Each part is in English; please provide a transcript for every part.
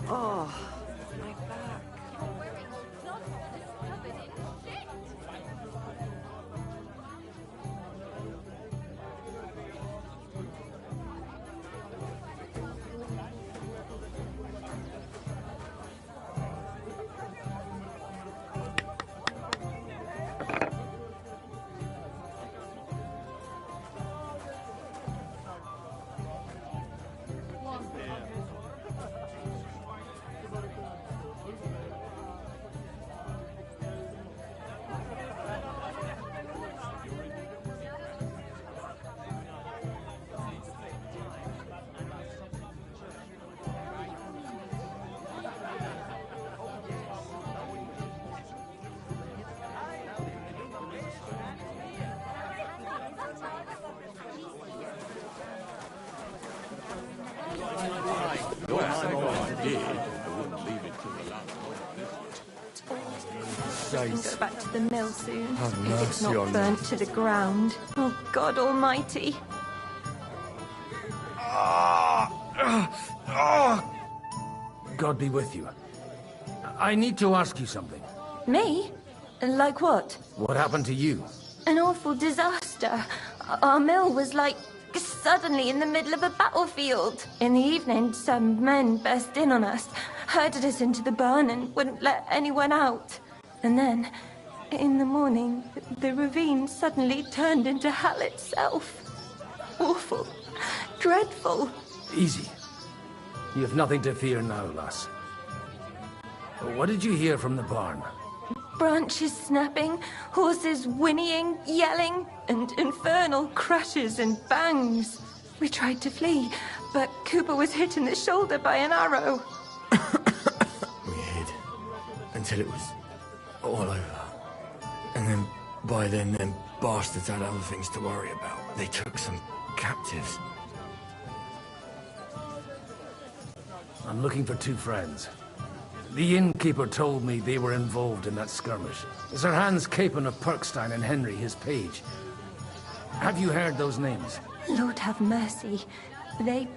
Oh, my back. I can go back to the mill soon. If it's not burnt to the ground. Oh, God almighty. God be with you. I need to ask you something. Me? Like what? What happened to you? An awful disaster. Our mill was like suddenly in the middle of a battlefield. In the evening, some men burst in on us, herded us into the barn and wouldn't let anyone out. And then, in the morning, the ravine suddenly turned into hell itself. Awful. Dreadful. Easy. You have nothing to fear now, lass. What did you hear from the barn? Branches snapping, horses whinnying, yelling, and infernal crashes and bangs. We tried to flee, but Cooper was hit in the shoulder by an arrow. We hid until it was all over. And then, by then, them bastards had other things to worry about. They took some captives. I'm looking for two friends. The innkeeper told me they were involved in that skirmish. Sir Hans Capon of Perkstein and Henry, his page. Have you heard those names? Lord have mercy. They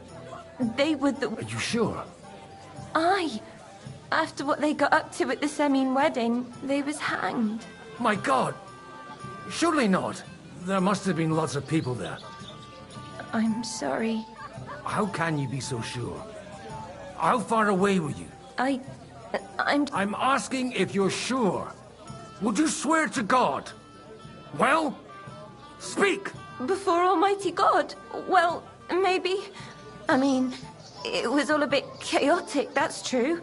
were the... Are you sure? Aye. After what they got up to at the Semine wedding, they was hanged. My God! Surely not. There must have been lots of people there. I'm sorry. How can you be so sure? How far away were you? I'm asking if you're sure. Would you swear to God? Well, speak! Before Almighty God? Well, maybe. I mean, it was all a bit chaotic, that's true.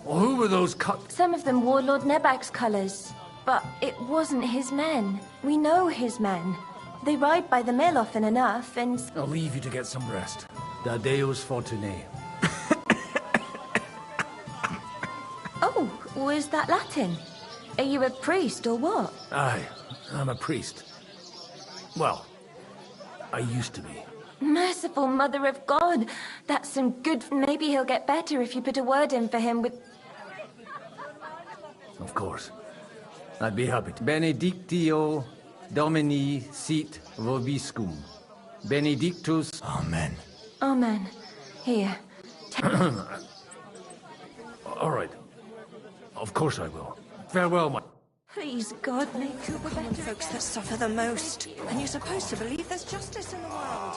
Well, who were those Some of them wore Lord Nebag's colours, but it wasn't his men. We know his men. They ride by the mill often enough, and... I'll leave you to get some rest. Da Deus Fortunae. Oh, was that Latin? Are you a priest or what? Aye, I'm a priest. Well, I used to be. Merciful Mother of God! That's some good... Maybe he'll get better if you put a word in for him with... Of course. I'd be happy to. Benedictio Domini sit vobiscum. Benedictus... Amen. Amen. Here. All right. Of course I will. Farewell, my... Please, God, make Cooper Common better. folks that suffer the most. And you're supposed to believe there's justice in the world.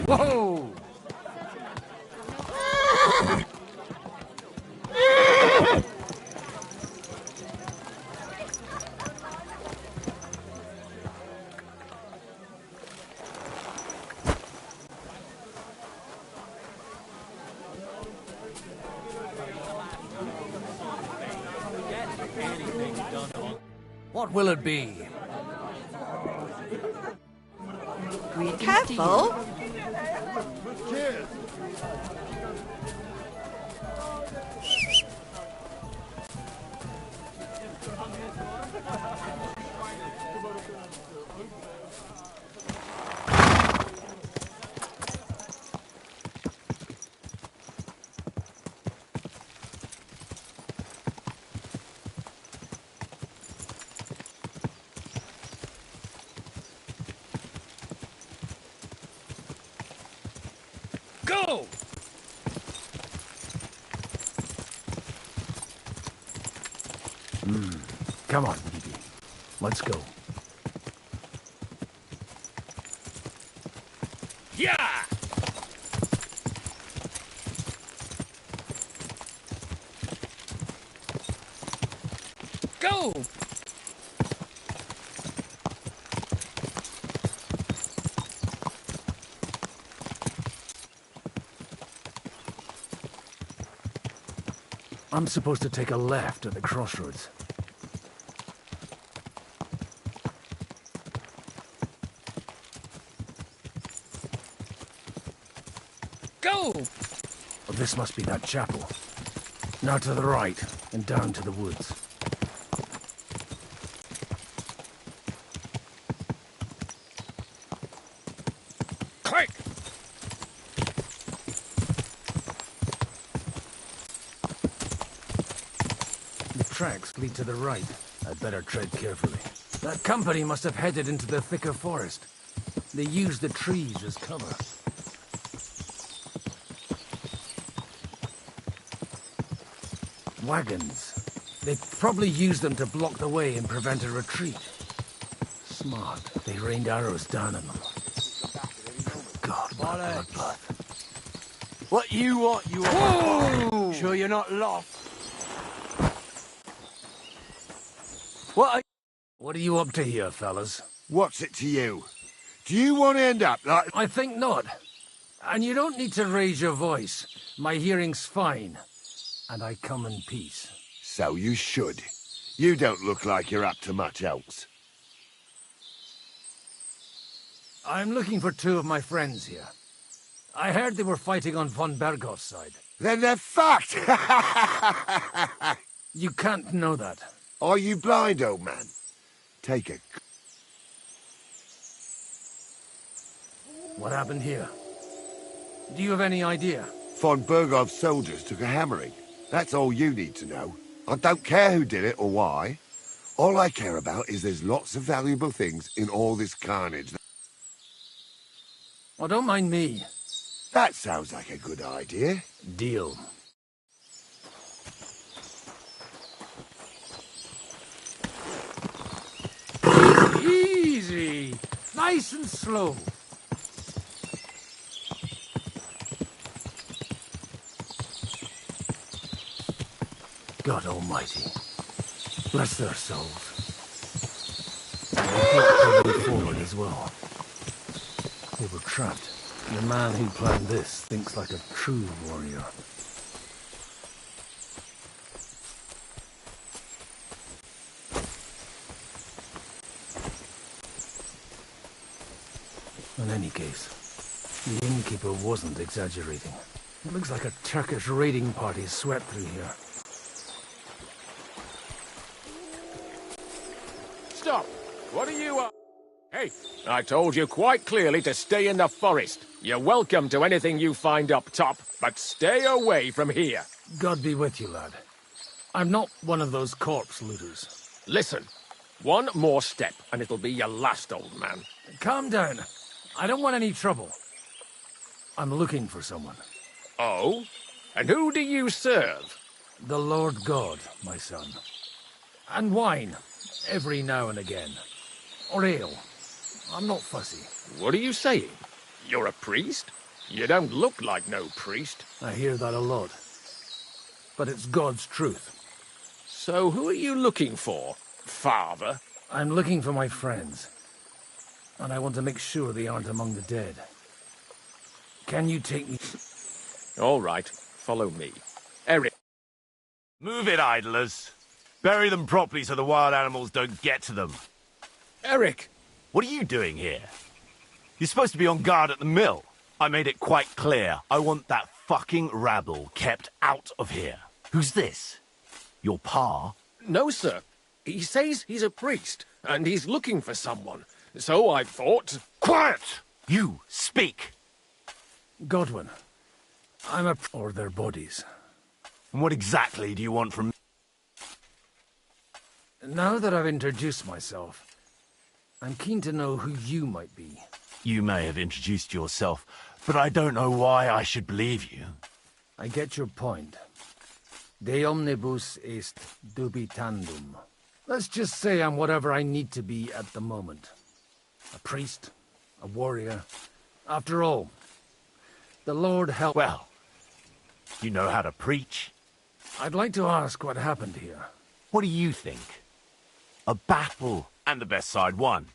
Whoa! What will it be? Careful! Come on, Evie. Let's go. Yeah! Go! I'm supposed to take a left at the crossroads. Go! Well, this must be that chapel. Now to the right, and down to the woods. Quick! The tracks lead to the right. I'd better tread carefully. That company must have headed into the thicker forest. They used the trees as cover. Wagons. They probably used them to block the way and prevent a retreat. Smart. They rained arrows down on them. God, what a bloodbath. What you want, you want? Sure you're not lost? What are you up to here, fellas? What's it to you? Do you want to end up like... I think not. And you don't need to raise your voice. My hearing's fine. And I come in peace. So you should. You don't look like you're up to much else. I'm looking for two of my friends here. I heard they were fighting on von Bergoth's side. Then they're fucked! You can't know that. Are you blind, old man? Take a... What happened here? Do you have any idea? Von Bergov's soldiers took a hammering. That's all you need to know. I don't care who did it or why. All I care about is there's lots of valuable things in all this carnage. Well, don't mind me. That sounds like a good idea. Deal. Easy. Nice and slow. God Almighty. Bless their souls. And they brought them forward as well. They were trapped. And the man who planned this thinks like a true warrior. In any case, the innkeeper wasn't exaggerating. It looks like a Turkish raiding party swept through here. Stop! What are you up? Hey, I told you quite clearly to stay in the forest. You're welcome to anything you find up top, but stay away from here. God be with you, lad. I'm not one of those corpse looters. Listen, one more step and it'll be your last, old man. Calm down. I don't want any trouble. I'm looking for someone. Oh? And who do you serve? The Lord God, my son. And wine, every now and again. Or ale. I'm not fussy. What are you saying? You're a priest? You don't look like no priest. I hear that a lot. But it's God's truth. So who are you looking for, father? I'm looking for my friends. And I want to make sure they aren't among the dead. Can you take me? All right, follow me. Eric. Move it, idlers. Bury them properly so the wild animals don't get to them. Eric! What are you doing here? You're supposed to be on guard at the mill. I made it quite clear. I want that fucking rabble kept out of here. Who's this? Your pa? No, sir. He says he's a priest, and he's looking for someone. So I thought... Quiet! You, speak! Godwin. I'm a... or their bodies. And what exactly do you want from me? Now that I've introduced myself, I'm keen to know who you might be. You may have introduced yourself, but I don't know why I should believe you. I get your point. De omnibus est dubitandum. Let's just say I'm whatever I need to be at the moment. A priest, a warrior. After all, the Lord help... Well, you know how to preach. I'd like to ask what happened here. What do you think? A battle, and the best side won.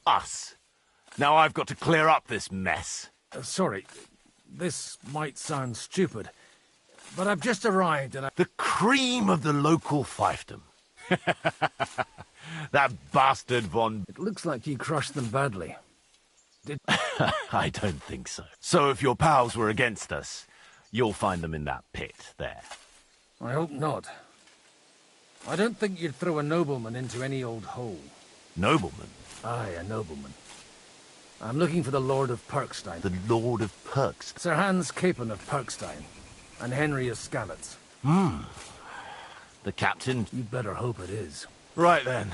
Us. Now I've got to clear up this mess. Sorry, this might sound stupid, but I've just arrived and The cream of the local fiefdom. That bastard Von... It looks like you crushed them badly. I don't think so. So if your pals were against us, you'll find them in that pit there. I hope not. I don't think you'd throw a nobleman into any old hole. Nobleman? Aye, a nobleman. I'm looking for the Lord of Perkstein. The Lord of Perks. Sir Hans Capon of Perkstein, and Henry of Skalitz. The captain? You'd better hope it is. Right then.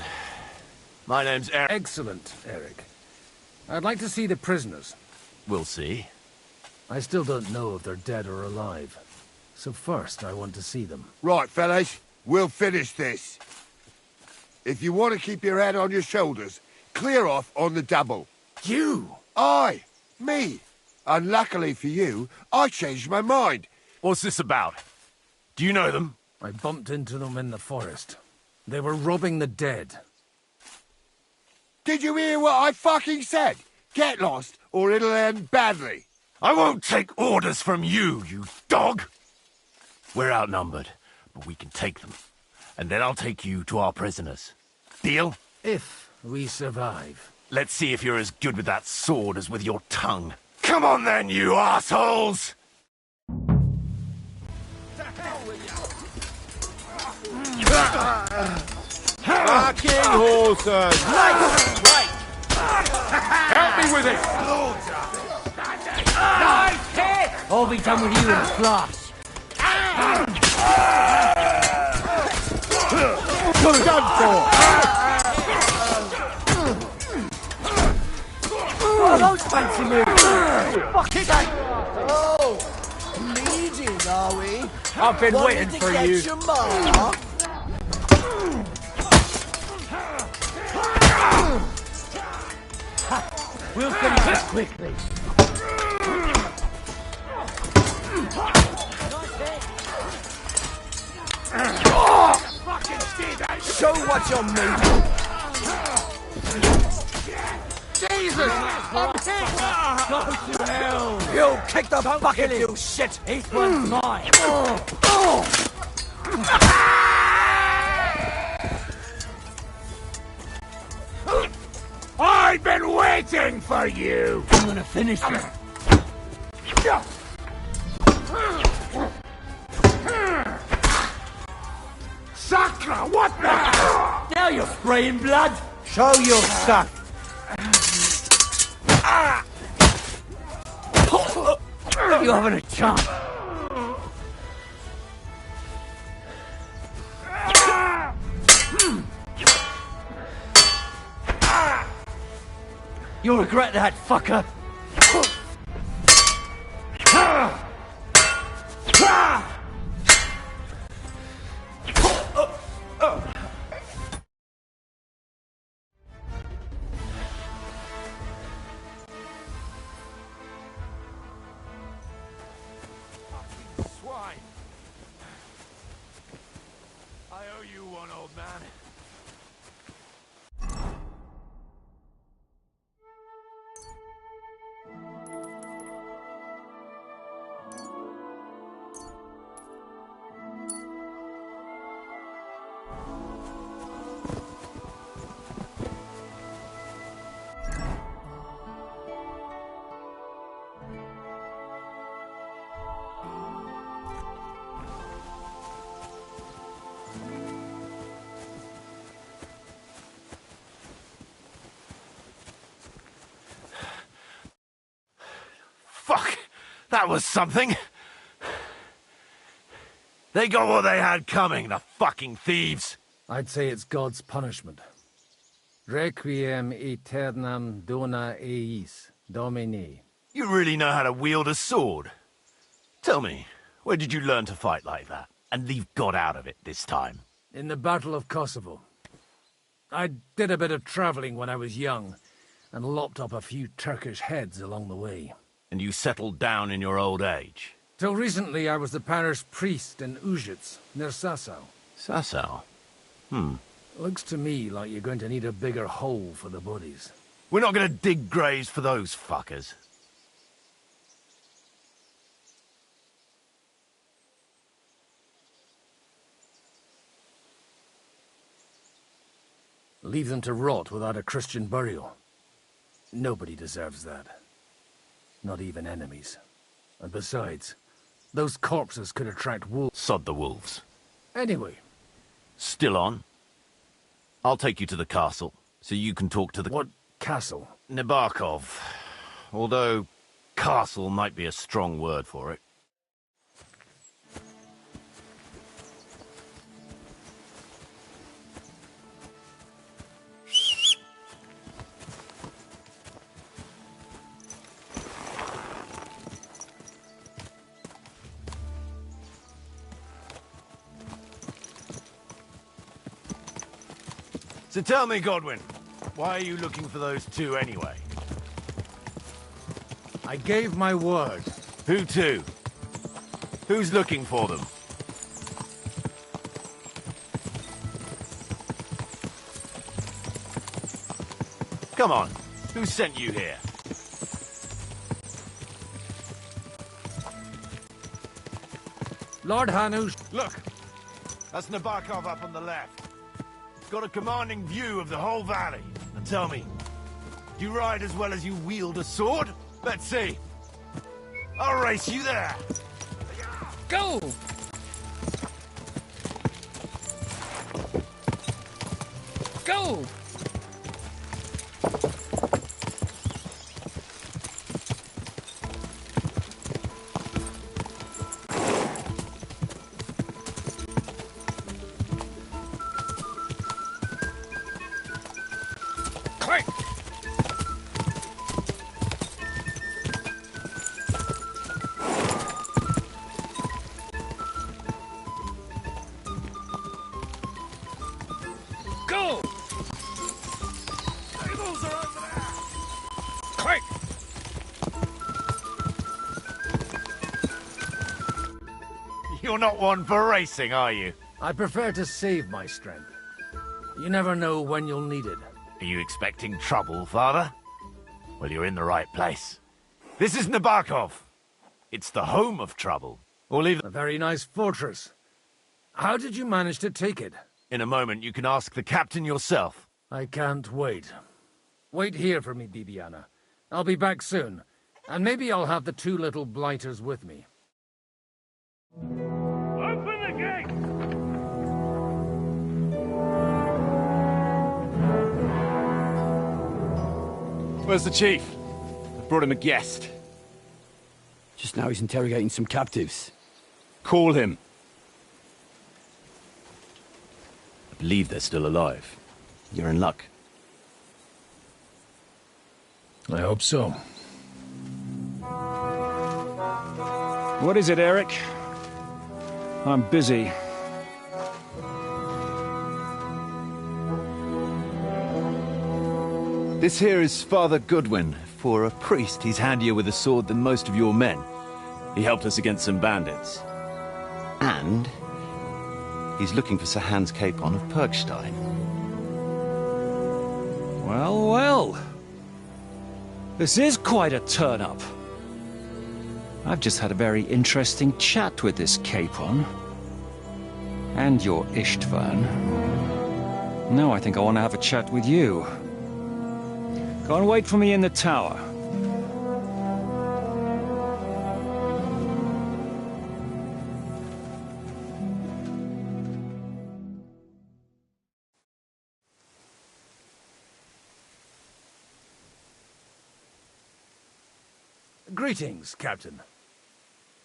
My name's Eric. Excellent, Eric. I'd like to see the prisoners. We'll see. I still don't know if they're dead or alive. So first, I want to see them. Right, fellas, we'll finish this. If you want to keep your head on your shoulders, clear off on the double. You! Aye, me. Unluckily for you, I changed my mind. What's this about? Do you know them? I bumped into them in the forest. They were robbing the dead. Did you hear what I fucking said? Get lost, or it'll end badly. I won't take orders from you, you dog! We're outnumbered, but we can take them. And then I'll take you to our prisoners. Deal? If we survive. Let's see if you're as good with that sword as with your tongue. Come on then, you assholes! Fucking horses! Help me with it! I'll be done with you in a flash. You're done for! Oh, those fancy moves! Fuck it! Oh, bleeding, are we? I've been Wanting waiting to for get you. your mark? We'll finish this quickly. Show what you're made of. Jesus! I'm hit! Go to hell! You kick the bucket, you shit! Each one's mine! I've been waiting for you! I'm gonna finish it. Sacra, what the... Now you're spraying blood! Show your stuff! You haven't a chance! You'll regret that, fucker! Swine! I owe you one, old man. Fuck! That was something! They got what they had coming, the fucking thieves! I'd say it's God's punishment. Requiem aeternam dona eis, Domine. You really know how to wield a sword? Tell me, where did you learn to fight like that? and leave God out of it this time. In the Battle of Kosovo. I did a bit of traveling when I was young, and lopped up a few Turkish heads along the way. And you settled down in your old age? Till recently, I was the parish priest in Užice, near Sasau. Sasau? Looks to me like you're going to need a bigger hole for the bodies. We're not going to dig graves for those fuckers. Leave them to rot without a Christian burial. Nobody deserves that. Not even enemies. And besides, those corpses could attract wolves. Sod the wolves. Anyway. Still on? I'll take you to the castle, so you can talk to the... What castle? Nabokov. Although, castle might be a strong word for it. So tell me, Godwin, why are you looking for those two anyway? I gave my word. Who to? Who's looking for them? Come on, who sent you here? Lord Hanush. Look, that's Nabokov up on the left. Got a commanding view of the whole valley. Now tell me, do you ride as well as you wield a sword? Let's see. I'll race you there. Go! Go! You're not one for racing, are you? I prefer to save my strength. You never know when you'll need it. Are you expecting trouble, Father? Well, you're in the right place. This is Nabokov. It's the home of trouble. Or leave... A very nice fortress. How did you manage to take it? In a moment, you can ask the captain yourself. I can't wait. Wait here for me, Bibiana. I'll be back soon. And maybe I'll have the two little blighters with me. Open the gate! Where's the chief? I brought him a guest. Just now he's interrogating some captives. Call him. I believe they're still alive. You're in luck. I hope so. What is it, Eric? I'm busy. This here is Father Goodwin. For a priest, he's handier with a sword than most of your men. He helped us against some bandits. And he's looking for Sir Hans Capon of Perkstein. Well, well. This is quite a turn-up. I've just had a very interesting chat with this Capon. And your Ishtvan. Now I think I want to have a chat with you. Go and wait for me in the tower. Greetings, Captain.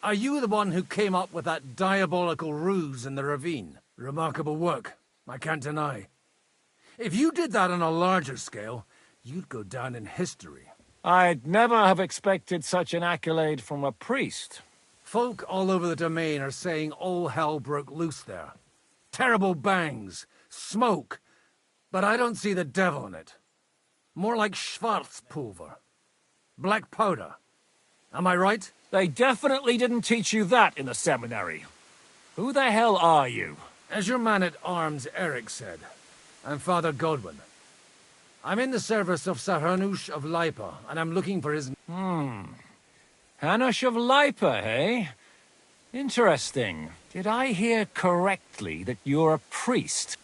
Are you the one who came up with that diabolical ruse in the ravine? Remarkable work, I can't deny. If you did that on a larger scale, you'd go down in history. I'd never have expected such an accolade from a priest. Folk all over the domain are saying all hell broke loose there. Terrible bangs, smoke, but I don't see the devil in it. More like Schwarzpulver. Black powder. Am I right? They definitely didn't teach you that in the seminary. Who the hell are you? As your man-at-arms Eric said, I'm Father Godwin. I'm in the service of Sahanush of Lipa, and I'm looking for his... Hanush of Lipa, eh? Interesting. Did I hear correctly that you're a priest?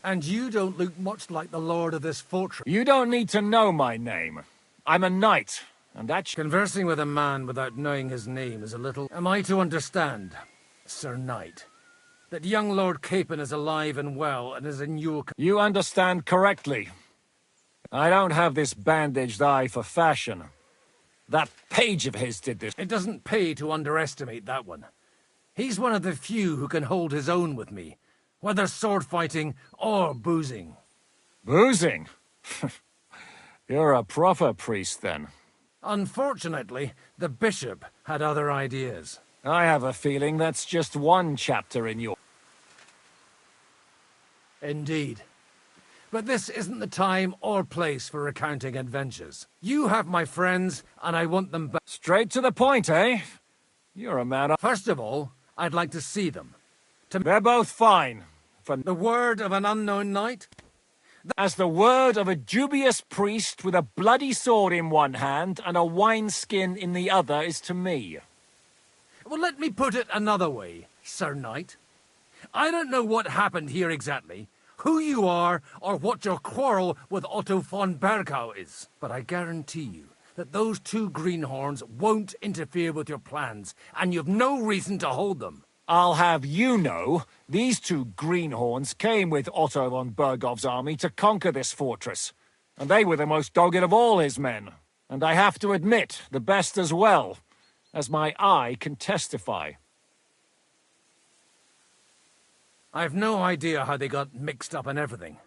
And you don't look much like the lord of this fortress. You don't need to know my name. I'm a knight, and that's... Conversing with a man without knowing his name is a little... Am I to understand, Sir Knight, that young Lord Capon is alive and well and is in your... You understand correctly. I don't have this bandaged eye for fashion. That page of his did this. It doesn't pay to underestimate that one. He's one of the few who can hold his own with me, whether sword fighting or boozing. Boozing? You're a proper priest, then. Unfortunately, the bishop had other ideas. I have a feeling that's just one chapter in your... Indeed. But this isn't the time or place for recounting adventures. You have my friends, and I want them back. Straight to the point, eh? You're a man of... First of all, I'd like to see them. They're both fine. For the word of an unknown knight? As the word of a dubious priest with a bloody sword in one hand and a wineskin in the other is to me. Well, let me put it another way, Sir Knight. I don't know what happened here exactly, who you are, or what your quarrel with Otto von Bergau is. But I guarantee you that those two greenhorns won't interfere with your plans, and you've no reason to hold them. I'll have you know, these two greenhorns came with Otto von Bergov's army to conquer this fortress, and they were the most dogged of all his men. And I have to admit, the best as well, as my eye can testify. I've no idea how they got mixed up in everything,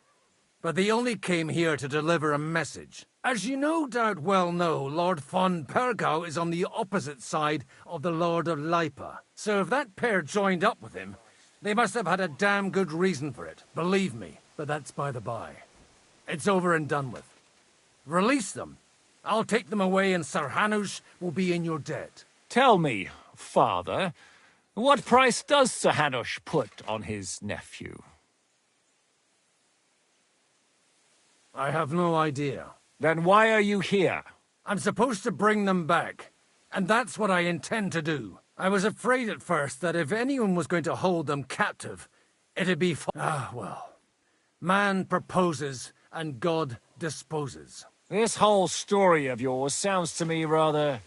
but they only came here to deliver a message. As you no doubt well know, Lord von Bergau is on the opposite side of the Lord of Lipa. So if that pair joined up with him, they must have had a damn good reason for it, believe me. But that's by the by. It's over and done with. Release them. I'll take them away and Sir Hanush will be in your debt. Tell me, Father, what price does Sir Hanush put on his nephew? I have no idea. Then why are you here? I'm supposed to bring them back, and that's what I intend to do. I was afraid at first that if anyone was going to hold them captive, it'd be well. Man proposes, and God disposes. This whole story of yours sounds to me rather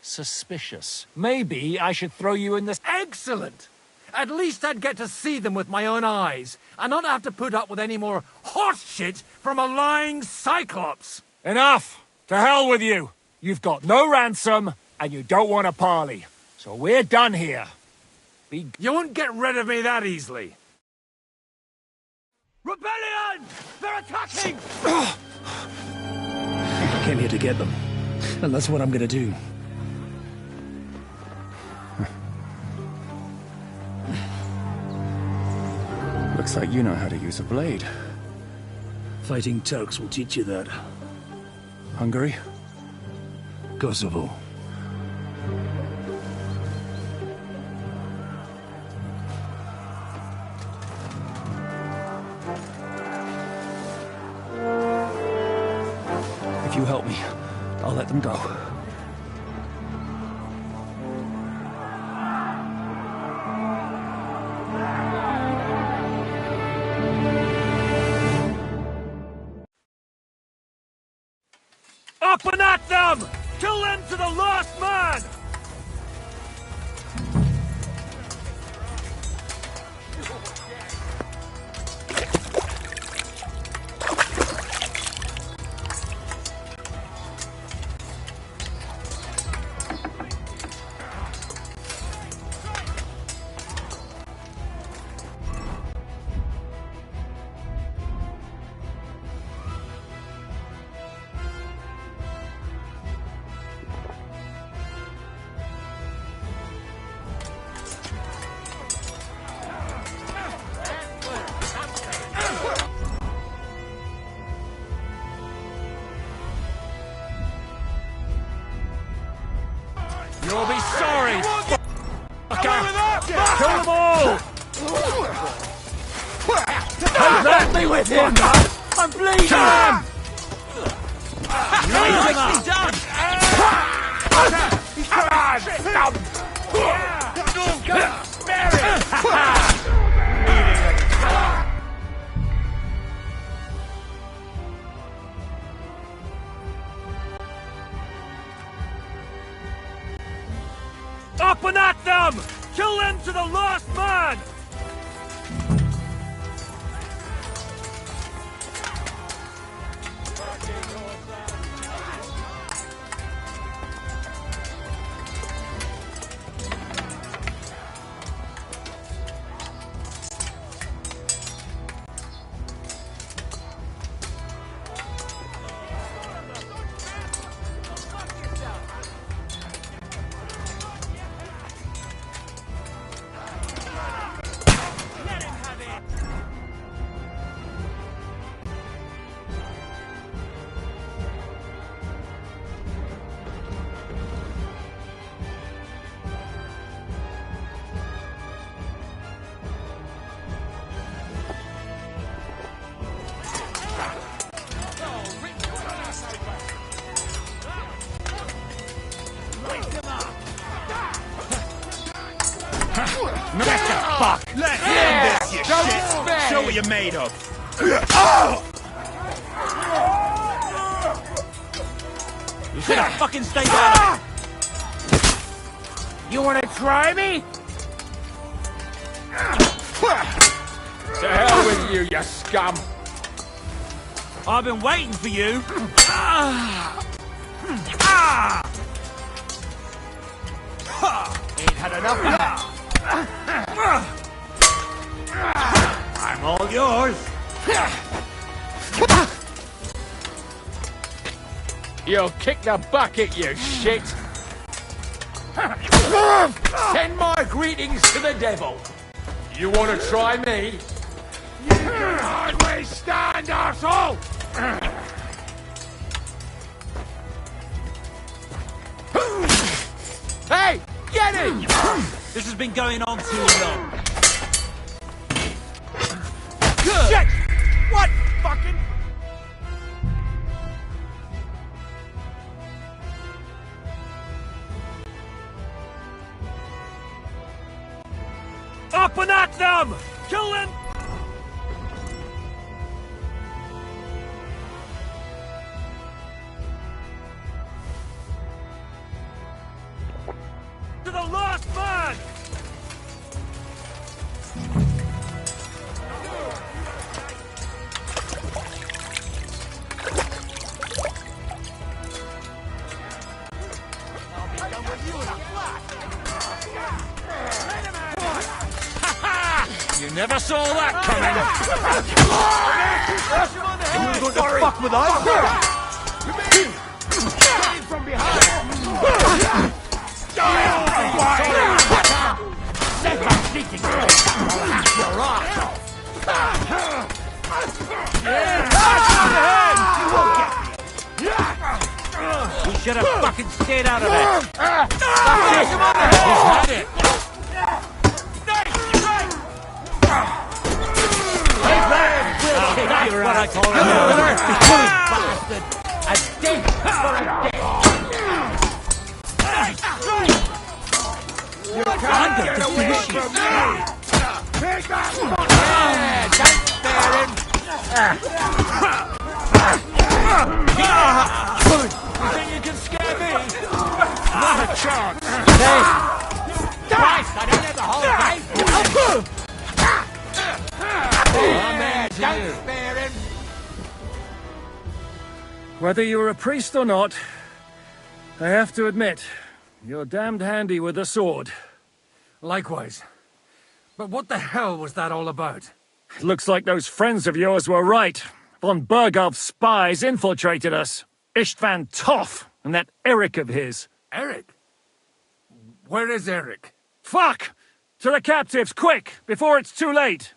suspicious. Maybe I should throw you in this... Excellent! At least I'd get to see them with my own eyes, and not have to put up with any more horse shit from a lying cyclops! Enough! To hell with you! You've got no ransom, and you don't want a parley. So we're done here. You won't get rid of me that easily. Rebellion! They're attacking! I came here to get them, and that's what I'm gonna do. Looks like you know how to use a blade. Fighting Turks will teach you that. Hungary? Kosovo. If you help me, I'll let them go. Up and at them! Kill them to the last man! Kill them all! Let me with him! I'm bleeding! Nicely done! He's trying to trick them! Up and at them! Kill them to the last man! Fuck! Let him this, you shit! Show what you're made of! You should have fucking stayed out of it! You wanna try me? To hell with you, you scum! I've been waiting for you! Ain't had enough of that! I'm all yours! You'll kick the bucket, you shit! Send my greetings to the devil! You want to try me? You can hardly stand, arsehole! Hey! Get him! This has been going on too long. Shit! What fucking... Up and at them! Kill them! To the last man! You never saw that coming! You going to fuck with us? From behind! We should have fucking stayed out of it! He's had it! That's what I call a bastard! A dick for a dick! I'm going to finish you! Take that! Don't spare him! You think you can scare me? Not a chance! Christ, I don't have the whole game! Don't spare him! Whether you're a priest or not, I have to admit, you're damned handy with a sword. Likewise. But what the hell was that all about? Looks like those friends of yours were right. Von Bergov's spies infiltrated us. Istvan Toff and that Eric of his. Eric? Where is Eric? Fuck! To the captives, quick, before it's too late!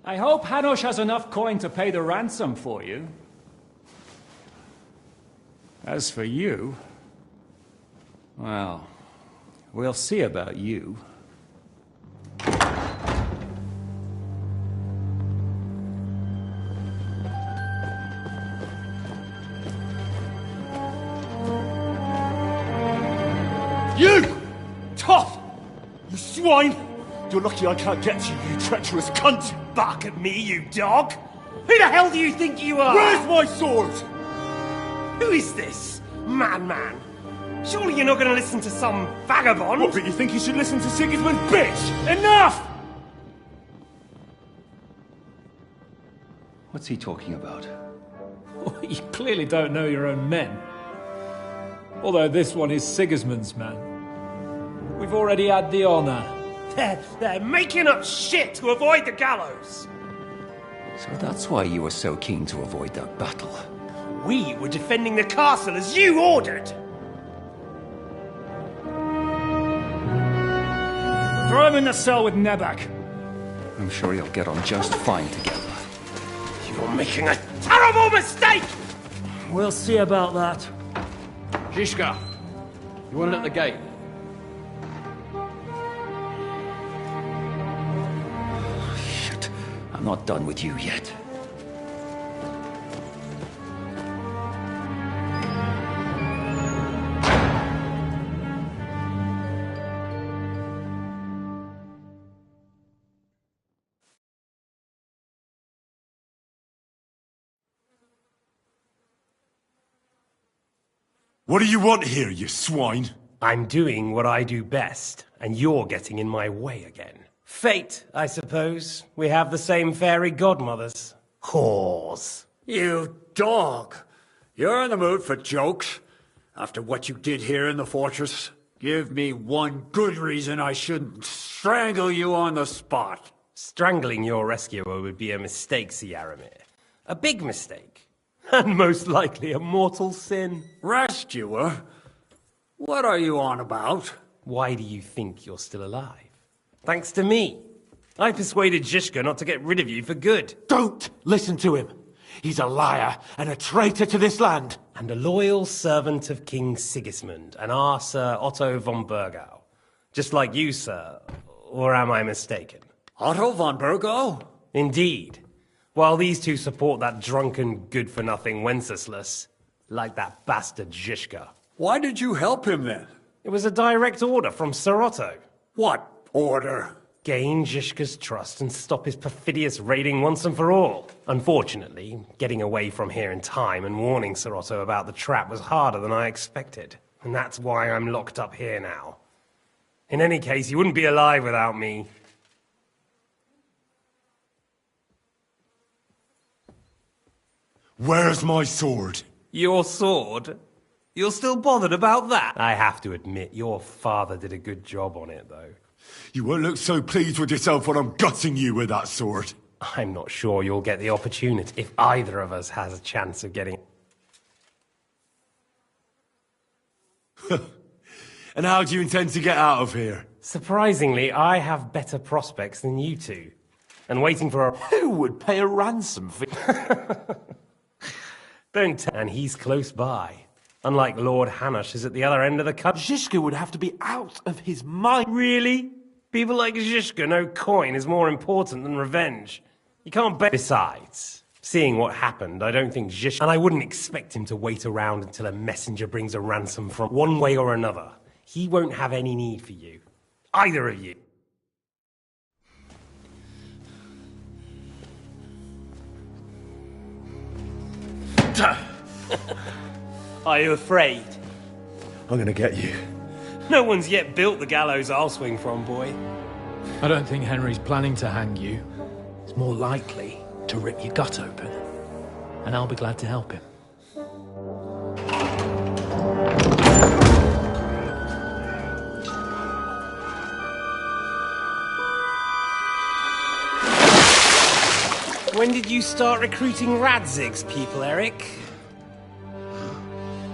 I hope Hanush has enough coin to pay the ransom for you. As for you... well, we'll see about you. You! Tough! You swine! You're lucky I can't get to you, you treacherous cunt! Bark at me, you dog! Who the hell do you think you are? Where's my sword? Who is this? Man. Surely you're not going to listen to some vagabond? What, but you think you should listen to Sigismund's bitch? Enough! What's he talking about? Well, you clearly don't know your own men. Although this one is Sigismund's man. We've already had the honor. They're making up shit to avoid the gallows! So that's why you were so keen to avoid that battle. We were defending the castle as you ordered! Throw him in the cell with Nebak. I'm sure you'll get on just fine together. You're making a terrible mistake! We'll see about that. Zhishka, you want it at the gate? Shit, I'm not done with you yet. What do you want here, you swine? I'm doing what I do best, and you're getting in my way again. Fate, I suppose. We have the same fairy godmothers. Whores. You dog! You're in the mood for jokes? After what you did here in the fortress? Give me one good reason I shouldn't strangle you on the spot. Strangling your rescuer would be a mistake, Yaramir. A big mistake. And most likely a mortal sin. Rescuer? What are you on about? Why do you think you're still alive? Thanks to me. I persuaded Zhishka not to get rid of you for good. Don't listen to him. He's a liar and a traitor to this land. And a loyal servant of King Sigismund and our Sir Otto von Burgau. Just like you, sir. Or am I mistaken? Otto von Burgau? Indeed. While these two support that drunken, good-for-nothing Wenceslas, like that bastard Zhishka. Why did you help him then? It was a direct order from Sir Otto. What order? Gain Zhishka's trust and stop his perfidious raiding once and for all. Unfortunately, getting away from here in time and warning Sir Otto about the trap was harder than I expected. And that's why I'm locked up here now. In any case, he wouldn't be alive without me. Where's my sword? Your sword? You're still bothered about that? I have to admit, your father did a good job on it, though. You won't look so pleased with yourself when I'm gutting you with that sword. I'm not sure you'll get the opportunity if either of us has a chance of getting... And how do you intend to get out of here? Surprisingly, I have better prospects than you two. And waiting for a... Who would pay a ransom for... And he's close by. Unlike Lord Hanush is at the other end of the country. Zhishka would have to be out of his mind. Really? People like Zhishka know coin is more important than revenge. You can't bet. Besides, seeing what happened, I don't think Zhishka... And I wouldn't expect him to wait around until a messenger brings a ransom from one way or another. He won't have any need for you. Either of you. Are you afraid? I'm gonna get you. No one's yet built the gallows I'll swing from, boy. I don't think Henry's planning to hang you. It's more likely to rip your gut open. And I'll be glad to help him. When did you start recruiting Radzig's people, Eric?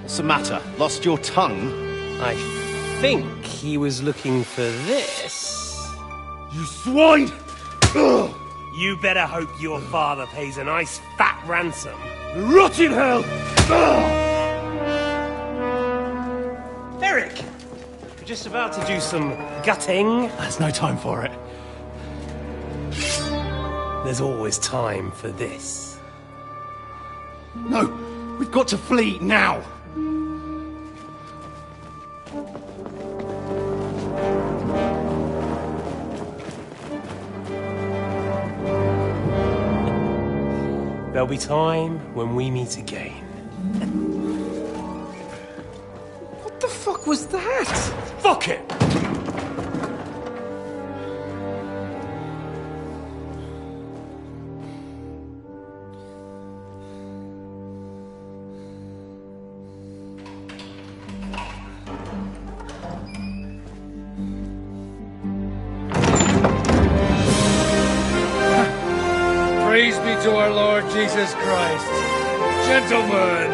What's the matter? Lost your tongue? I think he was looking for this. You swine! You better hope your father pays a nice fat ransom. Rot in hell! Eric! We're just about to do some gutting. There's no time for it. There's always time for this. No! We've got to flee now! There'll be time when we meet again. What the fuck was that? Fuck it! Praise be to our Lord Jesus Christ. Gentlemen!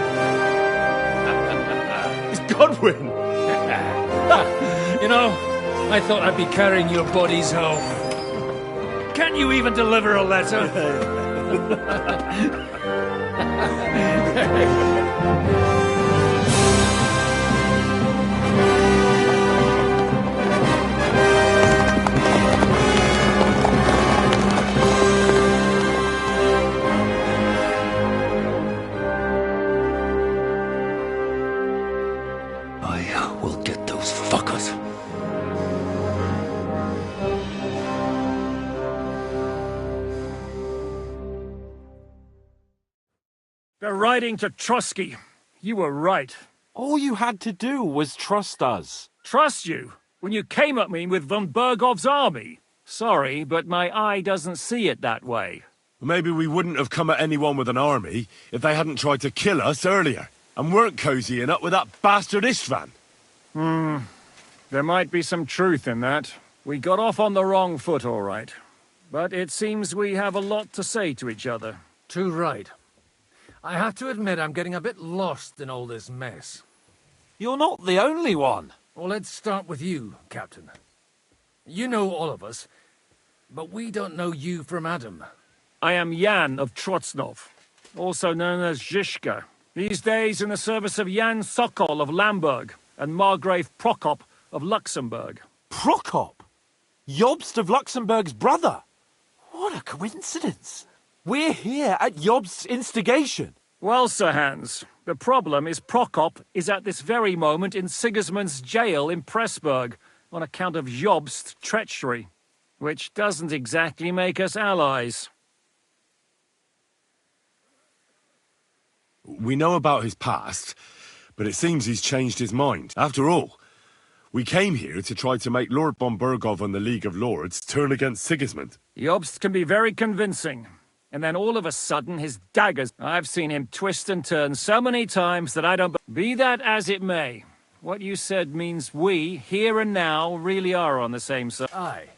It's Godwin! You know, I thought I'd be carrying your bodies home. Can't you even deliver a letter? I will get those fuckers. They're riding to Trotsky. You were right. All you had to do was trust us. Trust you? When you came at me with von Bergov's army? Sorry, but my eye doesn't see it that way. Maybe we wouldn't have come at anyone with an army if they hadn't tried to kill us earlier, and weren't cozying up with that bastard Istvan. There might be some truth in that. We got off on the wrong foot, all right. But it seems we have a lot to say to each other. Too right. I have to admit I'm getting a bit lost in all this mess. You're not the only one. Well, let's start with you, Captain. You know all of us, but we don't know you from Adam. I am Jan of Trotsnov, also known as Zhishka. These days in the service of Jan Sokol of Lamberg and Margrave Prokop of Luxembourg. Prokop? Jobst of Luxembourg's brother? What a coincidence. We're here at Jobst's instigation. Well, Sir Hans, the problem is Prokop is at this very moment in Sigismund's jail in Pressburg on account of Jobst's treachery, which doesn't exactly make us allies. We know about his past, but it seems he's changed his mind. After all, we came here to try to make Lord von Bergov and the League of Lords turn against Sigismund. Jobst can be very convincing. And then all of a sudden, his daggers... I've seen him twist and turn so many times that I don't... Be that as it may, what you said means we, here and now, really are on the same side. Aye.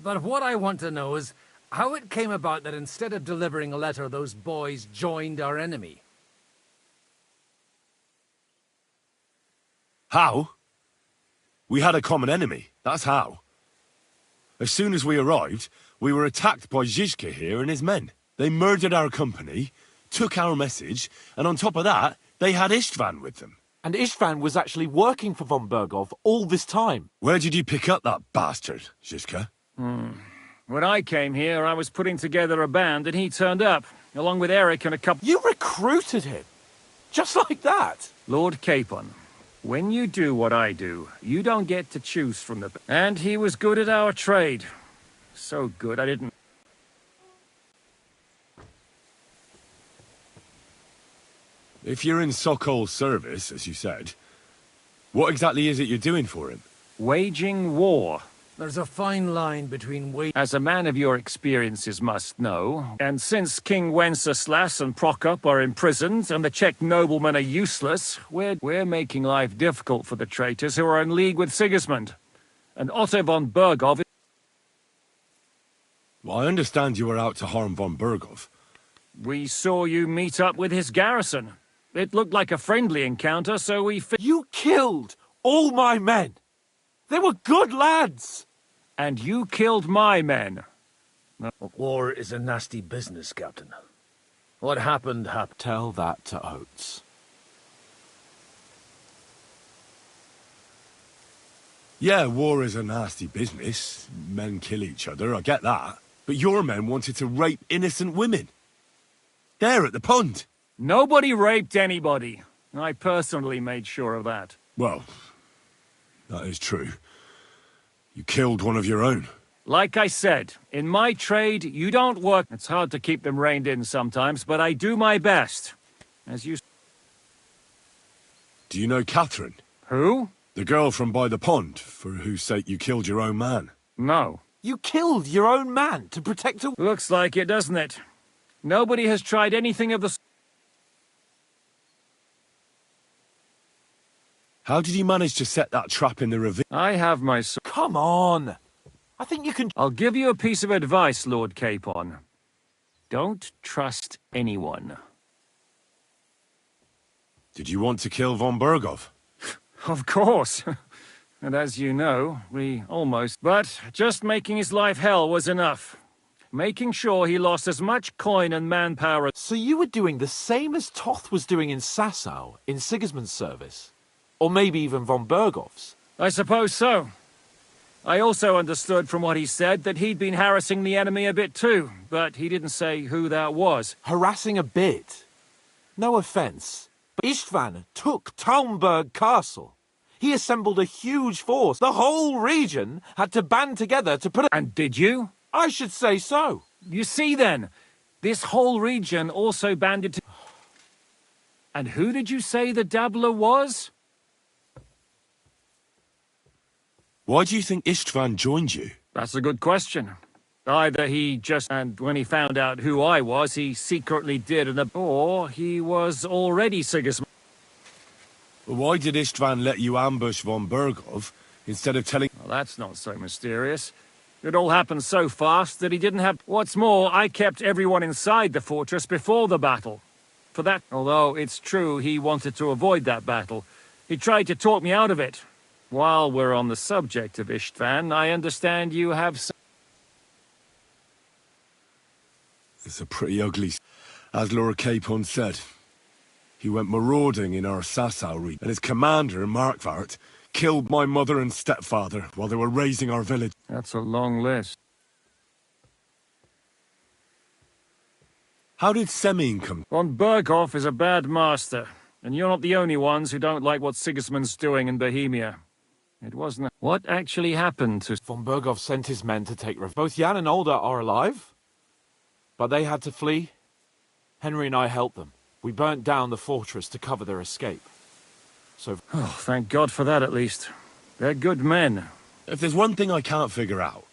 But what I want to know is how it came about that instead of delivering a letter, those boys joined our enemy. How? We had a common enemy, that's how. As soon as we arrived, we were attacked by Zhizka here and his men. They murdered our company, took our message, and on top of that, they had Istvan with them. And Istvan was actually working for von Bergov all this time. Where did you pick up that bastard, Zhizka? When I came here, I was putting together a band and he turned up, along with Eric and a couple... You recruited him? Just like that? Lord Capon, when you do what I do, you don't get to choose from the... And he was good at our trade. So good, I didn't... If you're in Sokol's service, as you said, what exactly is it you're doing for him? Waging war. There's a fine line between As a man of your experiences must know, and since King Wenceslas and Prokop are imprisoned and the Czech noblemen are useless, we're making life difficult for the traitors who are in league with Sigismund. And Otto von Bergov... Well, I understand you were out to harm von Bergov. We saw you meet up with his garrison. It looked like a friendly encounter, so we... You killed all my men! They were good lads! And you killed my men. No. War is a nasty business, Captain. What happened happened. Tell that to Oates. Yeah, war is a nasty business. Men kill each other, I get that. But your men wanted to rape innocent women. There at the pond. Nobody raped anybody. I personally made sure of that. Well, that is true. You killed one of your own. Like I said, in my trade, you don't work. It's hard to keep them reined in sometimes, but I do my best. As you... Do you know Catherine? Who? The girl from by the pond, for whose sake you killed your own man. No. You killed your own man to protect a... Looks like it, doesn't it? Nobody has tried anything of the... How did you manage to set that trap in the ravine? I have my... Come on! I think you can... I'll give you a piece of advice, Lord Capon. Don't trust anyone. Did you want to kill von Berghoff? Of course. And as you know, we almost... But just making his life hell was enough. Making sure he lost as much coin and manpower as... So you were doing the same as Toth was doing in Sasau, in Sigismund's service? Or maybe even von Berghoff's? I suppose so. I also understood from what he said that he'd been harassing the enemy a bit too, but he didn't say who that was. Harassing a bit? No offence, but Istvan took Taumburg Castle. He assembled a huge force. The whole region had to band together to put... And did you? I should say so. You see then, this whole region also banded to... And who did you say the dabbler was? Why do you think Istvan joined you? That's a good question. Either he just... And when he found out who I was, he secretly did an... Or he was already Sigismund. Well, why did Istvan let you ambush von Berghoff instead of telling... Well, that's not so mysterious. It all happened so fast that he didn't have... What's more, I kept everyone inside the fortress before the battle. For that... Although it's true he wanted to avoid that battle. He tried to talk me out of it. While we're on the subject of Istvan, I understand you have some... It's a pretty ugly... As Lord Capon said, he went marauding in our Sasau region, and his commander, Markvart, killed my mother and stepfather while they were raising our village. That's a long list. How did Semyon come? Von Berghoff is a bad master, and you're not the only ones who don't like what Sigismund's doing in Bohemia. It wasn't... What actually happened to... Von Berghoff sent his men to take revenge. Both Jan and Olda are alive, but they had to flee. Henry and I helped them. We burnt down the fortress to cover their escape. So... Oh, thank God for that, at least. They're good men. If there's one thing I can't figure out,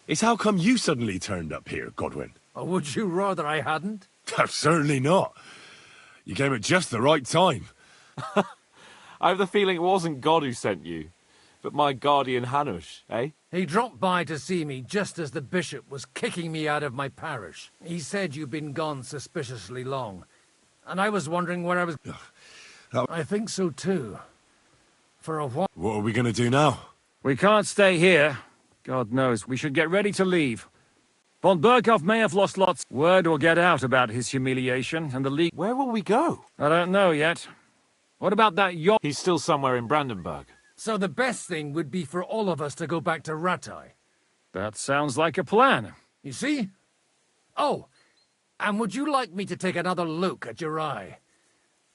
it's how come you suddenly turned up here, Godwin? Or would you rather I hadn't? Certainly not. You came at just the right time. I have the feeling it wasn't God who sent you, but my guardian Hanush, eh? He dropped by to see me just as the bishop was kicking me out of my parish. He said you'd been gone suspiciously long, and I was wondering where I was... I think so too. For a while... What are we going to do now? We can't stay here. God knows, we should get ready to leave. Von Berghoff may have lost lots. Word will get out about his humiliation, and the League... Where will we go? I don't know yet. What about that yacht? He's still somewhere in Brandenburg. So the best thing would be for all of us to go back to Ratai. That sounds like a plan. You see? Oh, and would you like me to take another look at your eye?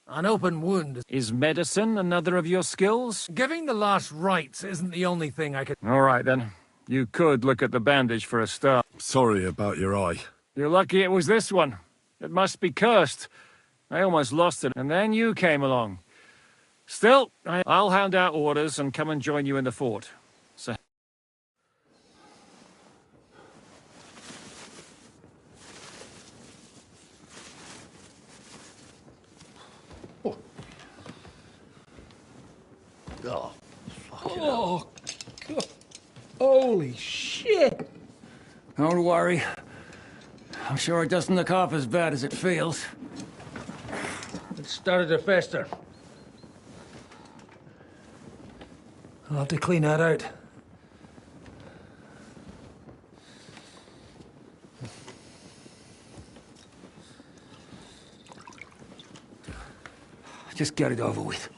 An open wound... Is medicine another of your skills? Giving the last rites isn't the only thing I could... All right, then. You could look at the bandage for a start. Sorry about your eye. You're lucky it was this one. It must be cursed. I almost lost it, and then you came along. Still, I'll hand out orders and come and join you in the fort. So... Oh, oh God. Holy shit! Don't worry. I'm sure it doesn't look half as bad as it feels. It started to fester. I'll have to clean that out. Just get it over with.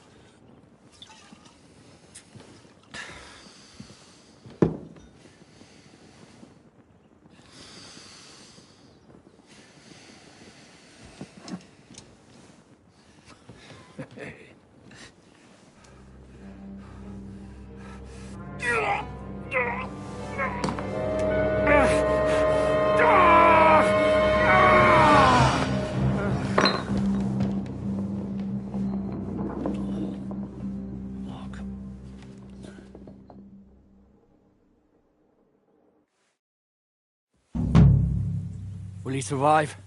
Will he survive?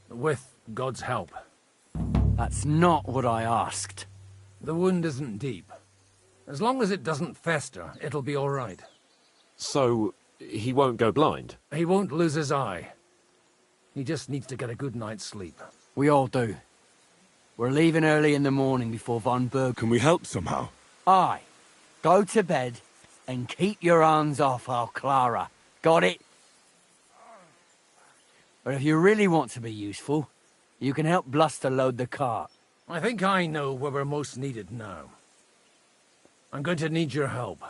With God's help. That's not what I asked. The wound isn't deep. As long as it doesn't fester, it'll be all right. So, he won't go blind? He won't lose his eye. He just needs to get a good night's sleep. We all do. We're leaving early in the morning before Von Berg... Can we help somehow? Aye. Go to bed and keep your hands off our Clara. Got it? But if you really want to be useful, you can help Bluster load the cart. I think I know where we're most needed now. I'm going to need your help.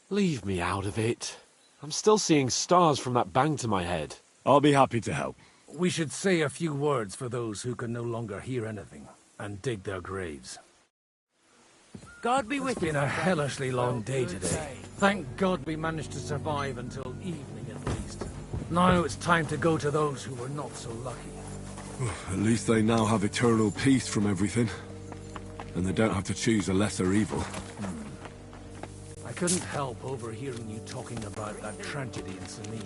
Leave me out of it. I'm still seeing stars from that bang to my head. I'll be happy to help. We should say a few words for those who can no longer hear anything, and dig their graves. God be with you. It's been a hellishly long day today. Thank God we managed to survive until evening at least. Now it's time to go to those who were not so lucky. At least they now have eternal peace from everything. And they don't have to choose a lesser evil. I couldn't help overhearing you talking about that tragedy in Salim.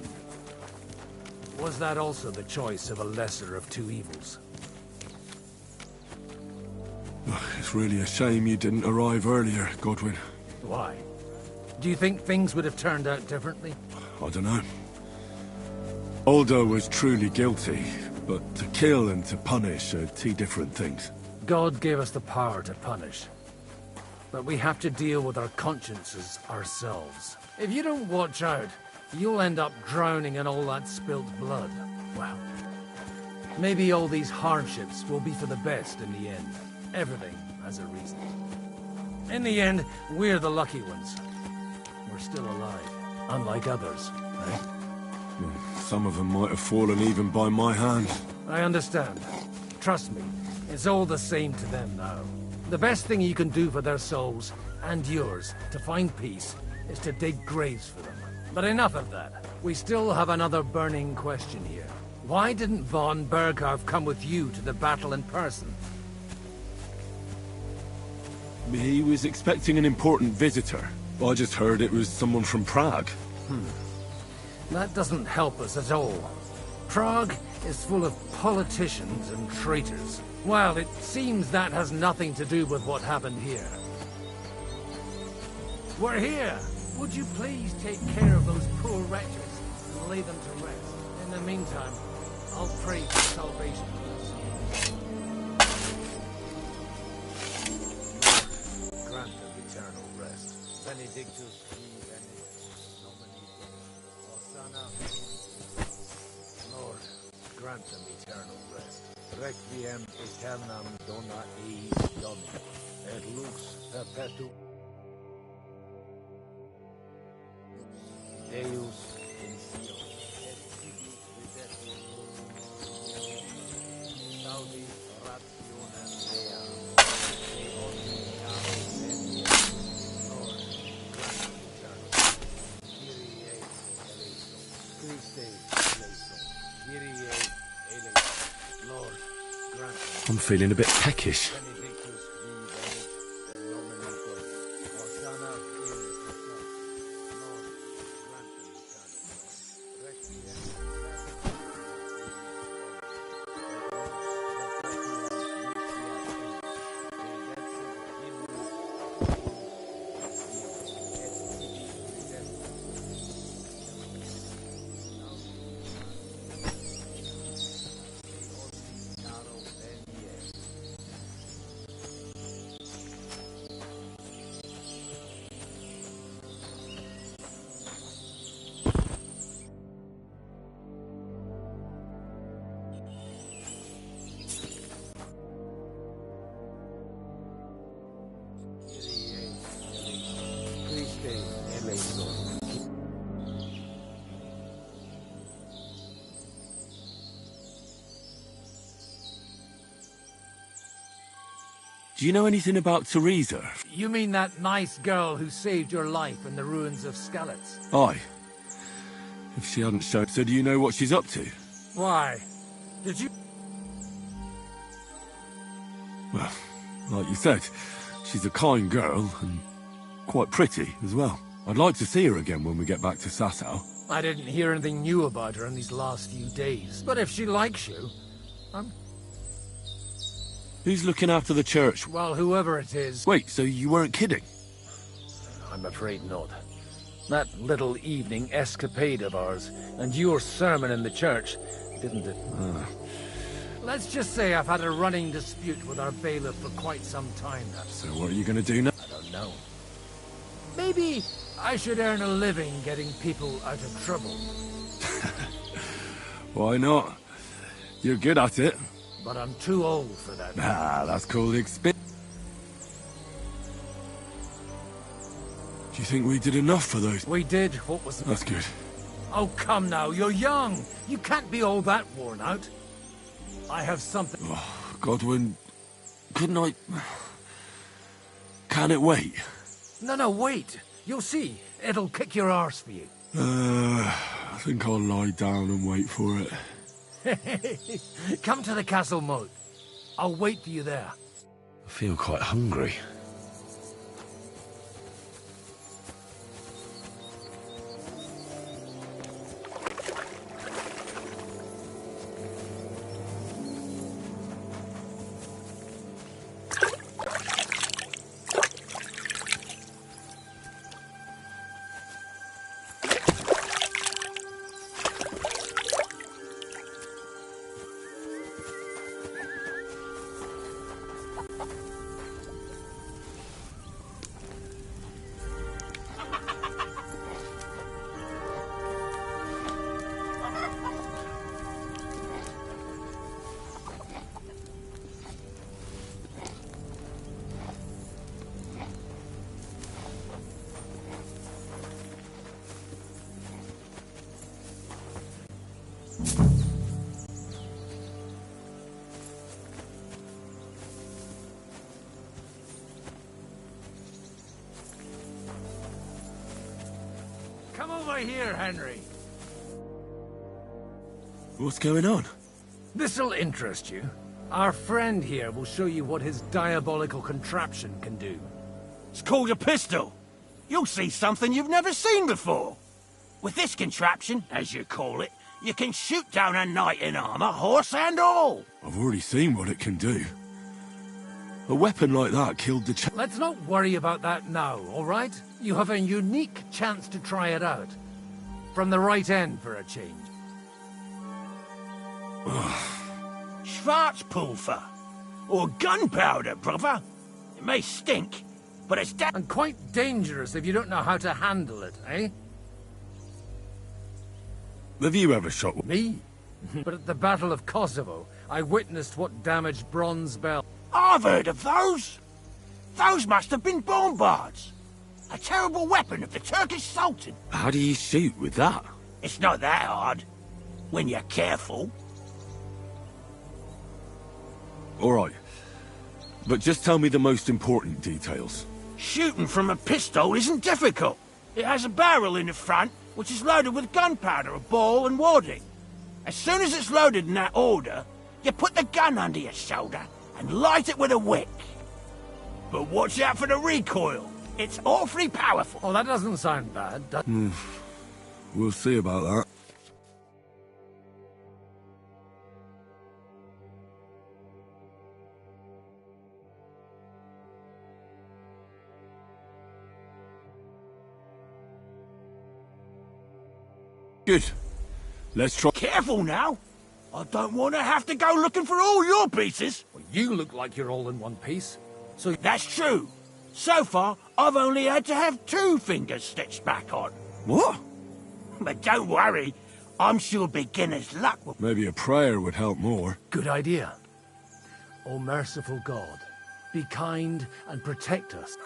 Was that also the choice of a lesser of two evils? It's really a shame you didn't arrive earlier, Godwin. Why? Do you think things would have turned out differently? I don't know. Aldo was truly guilty, but to kill and to punish are two different things. God gave us the power to punish. But we have to deal with our consciences ourselves. If you don't watch out, you'll end up drowning in all that spilt blood. Well, maybe all these hardships will be for the best in the end. Everything has a reason. In the end, we're the lucky ones. We're still alive, unlike others, eh? Some of them might have fallen even by my hand. I understand. Trust me, it's all the same to them now. The best thing you can do for their souls, and yours, to find peace, is to dig graves for them. But enough of that. We still have another burning question here. Why didn't von Berghoff come with you to the battle in person? He was expecting an important visitor. I just heard it was someone from Prague. That doesn't help us at all. Prague is full of politicians and traitors. Well, it seems that has nothing to do with what happened here. We're here! Would you please take care of those poor wretches and lay them to rest? In the meantime, I'll pray for salvation. Grant them eternal rest. Benedictus Lord, grant them eternal rest. Requiem aeternam dona eis Domini, et lux perpetuum Deus in Sion, et sibi redemptum Salvi rationem Dea, et omnium Dei, Lord, grant them eternal rest. Kyrie eleison, Christe eleison, Kyrie eleison, Lord, grant them. I'm feeling a bit peckish. Benedictus vi benit nomen Domini, Hosanna in Christus. Lord, grant them eternal rest. Requiem Do you know anything about Teresa? You mean that nice girl who saved your life in the ruins of Skalitz? Aye. If she hadn't shown... So do you know what she's up to? Why? Did you... Well, like you said, she's a kind girl, and quite pretty as well. I'd like to see her again when we get back to Sasau. I didn't hear anything new about her in these last few days. But if she likes you, Who's looking after the church? well, whoever it is... Wait, so you weren't kidding? I'm afraid not. That little evening escapade of ours, and your sermon in the church, didn't it? Let's just say I've had a running dispute with our bailiff for quite some time now. So what are you going to do now? I don't know. Maybe I should earn a living getting people out of trouble. Why not? You're good at it. But I'm too old for that. Ah, that's called experience. Do you think we did enough for those? We did what was... That's good. Oh, come now, you're young. You can't be all that worn out. I have something... Oh, Godwin, couldn't I... Can it wait? No, wait. You'll see. It'll kick your arse for you. I think I'll lie down and wait for it. Come to the castle moat. I'll wait for you there. I feel quite hungry. Come over here, Henry. What's going on? This'll interest you. Our friend here will show you what his diabolical contraption can do. It's called a pistol. You'll see something you've never seen before. With this contraption, as you call it, you can shoot down a knight in armor, horse and all. I've already seen what it can do. A weapon like that killed the Let's not worry about that now, all right? You have a unique chance to try it out. From the right end for a change. Schwarzpulver. Or gunpowder, brother. It may stink, but it's and quite dangerous if you don't know how to handle it, eh? Have you ever shot me? But at the Battle of Kosovo, I witnessed what damaged bronze bell. I've heard of those. Those must have been bombards. A terrible weapon of the Turkish Sultan. How do you shoot with that? It's not that hard, when you're careful. All right. But just tell me the most important details. Shooting from a pistol isn't difficult. It has a barrel in the front, which is loaded with gunpowder, a ball and wadding. As soon as it's loaded in that order, you put the gun under your shoulder and light it with a wick. But watch out for the recoil. It's awfully powerful. Oh, that doesn't sound bad. We'll see about that. Good. Let's try. Careful now. I don't want to have to go looking for all your pieces. Well, you look like you're all in one piece. So that's true. So far, I've only had to have 2 fingers stitched back on. What? But don't worry. I'm sure beginner's luck will... Maybe a prayer would help more. Good idea. O merciful God, be kind and protect us.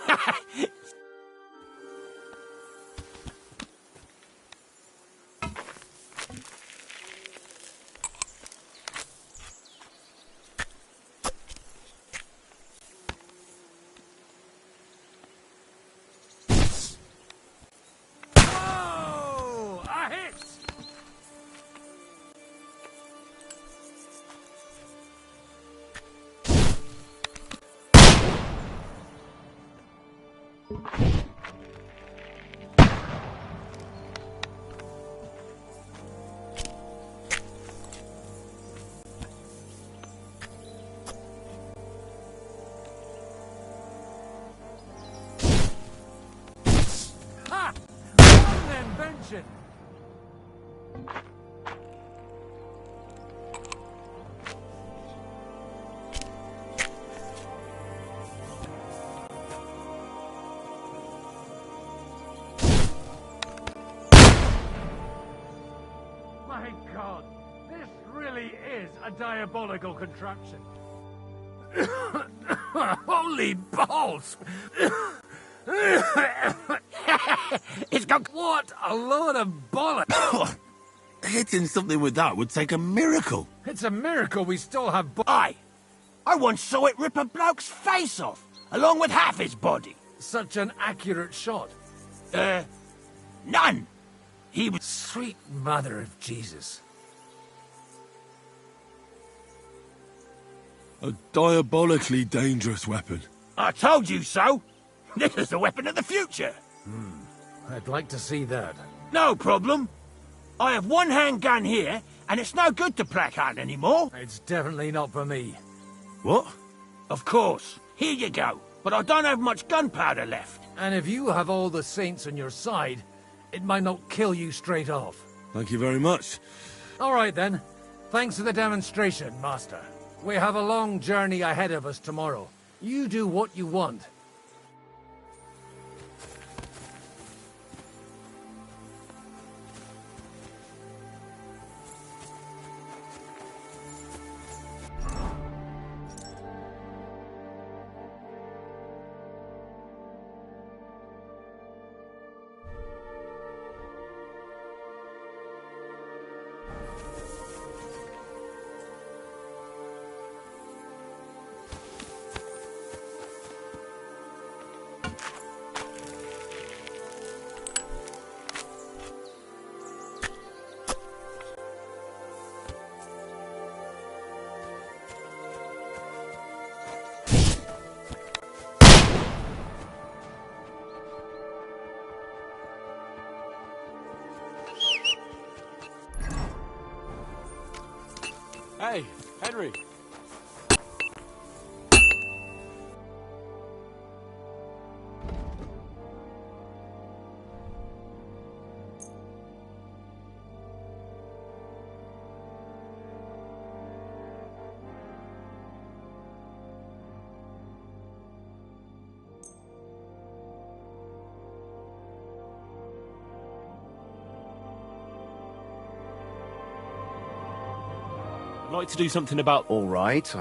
Ha! What an invention! My God, this really is a diabolical contraption. Holy balls! It's got... What a load of bollocks! Hitting something with that would take a miracle. It's a miracle we still have... Aye! I once saw it rip a bloke's face off, along with half his body. Such an accurate shot. None! He was... Sweet mother of Jesus. A diabolically dangerous weapon. I told you so! This is the weapon of the future! I'd like to see that. No problem. I have one handgun here, and it's no good to placard anymore. It's definitely not for me. What? Of course. Here you go. But I don't have much gunpowder left. And if you have all the saints on your side, it might not kill you straight off. Thank you very much. All right, then. Thanks for the demonstration, Master. We have a long journey ahead of us tomorrow. You do what you want. Hey, Henry. I'd like to do something about... All right.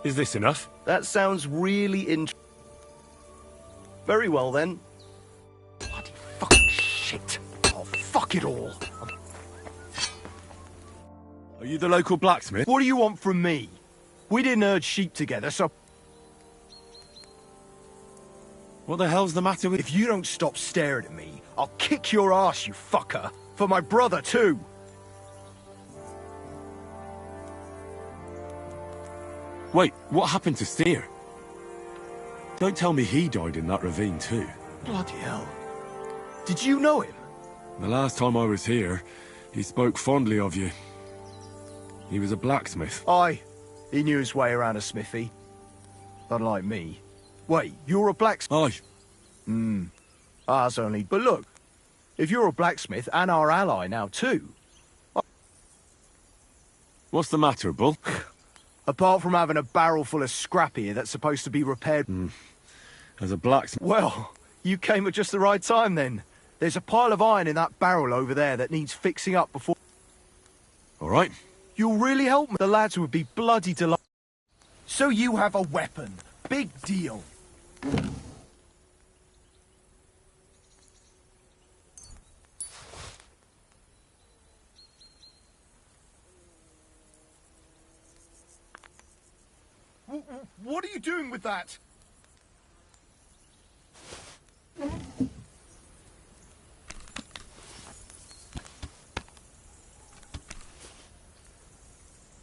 Is this enough? That sounds really very well, then. Bloody fucking shit. Oh, fuck it all. Are you the local blacksmith? What do you want from me? We didn't herd sheep together, so... What the hell's the matter with... If you don't stop staring at me, I'll kick your ass, you fucker. For my brother, too. Wait, what happened to Steer? Don't tell me he died in that ravine too. Bloody hell. Did you know him? The last time I was here, he spoke fondly of you. He was a blacksmith. Aye. He knew his way around a smithy. Unlike me. Wait, you're a blacksmith? Aye. Ours only. But look, if you're a blacksmith and our ally now too... What's the matter, Bull? Apart from having a barrel full of scrap here that's supposed to be repaired... As a blacksmith... Well, you came at just the right time then. There's a pile of iron in that barrel over there that needs fixing up before... All right. You'll really help me. The lads would be bloody delighted. So you have a weapon. Big deal. What are you doing with that?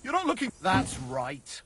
You're not looking... That's right.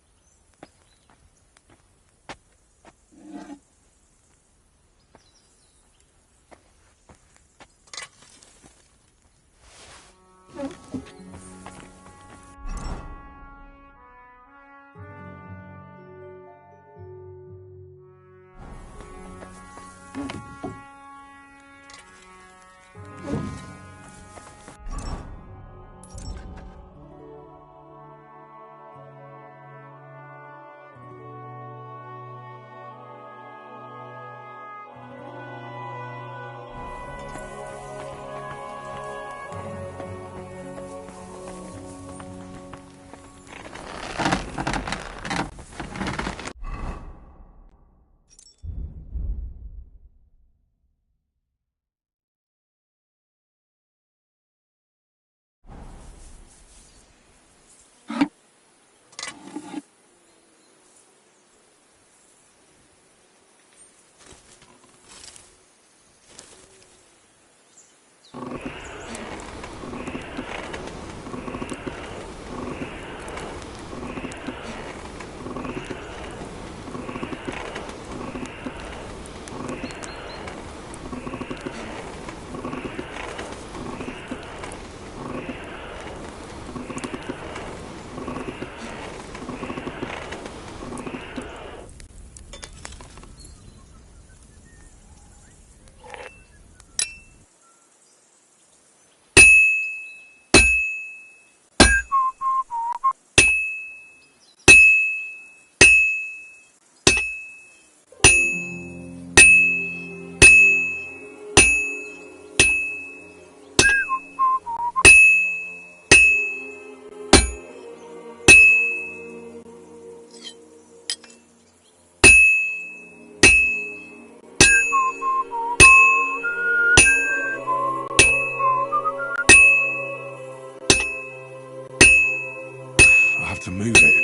have to move it.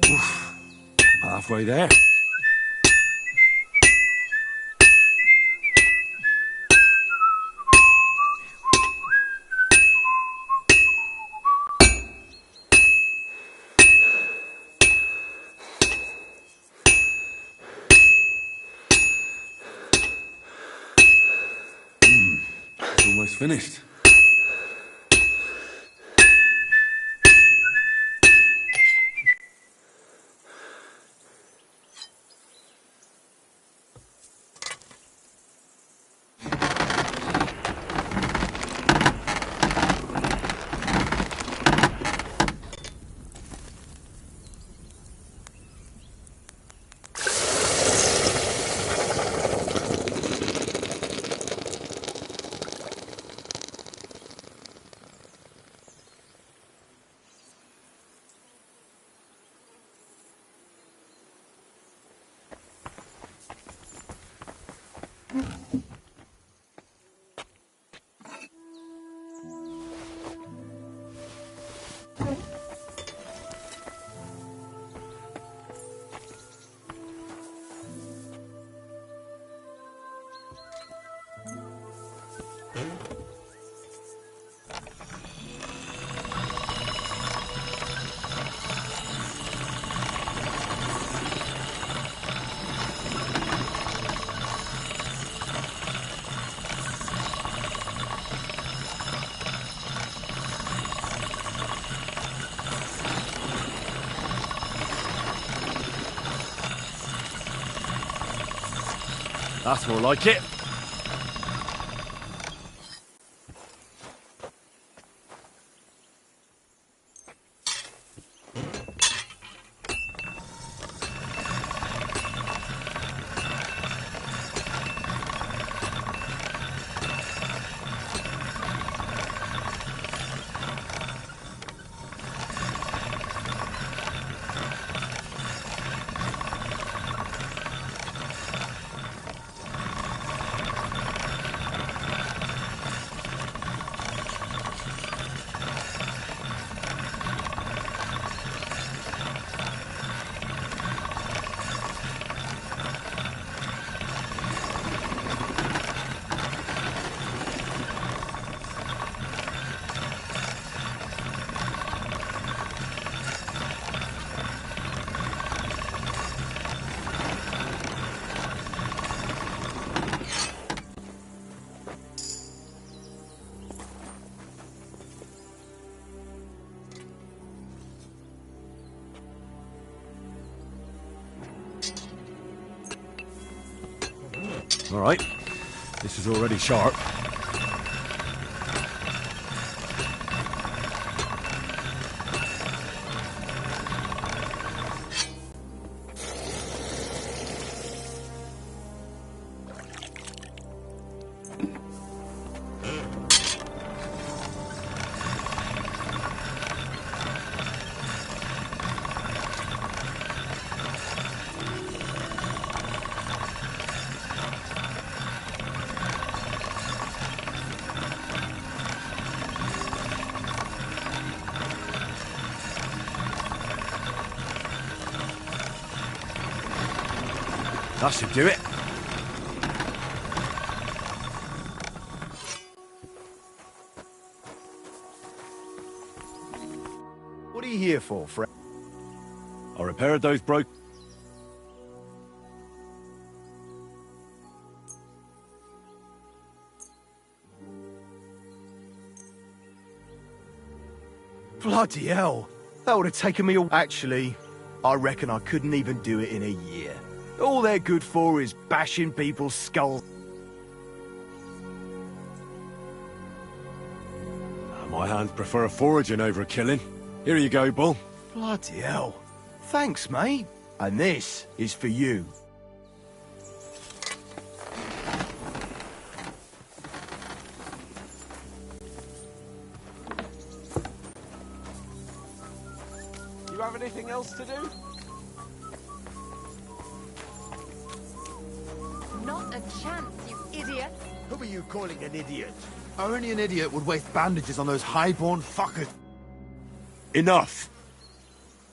Oof. Halfway there. It's almost finished. That's more like it. All right, this is already sharp. That should do it. What are you here for, friend? I repaired those broke. Bloody hell. That would have taken me a... Actually, I reckon I couldn't even do it in a year. All they're good for is bashing people's skulls. My hands prefer foraging over killing. Here you go, Bull. Bloody hell. Thanks, mate. And this is for you. You have anything else to do? Not a chance, you idiot. Who are you calling an idiot? Only an idiot would waste bandages on those highborn fuckers. Enough!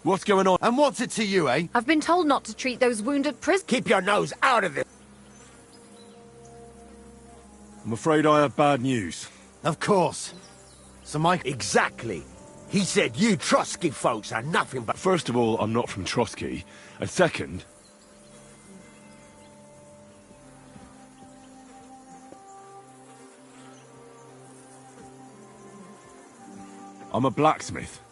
What's going on? And what's it to you, eh? I've been told not to treat those wounded prisoners. Keep your nose out of this. I'm afraid I have bad news. Of course. So Mike... Exactly. He said you Trotsky folks are nothing but... First of all, I'm not from Trotsky. And second... I'm a blacksmith.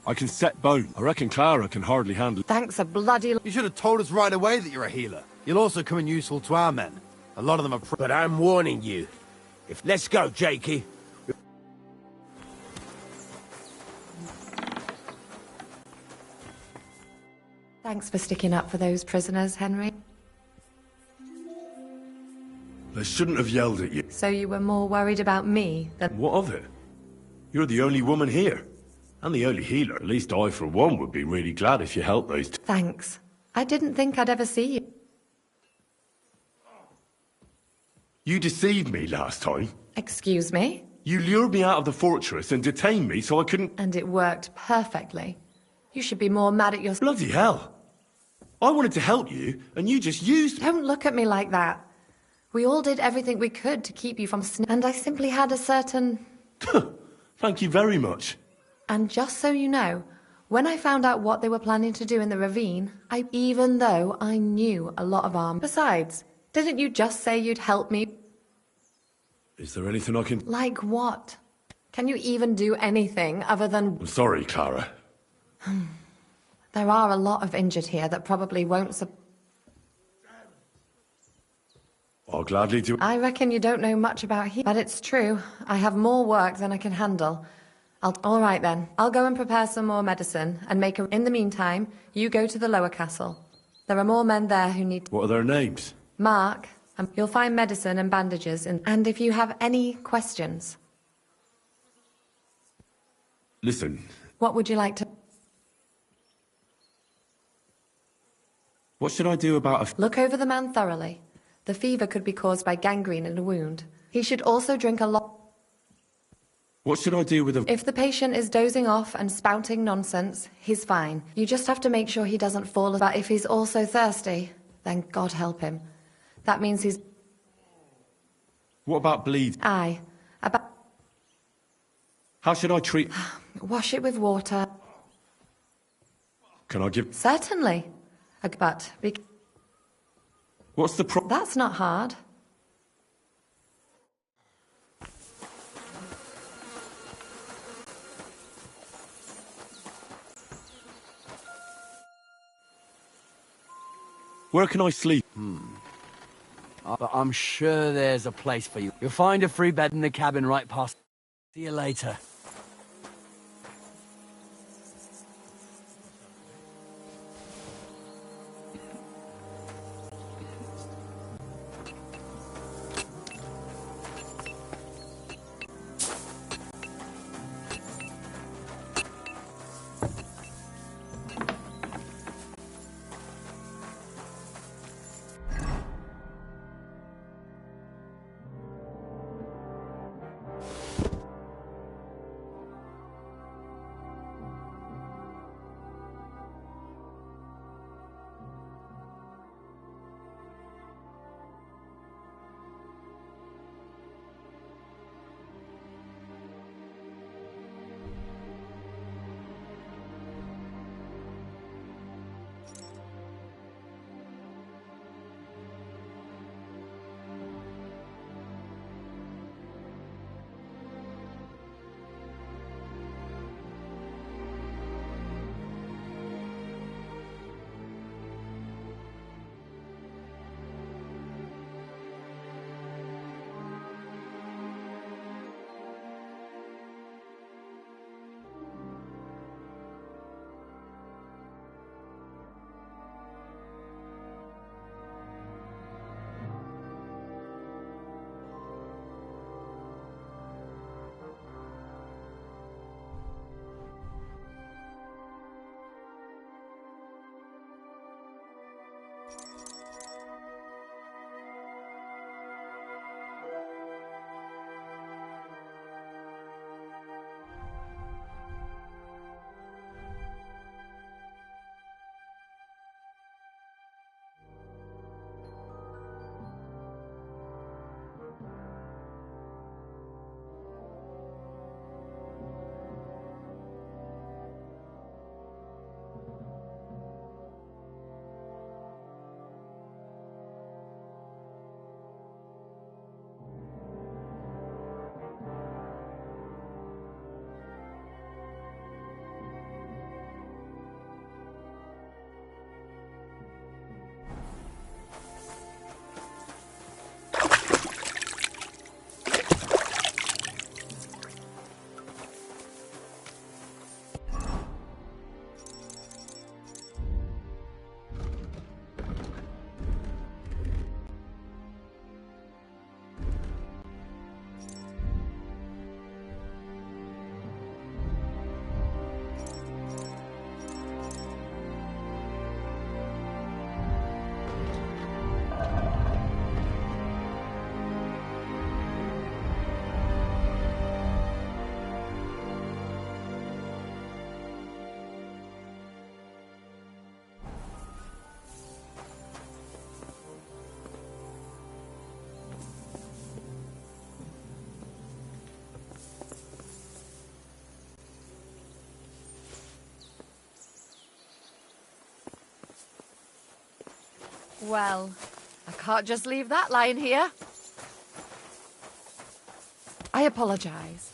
I can set bone. I reckon Clara can hardly handle... Thanks a bloody... You should have told us right away that you're a healer. You'll also come in useful to our men. A lot of them are... But I'm warning you. Let's go, Jakey. Thanks for sticking up for those prisoners, Henry. They shouldn't have yelled at you. So you were more worried about me than... What of it? You're the only woman here. And the only healer. At least I, for one, would be really glad if you helped those two. Thanks. I didn't think I'd ever see you. You deceived me last time. Excuse me? You lured me out of the fortress and detained me so I couldn't... And it worked perfectly. You should be more mad at yourself. Bloody hell. I wanted to help you, and you just used me. Don't look at me like that. We all did everything we could to keep you from and I simply had a certain... Thank you very much. And just so you know, when I found out what they were planning to do in the ravine, even though I knew a lot of arm... Besides, didn't you just say you'd help me? Is there anything I can... Like what? Can you even do anything other than... I'm sorry, Clara. There are a lot of injured here that probably won't... I'll gladly do... I reckon you don't know much about here, but it's true. I have more work than I can handle. All right then. I'll go and prepare some more medicine and make a... In the meantime, you go to the lower castle. There are more men there who need... What are their names? Mark, and you'll find medicine and bandages. And if you have any questions... Listen, What would you like to... what should I do about a... Look over the man thoroughly. The fever could be caused by gangrene in a wound. He should also drink a lot... What should I do with a... If the patient is dozing off and spouting nonsense, he's fine. You just have to make sure he doesn't fall... But if he's also thirsty, then God help him. That means he's... What about bleed? Aye. About... How should I treat... Wash it with water. Can I give... Certainly. But... What's the pro... That's not hard. Where can I sleep? But I'm sure there's a place for you. You'll find a free bed in the cabin right past. See you later. Well, I can't just leave that lying here. I apologize.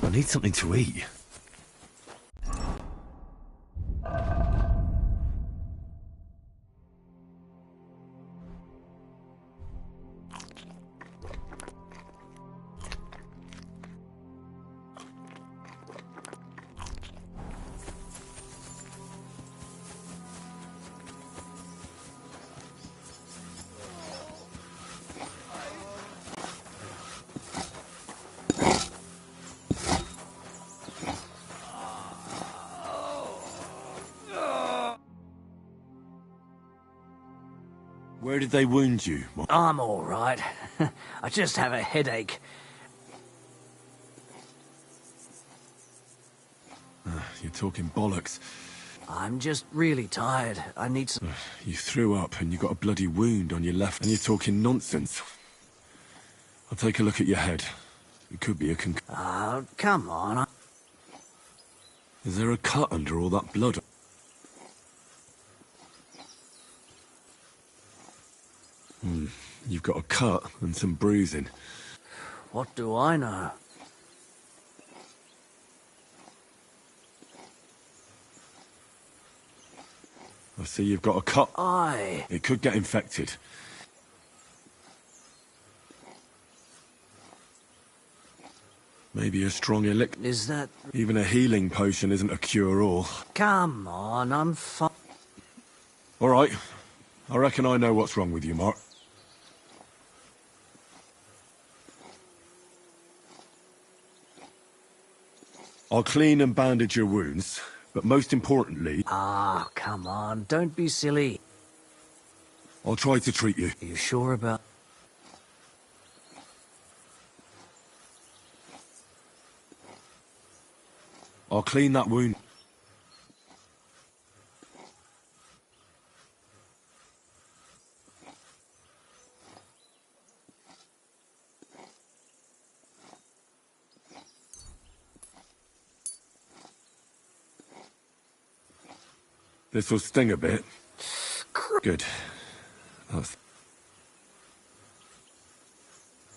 I need something to eat. Where did they wound you? I'm all right. I just have a headache. You're talking bollocks. I'm just really tired. I need some... You threw up and you got a bloody wound on your left and you're talking nonsense. I'll take a look at your head. It could be a Oh, come on. Is there a cut under all that blood? You've got a cut and some bruising. What do I know? I see you've got a cut. Aye. It could get infected. Maybe a strong elixir. Is that... Even a healing potion isn't a cure-all. Come on, I'm fine. All right. I reckon I know what's wrong with you, Mark. I'll clean and bandage your wounds, but most importantly... Ah, come on, don't be silly. I'll try to treat you. Are you sure about... I'll clean that wound. This will sting a bit. Good.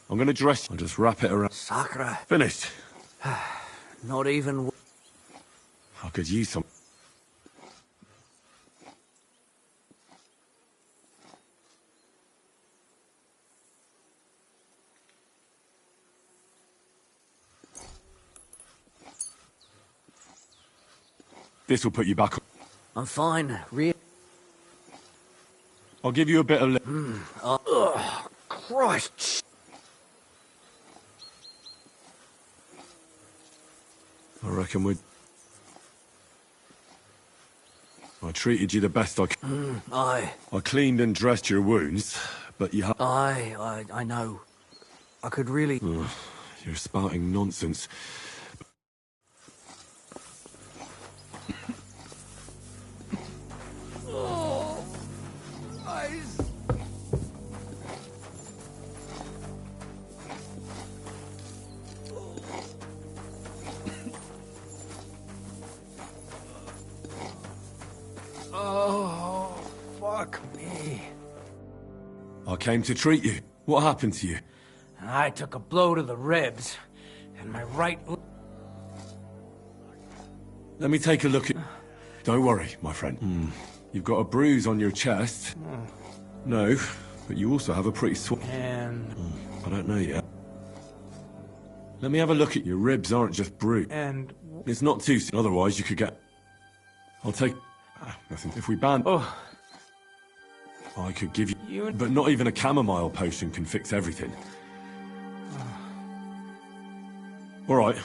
I'm gonna dress. I'll just wrap it around. Sakra. Finished. Not even... I could use some. This will put you back. I'm fine. I'll give you a bit of... Christ! I reckon we'd... I treated you the best I could. Aye. I cleaned and dressed your wounds, but you have... Aye, I know. I could really... You're spouting nonsense. Oh, fuck me. I came to treat you. What happened to you? I took a blow to the ribs, and my right... Let me take a look at... Don't worry, my friend. You've got a bruise on your chest. No, but you also have a pretty sore... And... I don't know yet. Let me have a look at your ribs. Aren't just bruised. And... It's not too soon, otherwise you could get... I'll take... nothing. If we ban... Oh. I could give you... But not even a chamomile potion can fix everything. All right.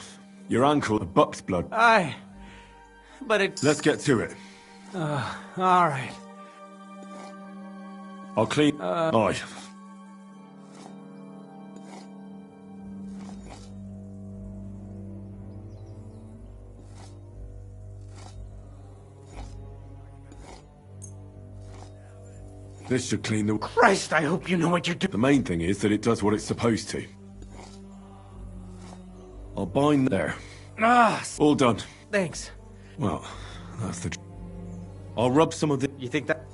Your ankle, the buck's blood. Aye. But it's... Let's get to it. All right. I'll clean... Aye. This should clean the... Christ, I hope you know what you're doing. The main thing is that it does what it's supposed to. I'll bind there. All done. Thanks. Well, that's the... I'll rub some of the... You think that...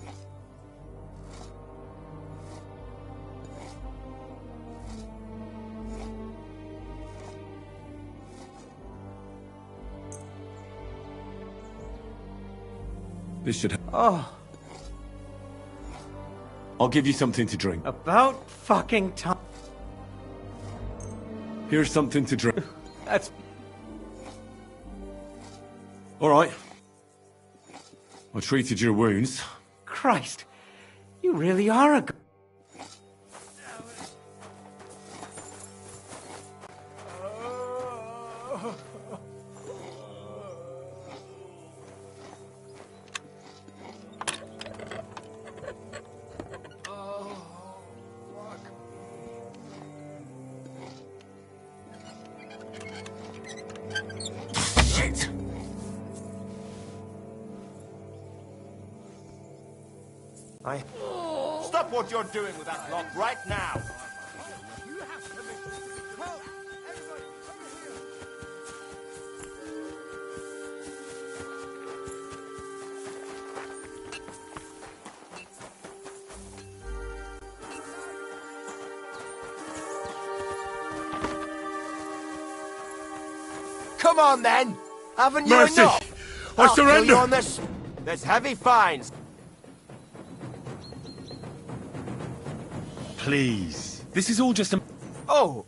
This should... Oh. I'll give you something to drink. About fucking time. Here's something to drink. That's... All right. I treated your wounds. Christ. You really are a... Stop what you're doing with that block right now! Come on, then! Haven't you Mercy! enough? I I'll kill surrender! you on this. There's heavy fines. Please. This is all just a... Oh,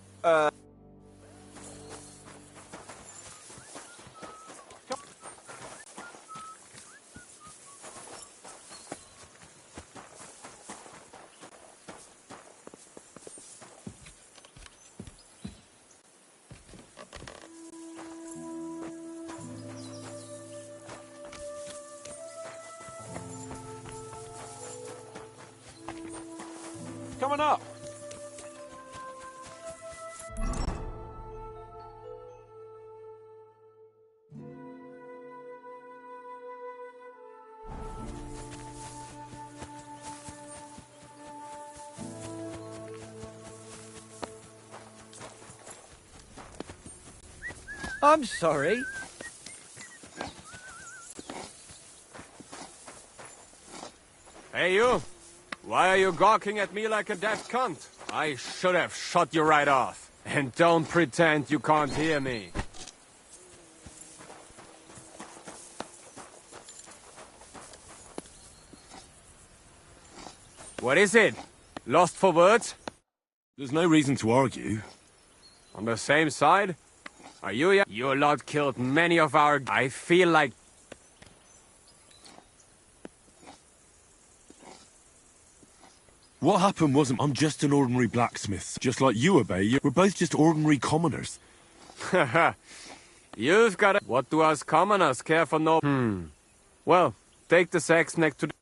Coming up. I'm sorry. Hey, you! Why are you gawking at me like a deaf cunt? I should have shot you right off. And don't pretend you can't hear me. What is it? Lost for words? There's no reason to argue. On the same side? Are you... Your lot killed many of our... I feel like... What happened wasn't... I'm just an ordinary blacksmith. Just like you, Obey. We're both just ordinary commoners. Haha. You've got it. What do us commoners care for no... Well, take the sacks next to the...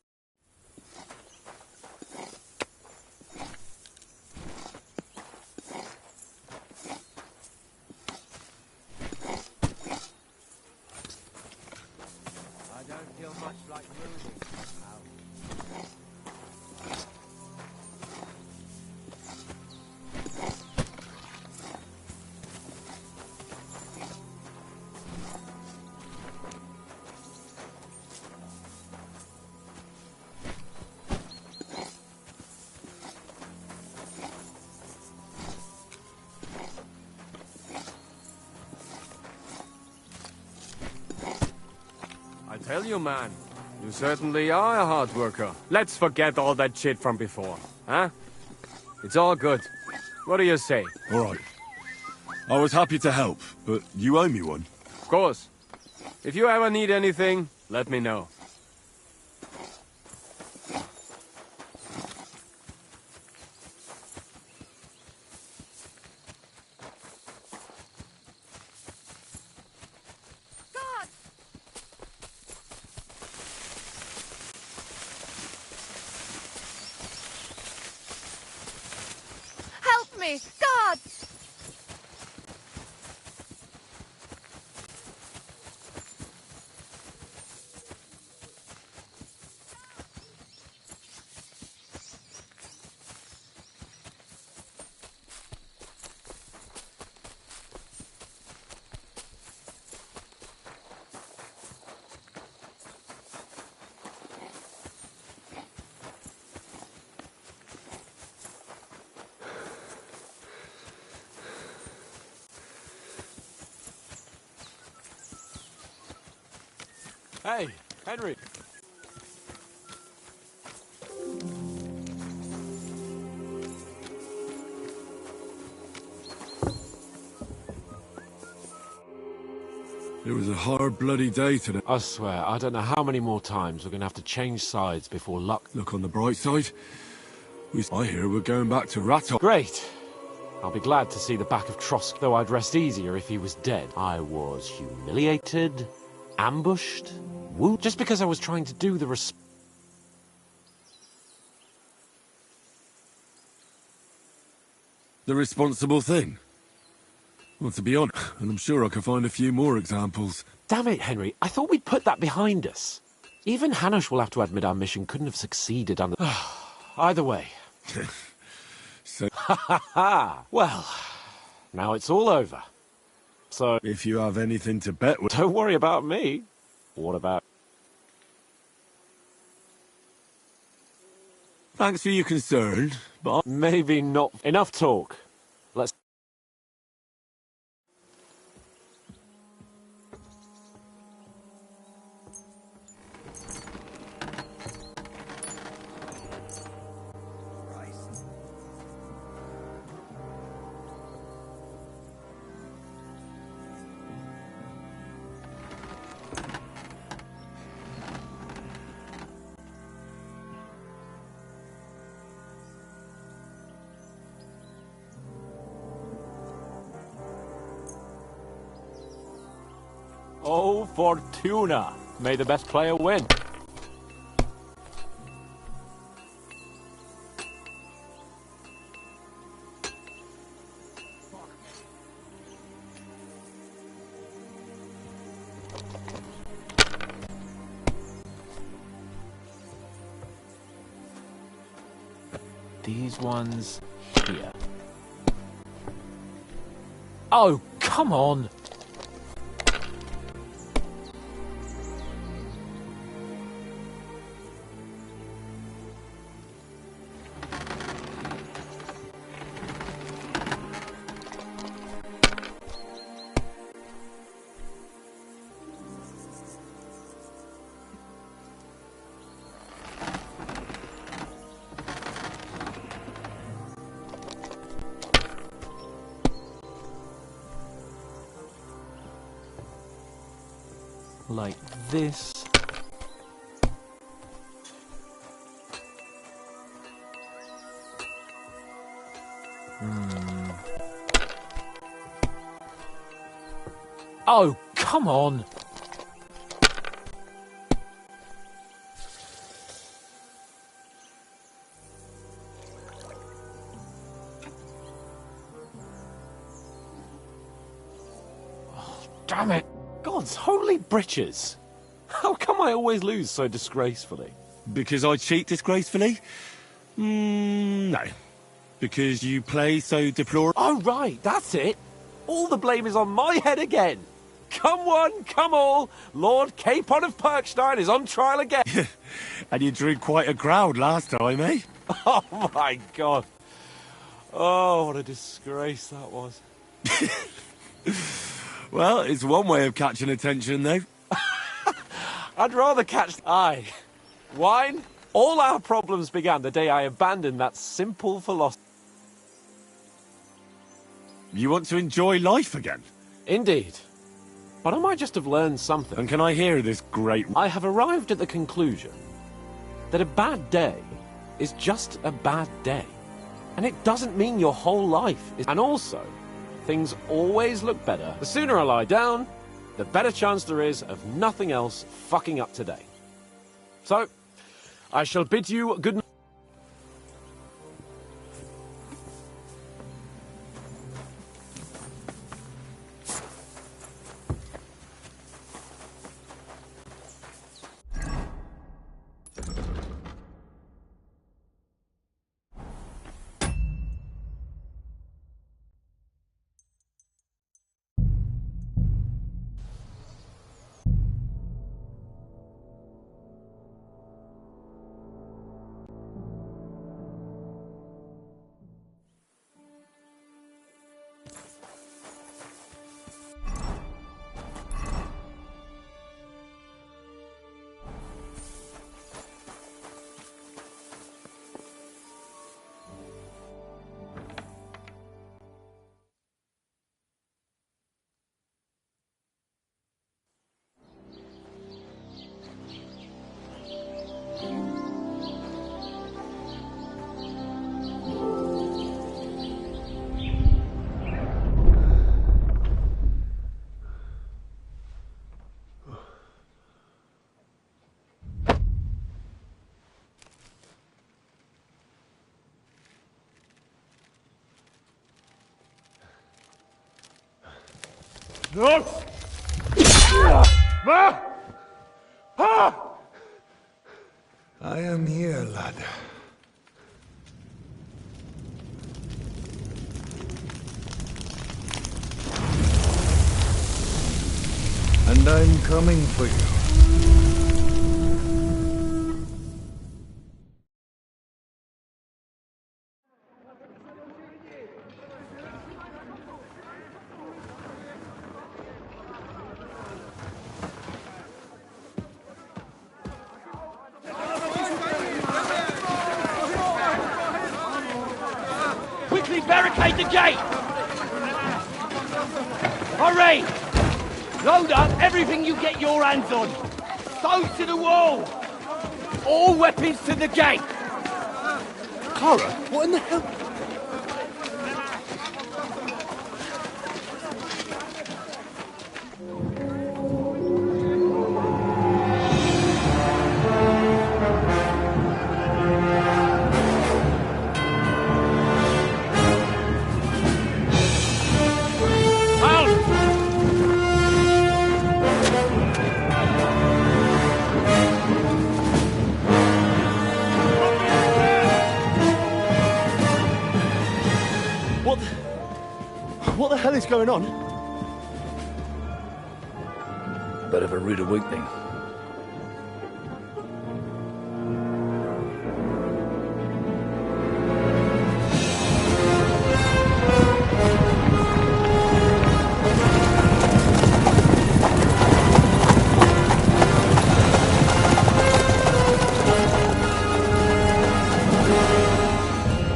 I don't feel much like moving. I tell you, man, you certainly are a hard worker. Let's forget all that shit from before, huh? It's all good. What do you say? All right. I was happy to help, but you owe me one. Of course. If you ever need anything, let me know. Help me! God! Hey, Henry. It was a hard, bloody day today. I swear, I don't know how many more times we're going to have to change sides before luck... Look on the bright side. I hear we're going back to Rattle. Great. I'll be glad to see the back of Trosk, though I'd rest easier if he was dead. I was humiliated, ambushed, wounded, just because I was trying to do the The responsible thing. Well, to be honest, and I'm sure I can find a few more examples. Damn it, Henry. I thought we'd put that behind us. Even Hanush will have to admit our mission couldn't have succeeded under... Either way. So... Ha ha ha! Well, now it's all over. So... If you have anything to bet with... Don't worry about me. What about... Thanks for your concern, but... Maybe not... Enough talk. Let's... Oh, Fortuna! May the best player win. These ones here. Oh, come on! Like this. Oh, come on. Oh, damn it. God's holy britches. How come I always lose so disgracefully? Because I cheat disgracefully? No. Because you play so deplorable. Oh, right, that's it. All the blame is on my head again. Come one, come all. Lord Capon of Perkstein is on trial again. And you drew quite a crowd last time, eh? Oh, my God. Oh, what a disgrace that was. Well, it's one way of catching attention, though. I'd rather catch... Aye. Wine? All our problems began the day I abandoned that simple philosophy. You want to enjoy life again? Indeed. But I might just have learned something. And can I hear this great... I have arrived at the conclusion that a bad day is just a bad day. And it doesn't mean your whole life is... And also, things always look better. The sooner I lie down, the better chance there is of nothing else fucking up today. So, I shall bid you good night. No! Ma! Ah! I am here, lad. And I'm coming for you. Quickly barricade the gate! Hurry! Load up everything you get your hands on. Stones to the wall! All weapons to the gate! Clara, what in the hell? What the hell is going on? Bit of a rude awakening.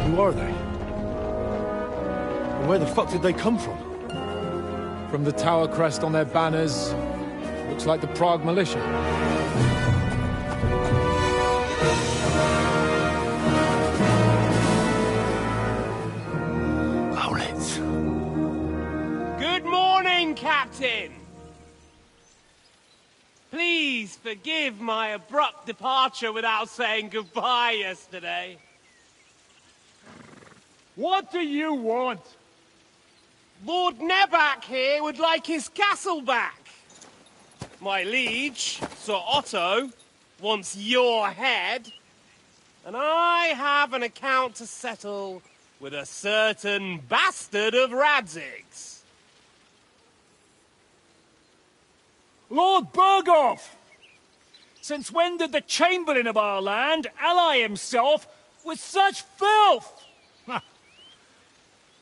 Who are they? And where the fuck did they come from? From the tower crest on their banners, looks like the Prague militia. Good morning, Captain! Please forgive my abrupt departure without saying goodbye yesterday. What do you want? Lord Nebak here would like his castle back. My liege, Sir Otto, wants your head. And I have an account to settle with a certain bastard of Radzig's. Lord Berghoff! Since when did the Chamberlain of our land ally himself with such filth?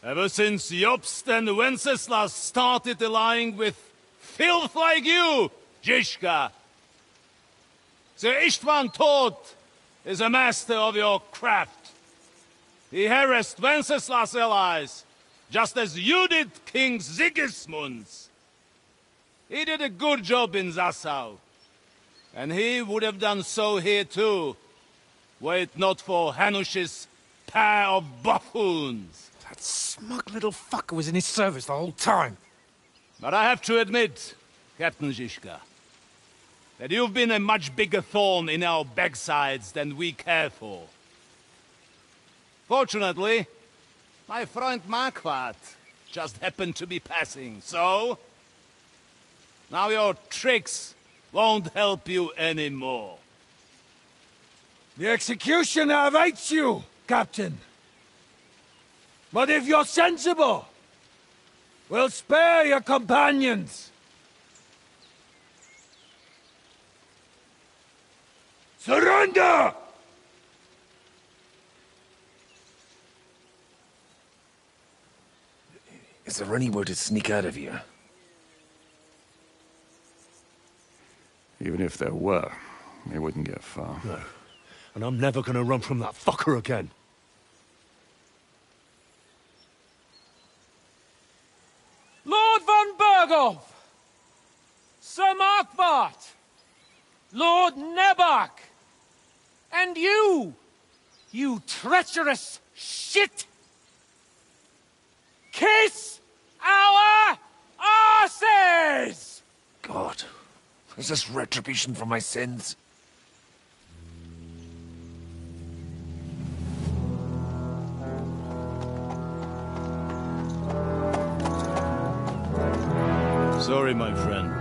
Ever since Jobst and Wenceslas started allying with filth like you, Zizka. Sir Istvan Tod is a master of your craft. He harassed Wenceslas' allies, just as you did King Sigismund's. He did a good job in Zassau, and he would have done so here too, were it not for Hanush's pair of buffoons. That smug little fucker was in his service the whole time. But I have to admit, Captain Zizka, that you've been a much bigger thorn in our backsides than we care for. Fortunately, my friend Marquardt just happened to be passing, so... now your tricks won't help you anymore. The executioner awaits you, Captain. But if you're sensible, we'll spare your companions. Surrender! Is there any way to sneak out of here? Even if there were, they wouldn't get far. No. And I'm never gonna run from that fucker again. Lord von Berghoff! Sir Marquardt! Lord Nebak! And you treacherous shit! Kiss our arses! God, is this retribution for my sins? Sorry, my friend.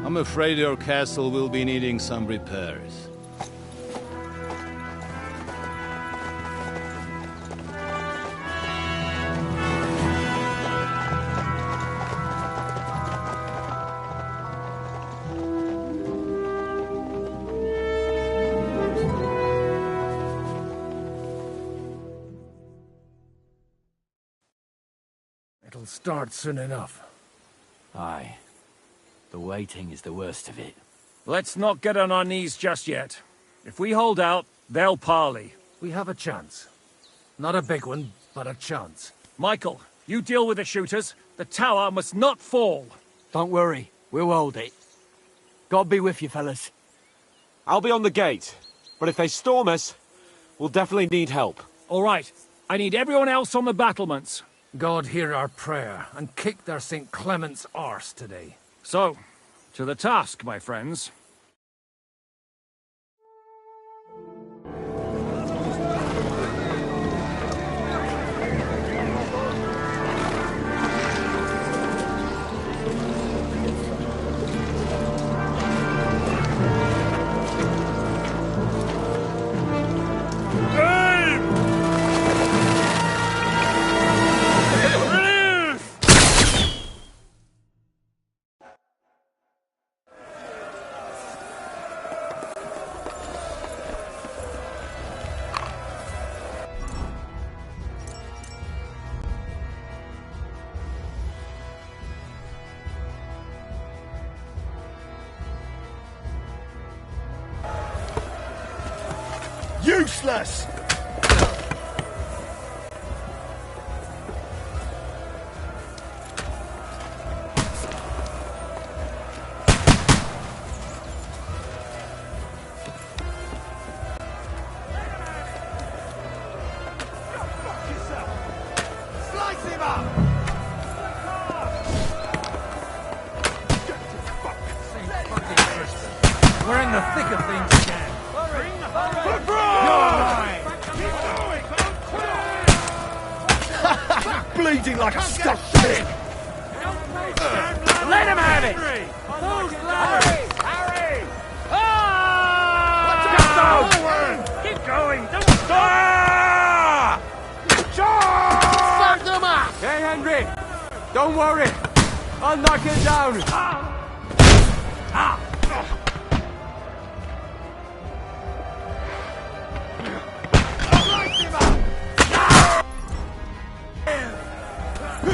I'm afraid your castle will be needing some repairs. It'll start soon enough. Aye. The waiting is the worst of it. Let's not get on our knees just yet. If we hold out, they'll parley. We have a chance. Not a big one, but a chance. Michael, you deal with the shooters. The tower must not fall. Don't worry. We'll hold it. God be with you, fellas. I'll be on the gate. But if they storm us, we'll definitely need help. All right. I need everyone else on the battlements. God hear our prayer, and kick their St. Clement's arse today. So, to the task, my friends. Useless! Slice him up! thick of things again. Bleeding like a stuffed pig! Let him have it! Harry! Harry! Ah! Keep going! Don't stop! Fuck them up! Hey, Henry! Don't worry! I'll knock it down!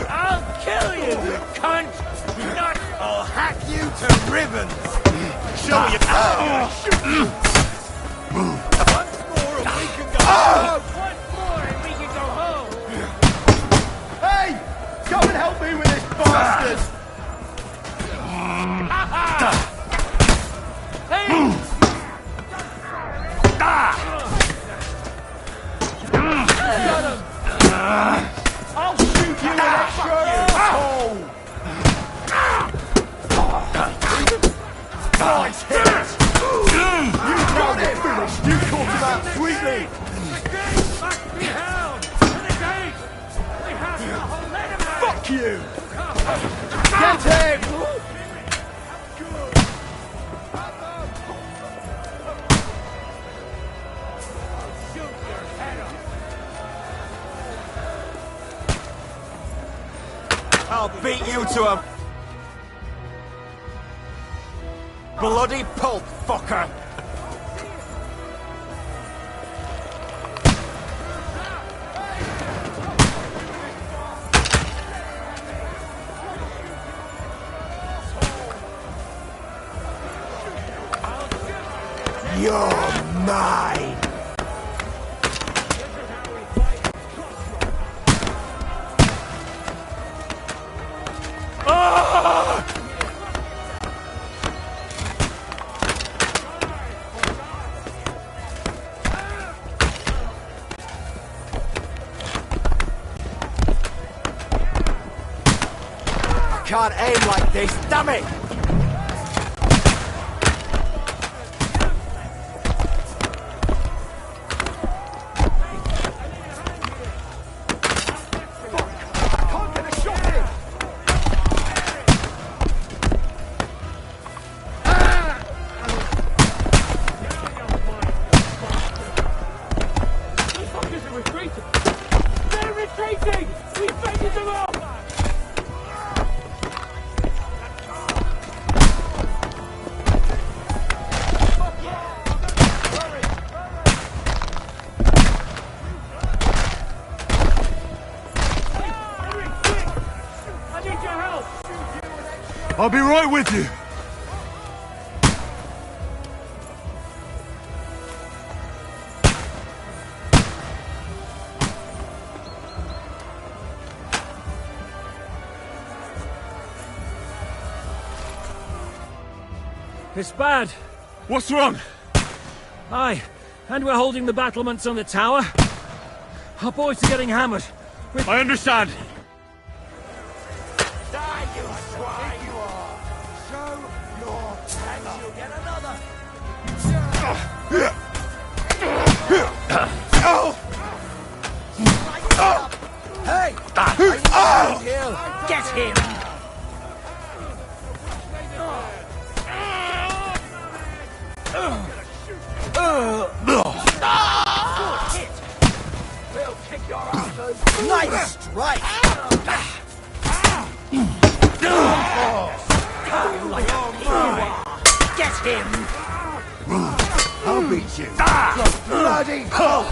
I'll kill you, you cunt! I'll hack you to ribbons! Show you Once more and we can go home! Once more and we can go home! Hey! Come and help me with this bastard! Hey! I'll shoot you an extra asshole! Nice hit! You got it! You caught him out sweetly! Must be held! To the gate! We have to hold him out! Fuck you! Get him! I'll beat you to a bloody pulp, fucker! You're mine! Can't aim like this, damn it! Can't get a shot in! These fuckers are retreating! They're retreating! We fended them off! I need your help! I'll be right with you. It's bad. What's wrong? Aye, and we're holding the battlements on the tower. Our boys are getting hammered. I understand. Die, you swine, you are! Show your and you'll get another! Hey! Get him! We'll kick your asses! Nice strike! Get him! I'll beat you! Bloody hell!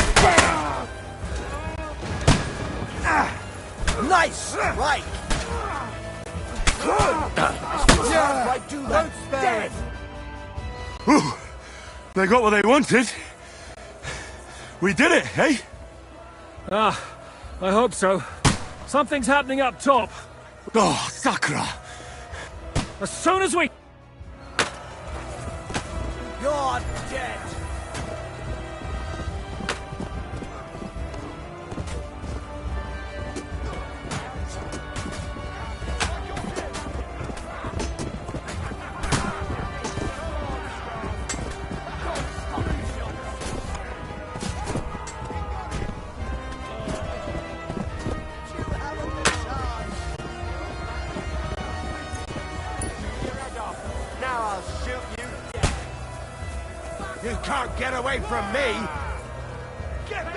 Nice strike! Good! Right to the dead! Whew. They got what they wanted. We did it, eh? Ah, I hope so. Something's happening up top. Oh, Sakra! As soon as we... You're dead! You can't get away from me! Get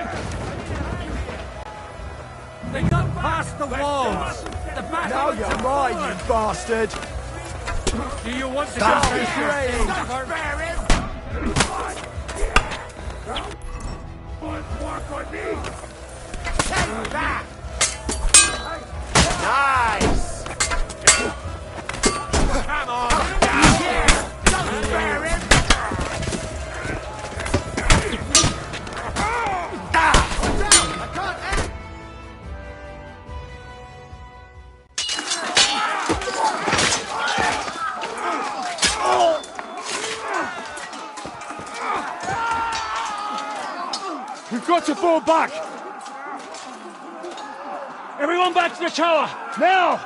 They got past the walls! The battle Now you're mine, you bastard! Do you want to Stop go betraying! Spare him! Work on me! Take that! Nice! Come on! Yeah! Don't spare him! I can't act! We've got to fall back! Everyone back to the tower! Now!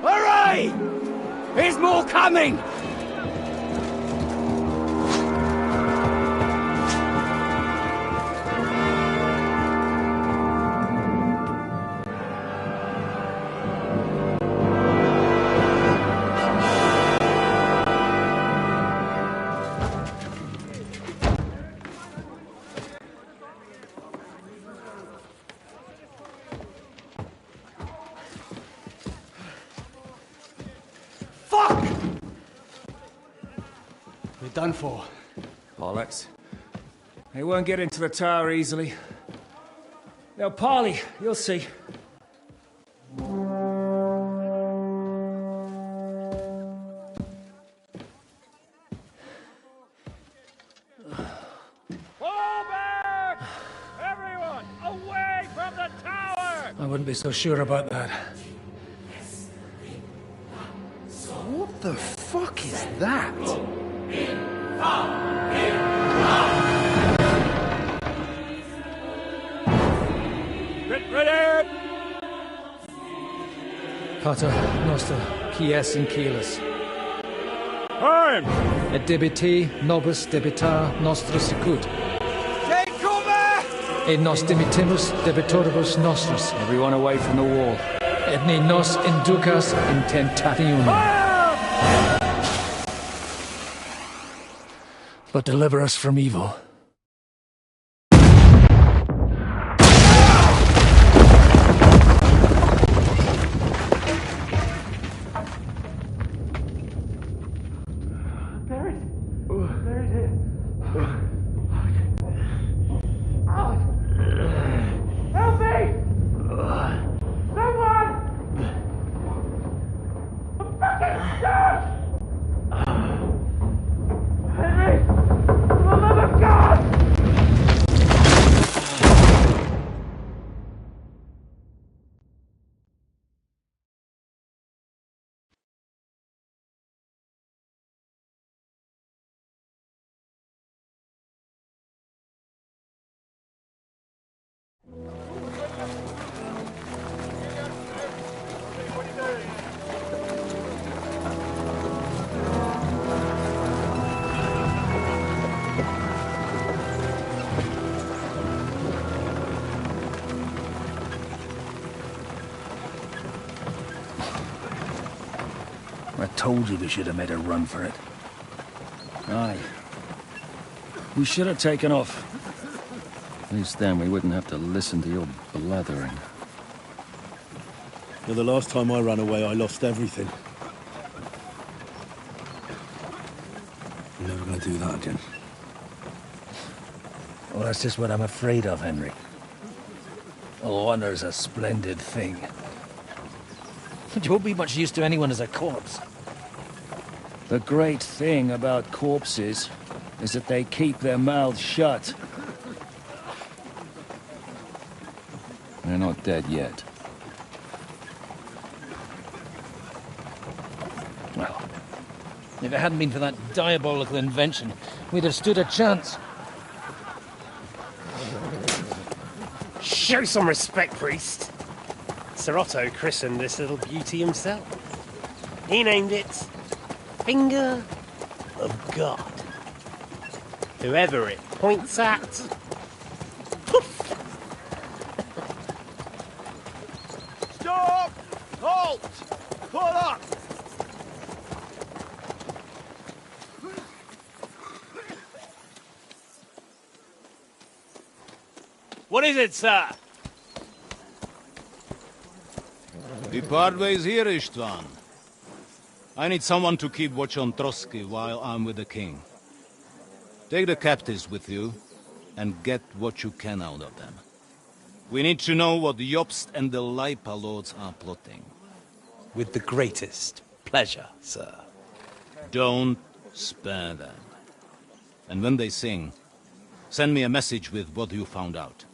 Hurry! There's more coming! Done for. Bollocks. They won't get into the tower easily. They'll parley, you'll see. Fall back! Everyone, away from the tower! I wouldn't be so sure about that. What the fuck is that? Get ready! Pater Noster, Quies in Keyless. Time! Et debiti nobis debitar nostris sicut. Take cover! Et nos dimitimus debitoribus nostris. Everyone away from the wall. Et ne nos inducas in tentationem. But deliver us from evil. Help me! Someone! I'm fucking stuck! Henry! For the love of God! I told you we should have made a run for it. Aye. We should have taken off. At least then we wouldn't have to listen to your blathering. Yeah, the last time I ran away, I lost everything. I'm never gonna do that again. Well, that's just what I'm afraid of, Henry. Honor's a splendid thing. But you won't be much use to anyone as a corpse. The great thing about corpses is that they keep their mouths shut. They're not dead yet. Well, if it hadn't been for that diabolical invention, we'd have stood a chance. Show some respect, priest. Sir Otto christened this little beauty himself. He named it Finger of God. Whoever it points at, Stop! Halt! Pull up! What is it, sir? The Parway's here, Istvan. I need someone to keep watch on Trotsky while I'm with the king. Take the captives with you, and get what you can out of them. We need to know what Jobst and the Leipa lords are plotting. With the greatest pleasure, sir. Don't spare them. And when they sing, send me a message with what you found out.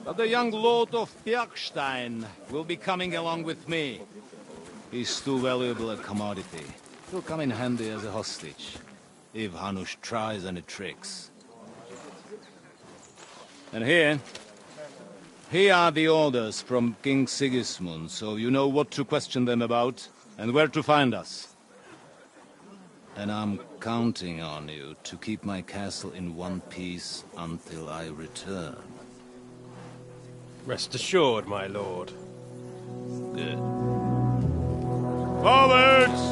But the young lord of Bjergstein will be coming along with me. He's too valuable a commodity. He'll come in handy as a hostage, if Hanush tries any tricks. And here are the orders from King Sigismund, so you know what to question them about, and where to find us. And I'm counting on you to keep my castle in one piece until I return. Rest assured, my lord. Good. Forwards!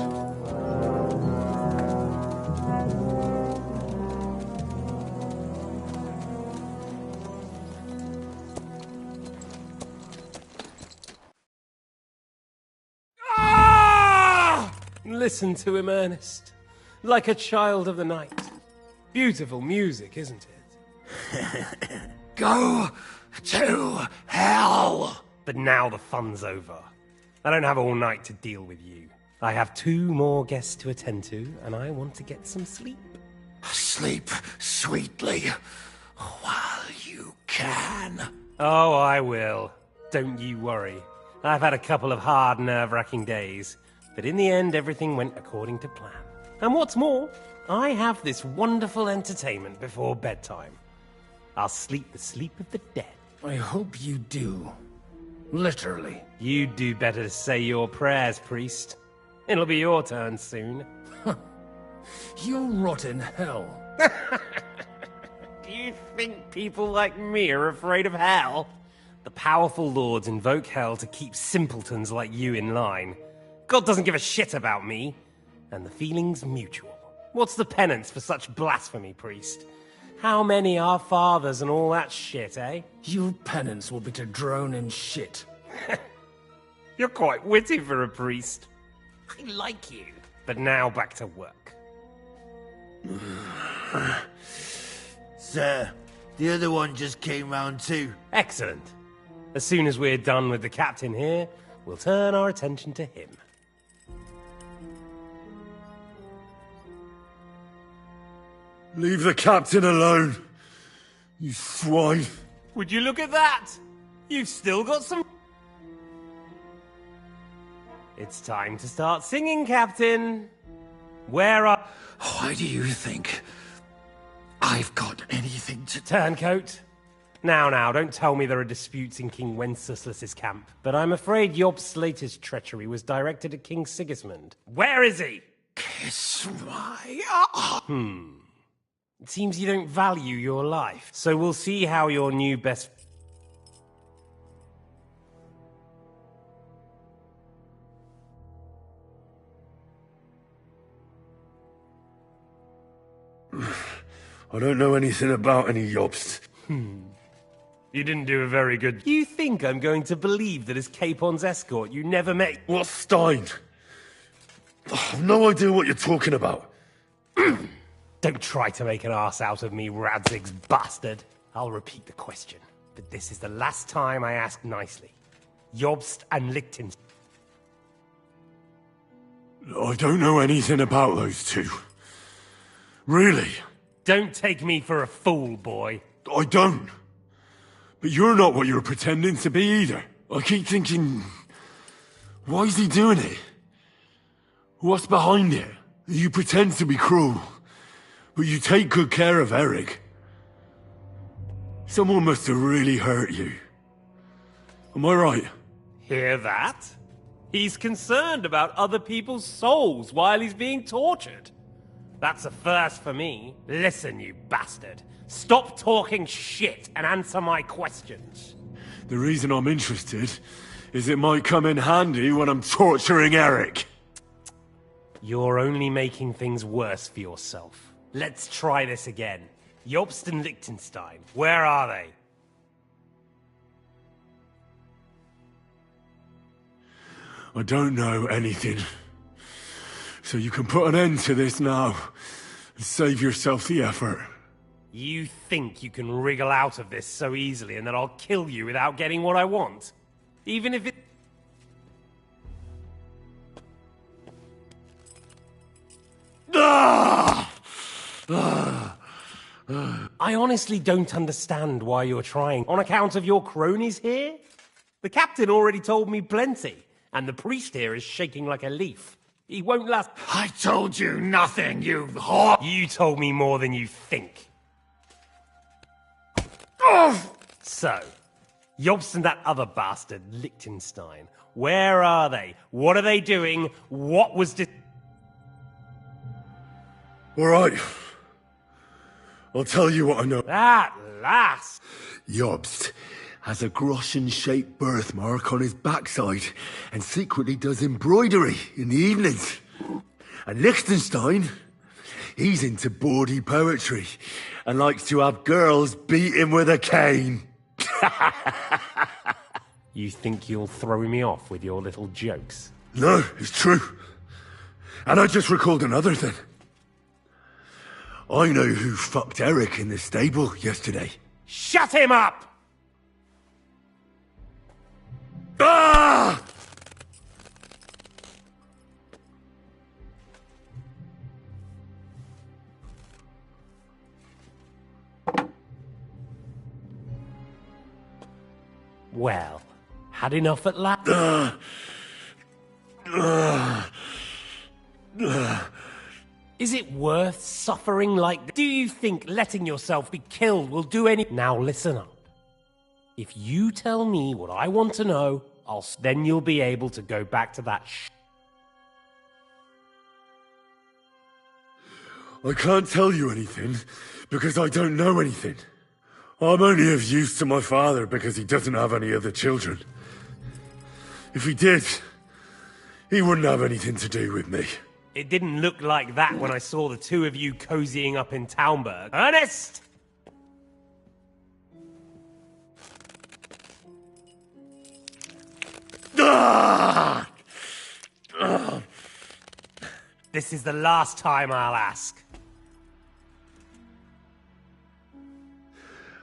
Listen to him, Ernest. Like a child of the night. Beautiful music, isn't it? Go to hell! But now the fun's over. I don't have all night to deal with you. I have 2 more guests to attend to, and I want to get some sleep. Sleep sweetly while you can. Oh, I will. Don't you worry. I've had a couple of hard, nerve-wracking days, but in the end, everything went according to plan. And what's more, I have this wonderful entertainment before bedtime. I'll sleep the sleep of the dead. I hope you do. Literally. You'd do better to say your prayers, priest. It'll be your turn soon. You'll rot in hell. Do you think people like me are afraid of hell? The powerful lords invoke hell to keep simpletons like you in line. God doesn't give a shit about me, and the feeling's mutual. What's the penance for such blasphemy, priest? How many are fathers and all that shit, eh? Your penance will be to drown in shit. You're quite witty for a priest. I like you. But now back to work. Sir, the other one just came round too. Excellent. As soon as we're done with the captain here, we'll turn our attention to him. Leave the captain alone, you swine. Would you look at that? You've still got some... It's time to start singing, Captain. Where are... Why do you think I've got anything to... Turncoat. Now, don't tell me there are disputes in King Wenceslas's camp, but I'm afraid Jobst's latest treachery was directed at King Sigismund. Where is he? Kiss my... It seems you don't value your life, so we'll see how your new best... I don't know anything about any Jobst. You didn't do a very good... You think I'm going to believe that as Capon's escort you never met... What Stein? I've no idea what you're talking about. Don't try to make an ass out of me, Radzig's bastard. I'll repeat the question, but this is the last time I ask nicely. Jobst and Lichten... I don't know anything about those two. Really? Don't take me for a fool, boy. I don't. But you're not what you're pretending to be either. I keep thinking... Why is he doing it? What's behind it? You pretend to be cruel, but you take good care of Eric. Someone must have really hurt you. Am I right? Hear that? He's concerned about other people's souls while he's being tortured. That's a first for me. Listen, you bastard. Stop talking shit and answer my questions. The reason I'm interested is it might come in handy when I'm torturing Eric. You're only making things worse for yourself. Let's try this again. Jobst and Liechtenstein, where are they? I don't know anything. So you can put an end to this now, and save yourself the effort. You think you can wriggle out of this so easily and that I'll kill you without getting what I want? Even if it... I honestly don't understand why you're trying. On account of your cronies here? The captain already told me plenty, and the priest here is shaking like a leaf. He won't last... I told you nothing, you whore! You told me more than you think. So, Jobst and that other bastard, Liechtenstein, where are they? What are they doing? What was... All right. I'll tell you what I know. At last! Jobst has a Groschen-shaped birthmark on his backside and secretly does embroidery in the evenings. And Liechtenstein, he's into bawdy poetry and likes to have girls beat him with a cane. You think you'll throw me off with your little jokes? No, it's true. And I just recalled another thing. I know who fucked Eric in the stable yesterday. Shut him up! Ah! Well, had enough at last? Is it worth suffering like this? Do you think letting yourself be killed will do any... Now listen up. If you tell me what I want to know, then you'll be able to go back to that I can't tell you anything, because I don't know anything. I'm only of use to my father because he doesn't have any other children. If he did, he wouldn't have anything to do with me. It didn't look like that when I saw the two of you cozying up in Talmberg. Ernest! This is the last time I'll ask.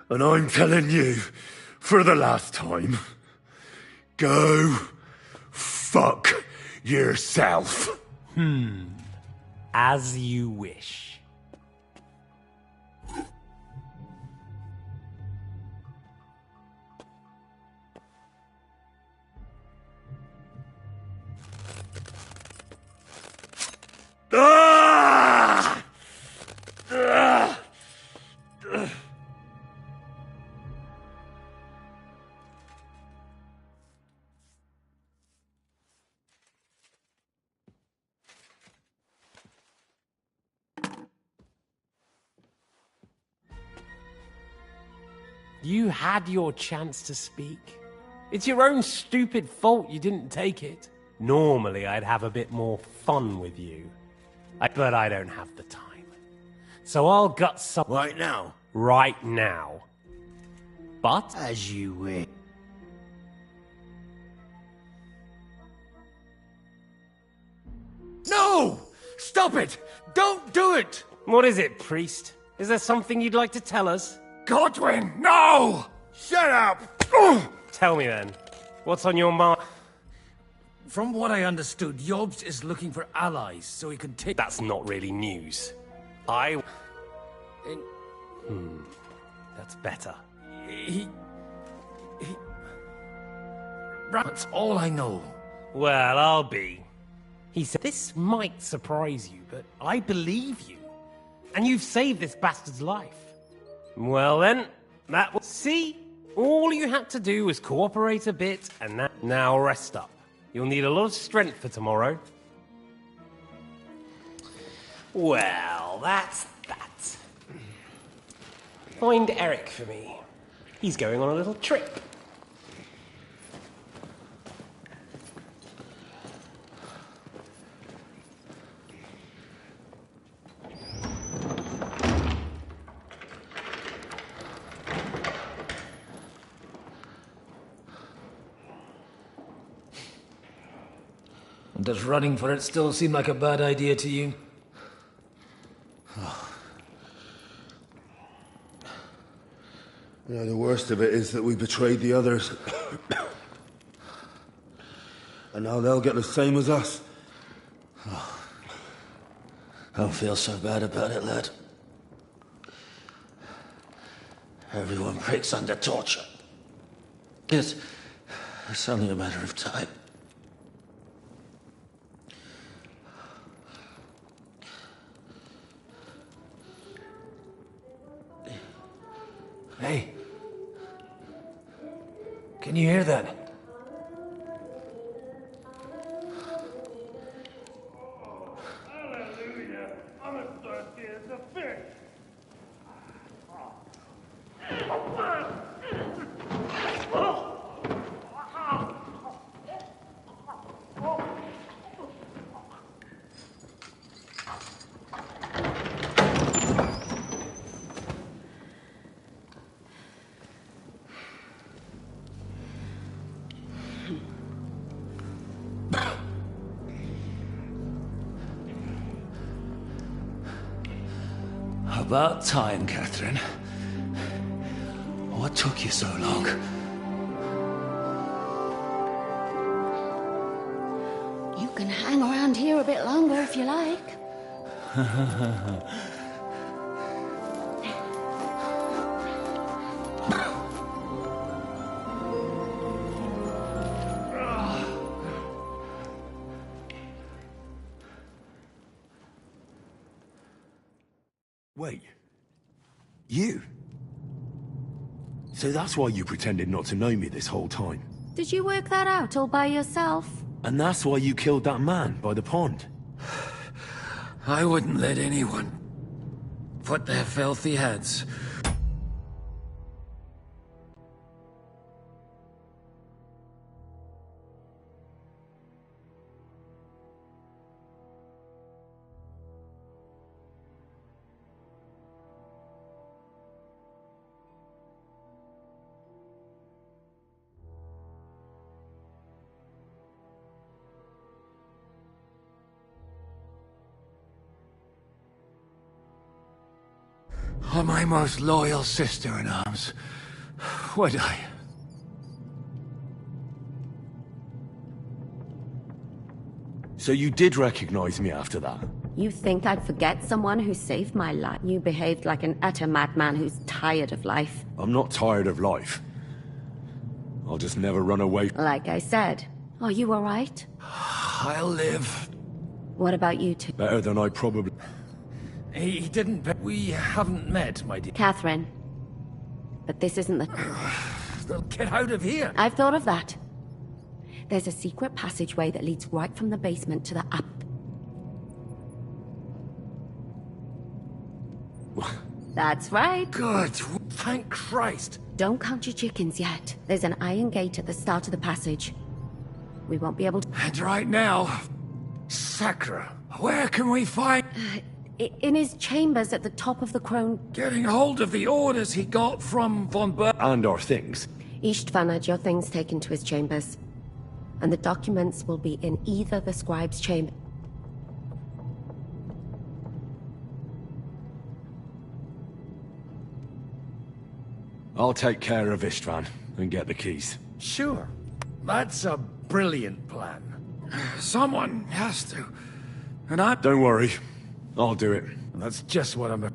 And I'm telling you, for the last time, go fuck yourself. As you wish. Ah! Ah! You had your chance to speak. It's your own stupid fault you didn't take it. Normally, I'd have a bit more fun with you. But I don't have the time. So I'll gut some... Right now? Right now. But... As you wish. No! Stop it! Don't do it! What is it, priest? Is there something you'd like to tell us? Godwin, no! Shut up! Tell me then. What's on your mind? From what I understood, Jobst is looking for allies so he can take... That's not really news. That's better. That's all I know. Well, I'll be. He said, this might surprise you, but I believe you. And you've saved this bastard's life. Well then, that was... See? All you had to do was cooperate a bit, and now rest up. You'll need a lot of strength for tomorrow. Well, that's that. Find Eric for me. He's going on a little trip. And does running for it still seem like a bad idea to you? Yeah, the worst of it is that we betrayed the others. And now they'll get the same as us. Don't feel so bad about it, lad. Everyone breaks under torture. It's only a matter of time. Hey. Can you hear that? About time, Catherine. What took you so long? You can hang around here a bit longer if you like. Wait. You? So that's why you pretended not to know me this whole time? Did you work that out all by yourself? And that's why you killed that man by the pond? I wouldn't let anyone put their filthy heads. Oh, my most loyal sister-in-arms. Would I? So you did recognize me after that? You think I'd forget someone who saved my life? You behaved like an utter madman who's tired of life. I'm not tired of life. I'll just never run away. Like I said. Are you alright? I'll live. What about you two? Better than I probably... He didn't... We haven't met, my dear. Catherine. But this isn't the... They'll get out of here. I've thought of that. There's a secret passageway that leads right from the basement to the up. That's right. Good. Thank Christ. Don't count your chickens yet. There's an iron gate at the start of the passage. We won't be able to... And right now... Sacra. Where can we find... In his chambers at the top of the crone... Getting hold of the orders he got from von Ber... And our things. Istvan had your things taken to his chambers. And the documents will be in either the scribe's chamber... I'll take care of Istvan and get the keys. Sure. That's a brilliant plan. Someone has to. And I... Don't worry. I'll do it. That's just what I'm...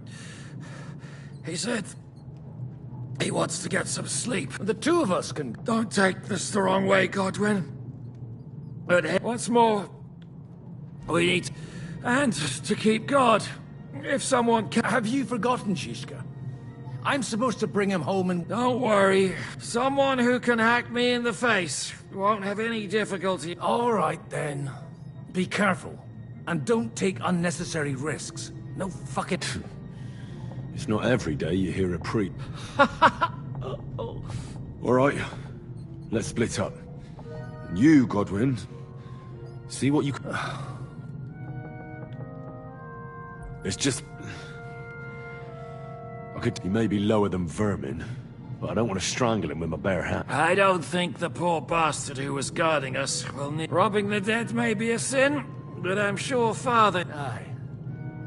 He said... He wants to get some sleep. The two of us can... Don't take this the wrong way, Godwin. But what's more... We need... And to keep God. If someone can... Have you forgotten, Zizka? I'm supposed to bring him home and... Don't worry. Someone who can hack me in the face won't have any difficulty. All right, then. Be careful. And don't take unnecessary risks. No fucking... It's not every day you hear a priest. All right. Let's split up. You, Godwin, see what you can... It's just... I could... He may be lower than vermin, but I don't want to strangle him with my bare hand. I don't think the poor bastard who was guarding us will need... Robbing the dead may be a sin, but I'm sure Father... Aye.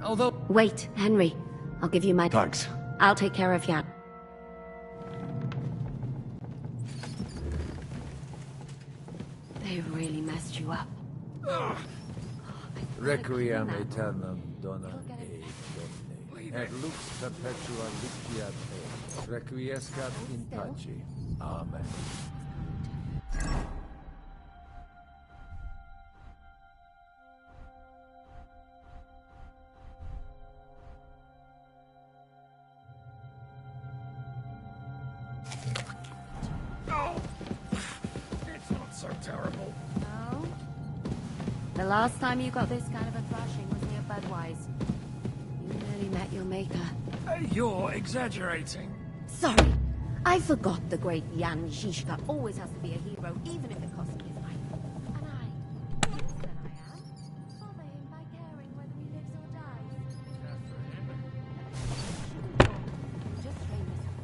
Although... Wait, Henry. I'll give you my... Thanks. I'll take care of Jan. They really messed you up. Requiem aeternam dona e domine. Et lux perpetua liquiat e. Requiescat in pace. Amen. Oh! It's not so terrible. No? The last time you got this kind of a thrashing was near Budweiser. You nearly met your maker. You're exaggerating. Sorry. I forgot the great Jan Žižka always has to be a hero, even if it costs him his life. And I, worse than I am, bother him by caring whether he lives or dies. Just train yourself.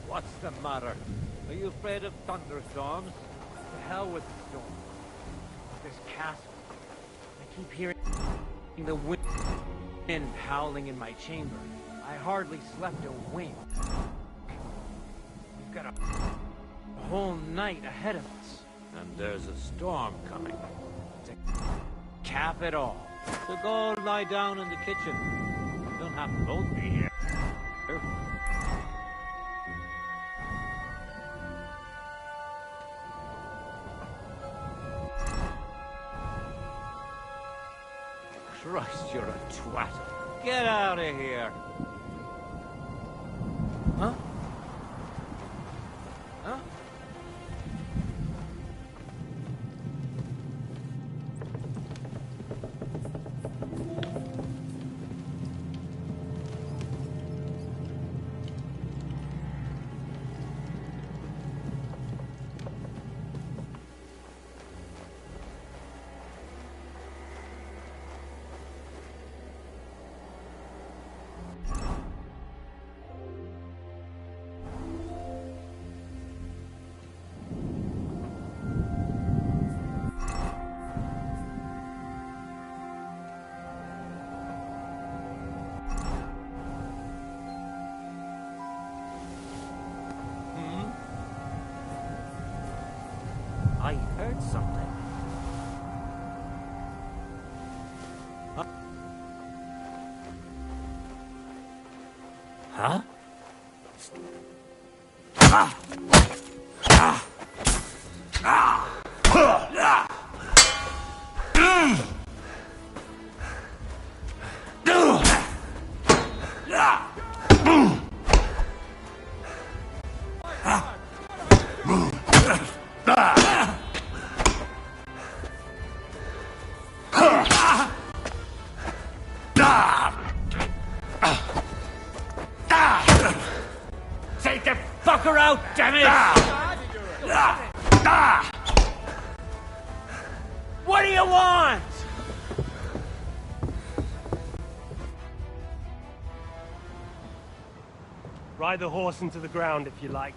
What's the matter? Are you afraid of thunderstorms? To hell with the storm. This castle. I keep hearing the wind howling in my chamber. I hardly slept a wink. We've got a whole night ahead of us. And there's a storm coming. To cap it all. So go lie down in the kitchen. You don't have to both be here. Christ, you're a twat. Get out of here. Huh? Huh? I heard something. Huh? Ah! Ah! Ah! Ah! Take the fucker out, damn it! What do you want? Ride the horse into the ground if you like.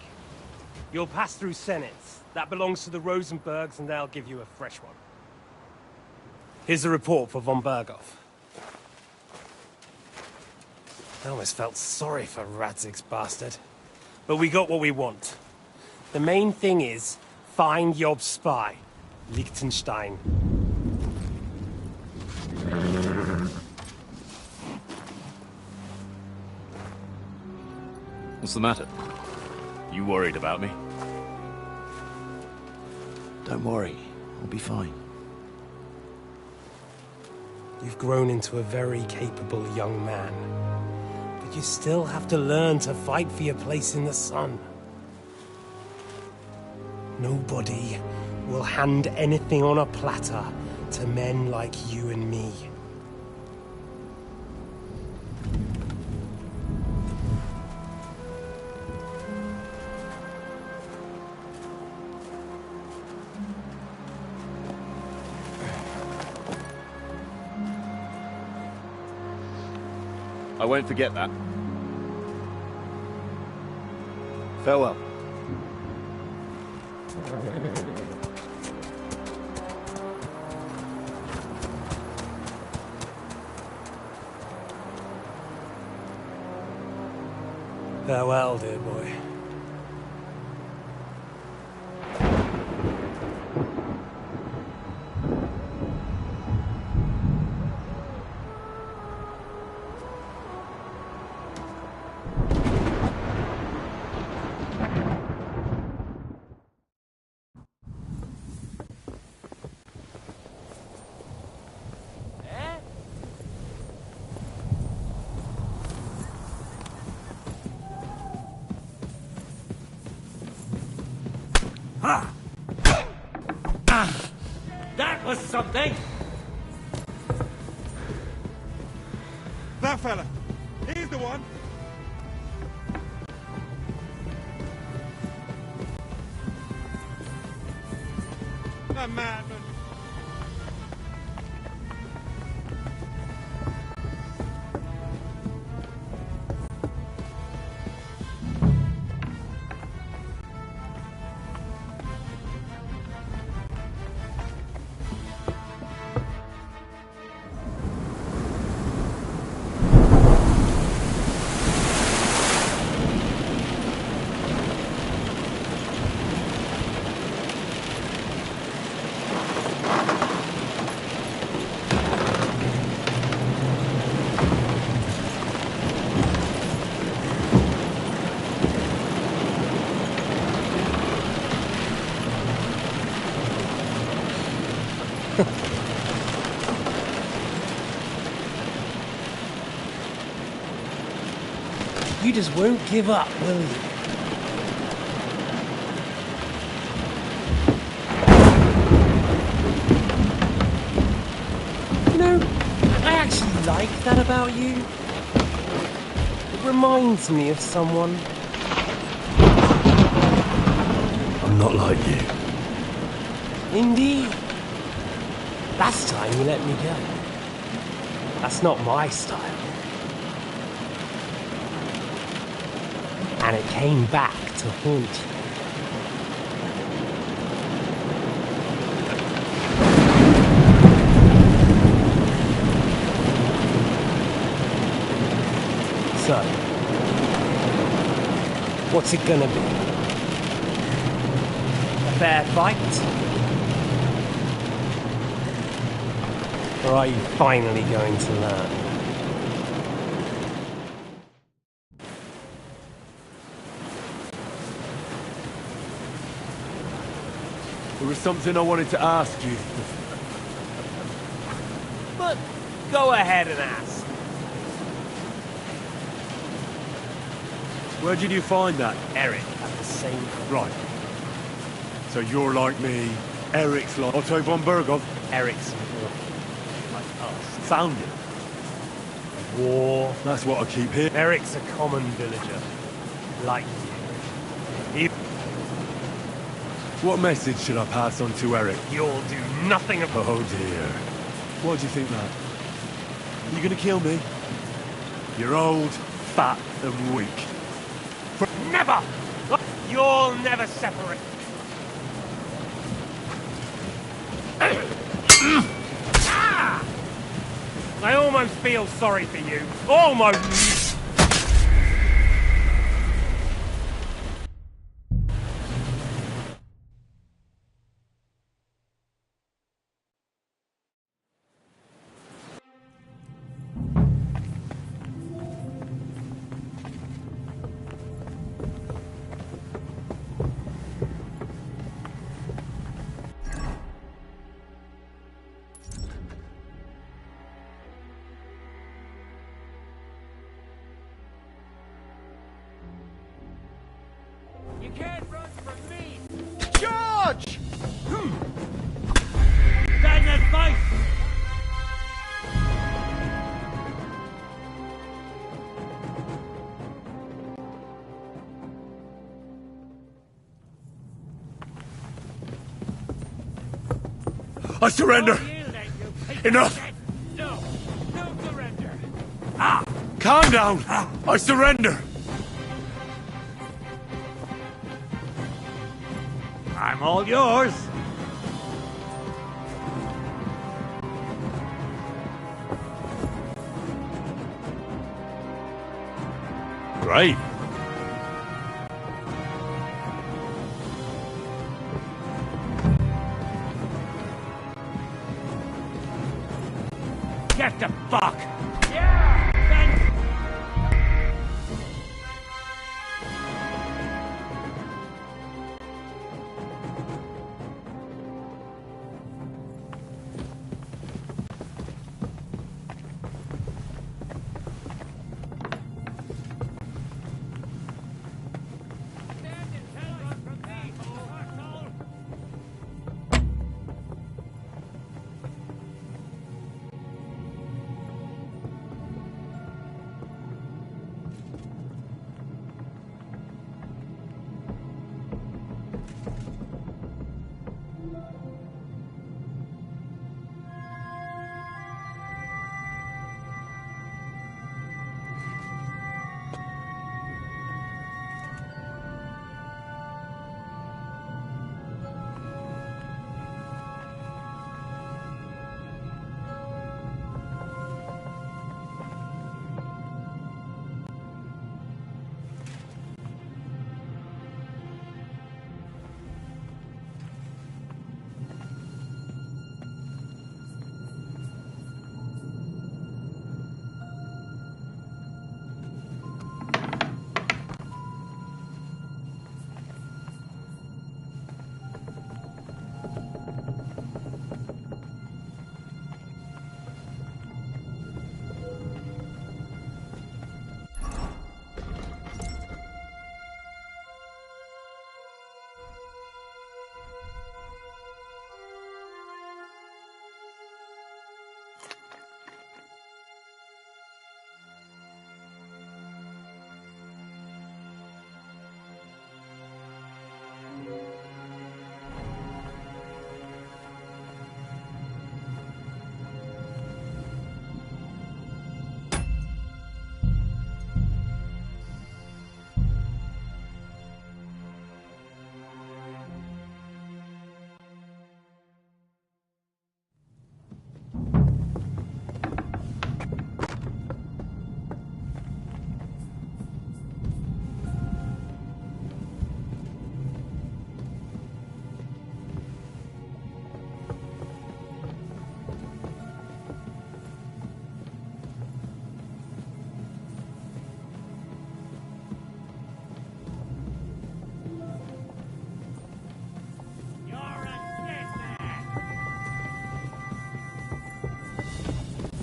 You'll pass through Senates. That belongs to the Rosenbergs, and they'll give you a fresh one. Here's a report for von Berghoff. I almost felt sorry for Radzig's bastard. But we got what we want. The main thing is, find Job's spy, Liechtenstein. What's the matter? You worried about me? Don't worry, I'll be fine. You've grown into a very capable young man. But you still have to learn to fight for your place in the sun. Nobody will hand anything on a platter to men like you and me. I won't forget that. Farewell. Farewell, dear boy. That was something! That fella! He's the one! That madman! You just won't give up, will you? You know, I actually like that about you. It reminds me of someone. I'm not like you. Indeed. Last time you let me go. That's not my style. And it came back to haunt you. So, what's it gonna be? A fair fight? Or are you finally going to learn? There was something I wanted to ask you. But go ahead and ask. Where did you find that? Eric at the same... Right. So you're like me, Eric's like Otto von Berghoff? Eric's like us. Found it. war. That's what I keep hearing. Eric's a common villager, like you. What message should I pass on to Eric? You'll do nothing of. Oh dear. Why do you think that? You gonna kill me? You're old, fat, and weak. Never! You'll never separate. I almost feel sorry for you. Almost! You can't run from me! Charge! Stand and fight! I surrender! Enough! No! No surrender! Calm down! I surrender! I'm all yours! Great. Get the fuck! Yeah! Then...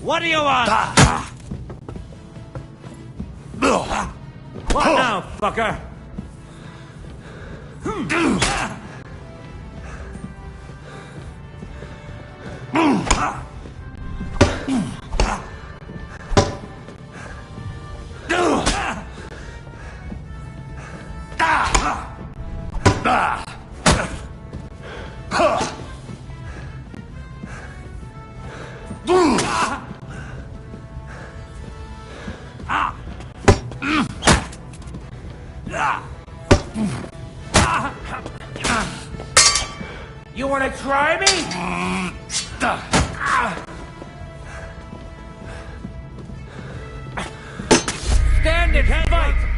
What do you want? What now, fucker? You wanna try me? Stand and fight!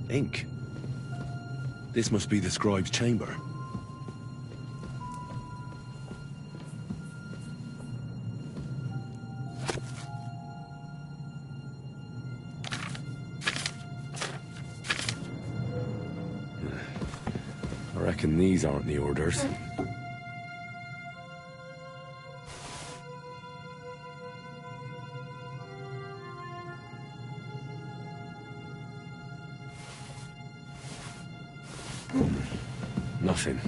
Ink. This must be the scribe's chamber. reckon these aren't the orders. Nothing.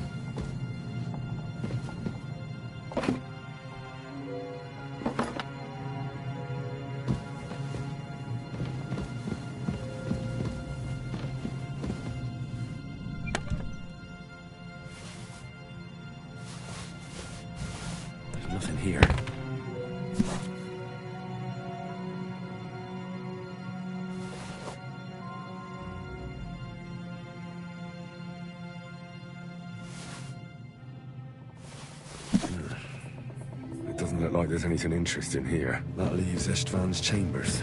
There's nothing here. Doesn't look like there's anything interesting here. That leaves Istvan's chambers.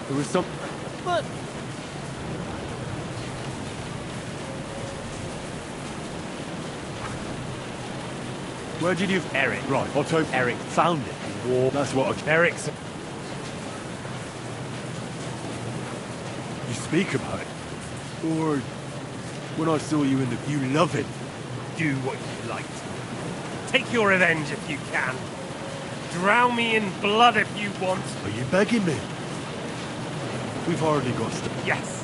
There was some... But... Where did you... Eric. Right, Otto. Eric found it. War. That's what I... Eric's... You speak about it? Or... when I saw you in the... You love it. Do what you like. Take your revenge if you can. Drown me in blood if you want. Are you begging me? We've hardly got stuff. Yes.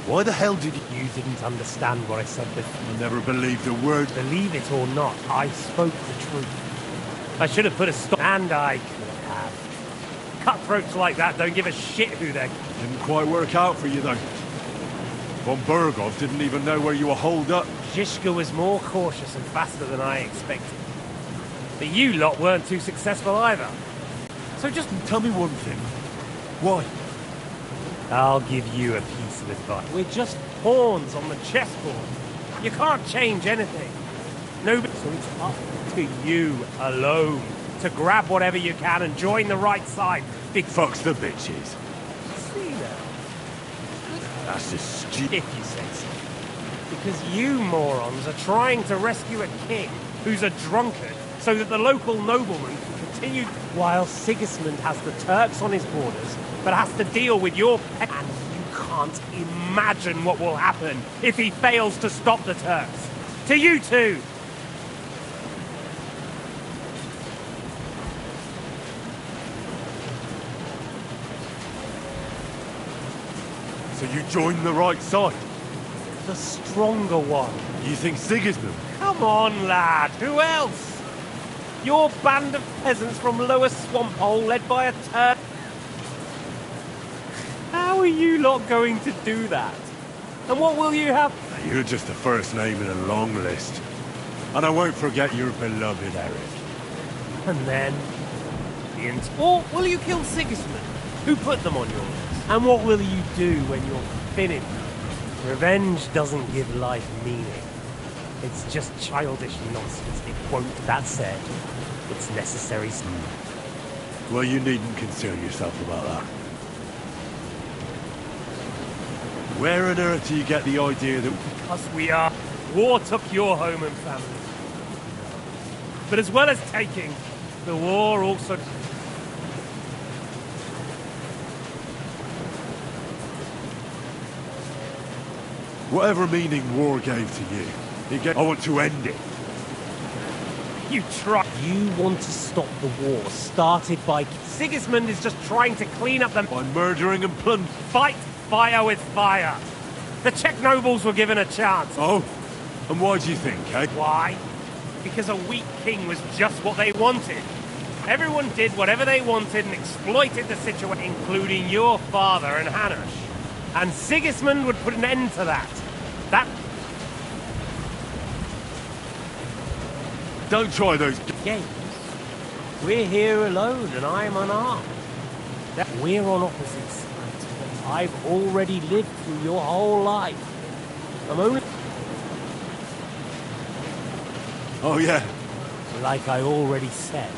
Why the hell did you... You didn't understand what I said before. I never believed a word. Believe it or not, I spoke the truth. I should have put a stop... And I could have. Cutthroats like that don't give a shit who they're... Didn't quite work out for you, though. Von Burgov didn't even know where you were holed up. Zizka was more cautious and faster than I expected. But you lot weren't too successful either. So just tell me one thing. Why? I'll give you a piece of advice. We're just pawns on the chessboard. You can't change anything. Nobody. So it's up to you alone to grab whatever you can and join the right side. Big fucks the bitches. See now. That's just stupid. If you say so. Because you morons are trying to rescue a king who's a drunkard so that the local nobleman can continue while Sigismund has the Turks on his borders but has to deal with your and you can't imagine what will happen if he fails to stop the Turks. To you too! So you joined the right side? The stronger one. You think Sigismund? Come on, lad. Who else? Your band of peasants from Lower Swamphole led by a Turk. How are you lot going to do that? And what will you have? You're just the first name in a long list. And I won't forget your beloved Eric. And then... Or will you kill Sigismund, who put them on your list? And what will you do when you're finished? Revenge doesn't give life meaning. It's just childish nonsense. It won't. That said, it's necessary. Well, you needn't concern yourself about that. Where on earth do you get the idea that... Because we are... War took your home and family. But as well as taking, the war also... Whatever meaning war gave to you, I want to end it. You try. You want to stop the war started by... Sigismund is just trying to clean up the... By murdering and plundering. Fight fire with fire. The Czech nobles were given a chance. Oh? And why do you think, eh? Why? Because a weak king was just what they wanted. Everyone did whatever they wanted and exploited the situation, including your father and Hanush. And Sigismund would put an end to that. Don't try those games. We're here alone and I'm unarmed. We're on opposite sides, but I've already lived through your whole life. I'm only... Oh, yeah. Like I already said,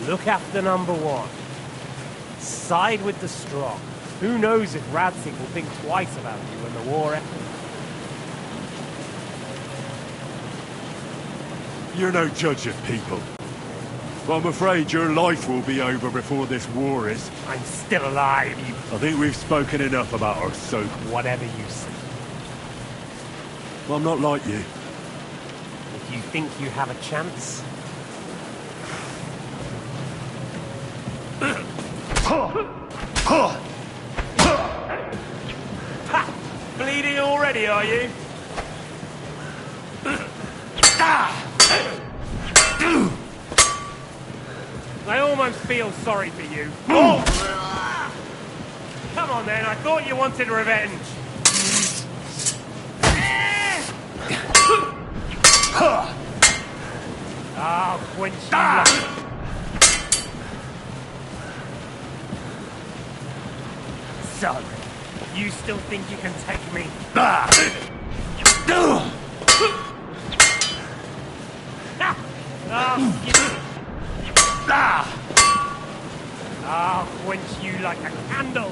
look after number one. Side with the strong. Who knows if Radzig will think twice about you when the war ends. You're no judge of people. But I'm afraid your life will be over before this war is. I'm still alive, you... I think we've spoken enough about our soap. Whatever you say. Well, I'm not like you. If you think you have a chance... Bleeding already, are you? I almost feel sorry for you. Come on then, I thought you wanted revenge. I'll quench you like... So, you still think you can take me? I'll quench you like a candle.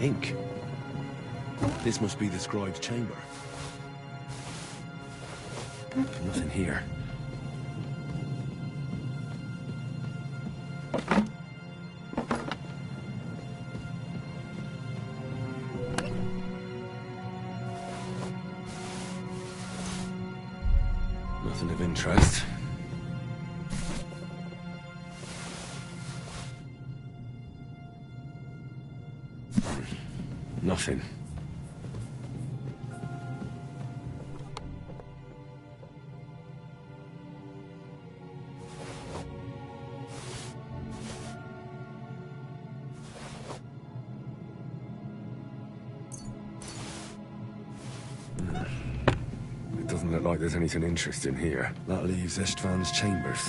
ink. This must be the scribe's chamber. Nothing here. Nothing of interest. Nothing. It doesn't look like there's anything interesting here. That leaves Istvan's chambers.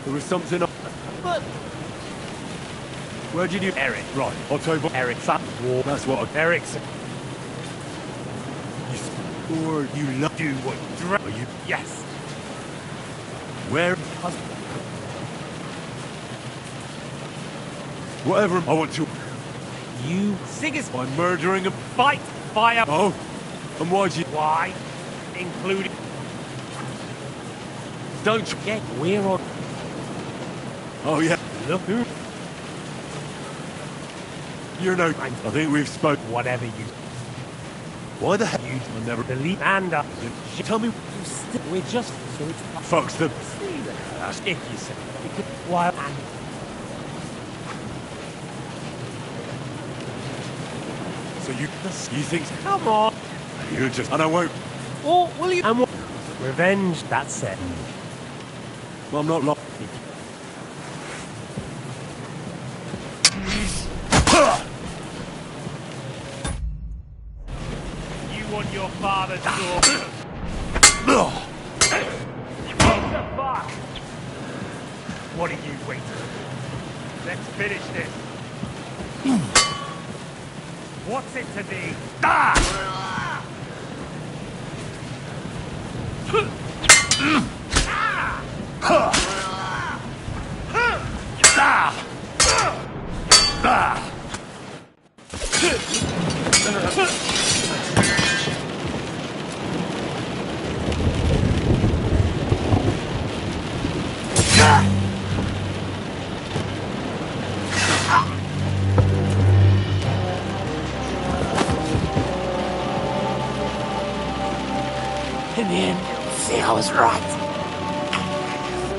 There was something. But Where'd you do? Eric. Right, I'll tell you what. Eric. War. That's what I... Eric's. Or you love... Do what? Are you... Yes. Where? Whatever I want to... You... Siggis. By murdering a... Fight. Fire. Oh. And why'd you... Why? Including... Don't you... Get we're on... Oh, yeah. Look who... You're no... I think we've spoke... Whatever you... Why the hell... You'll never believe... And Tell me... We're just... So it's... Fucks them. That's if you say... Why... And... So you think... Come on. You're just... And I won't... Or will you... And what... Revenge, that's it. Well, I'm not lost. You want your father's sword? What the fuck? What are you waiting for? Let's finish this. What's it to thee? Ah! In the end, you'll see I was right.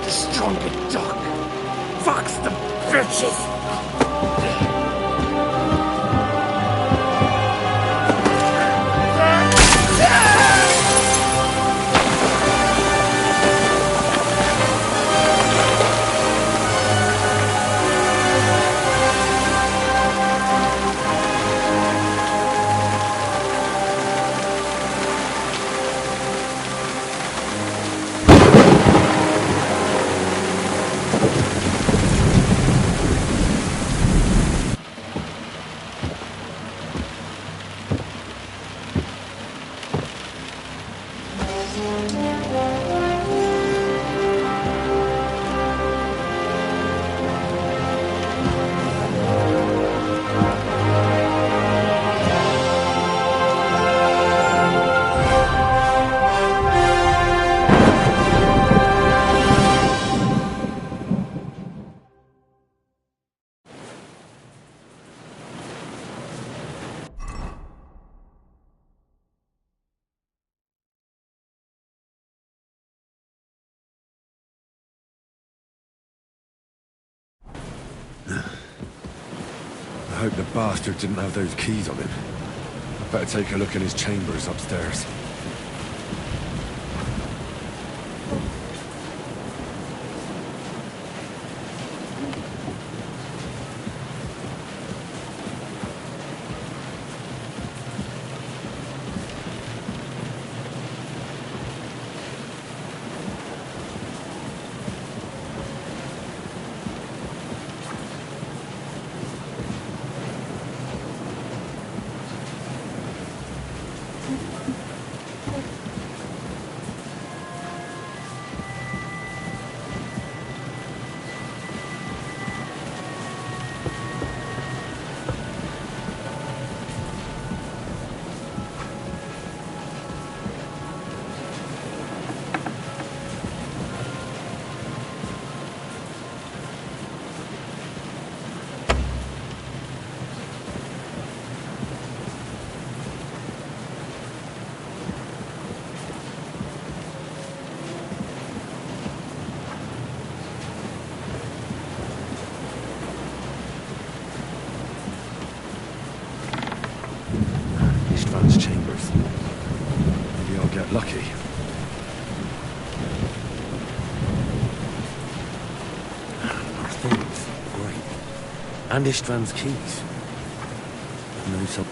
The stronger dog fucks the bitches. hope the bastard didn't have those keys on him. I'd better take a look in his chambers upstairs. Chambers. Maybe I'll get lucky. More things. Great. And István's keys. No, some...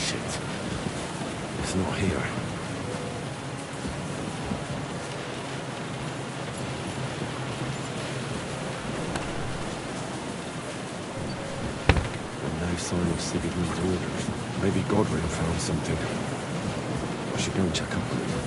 Shit. It's not here. And no sign of Sigismund's orders. Maybe Godwin found something. I should go and check up on him.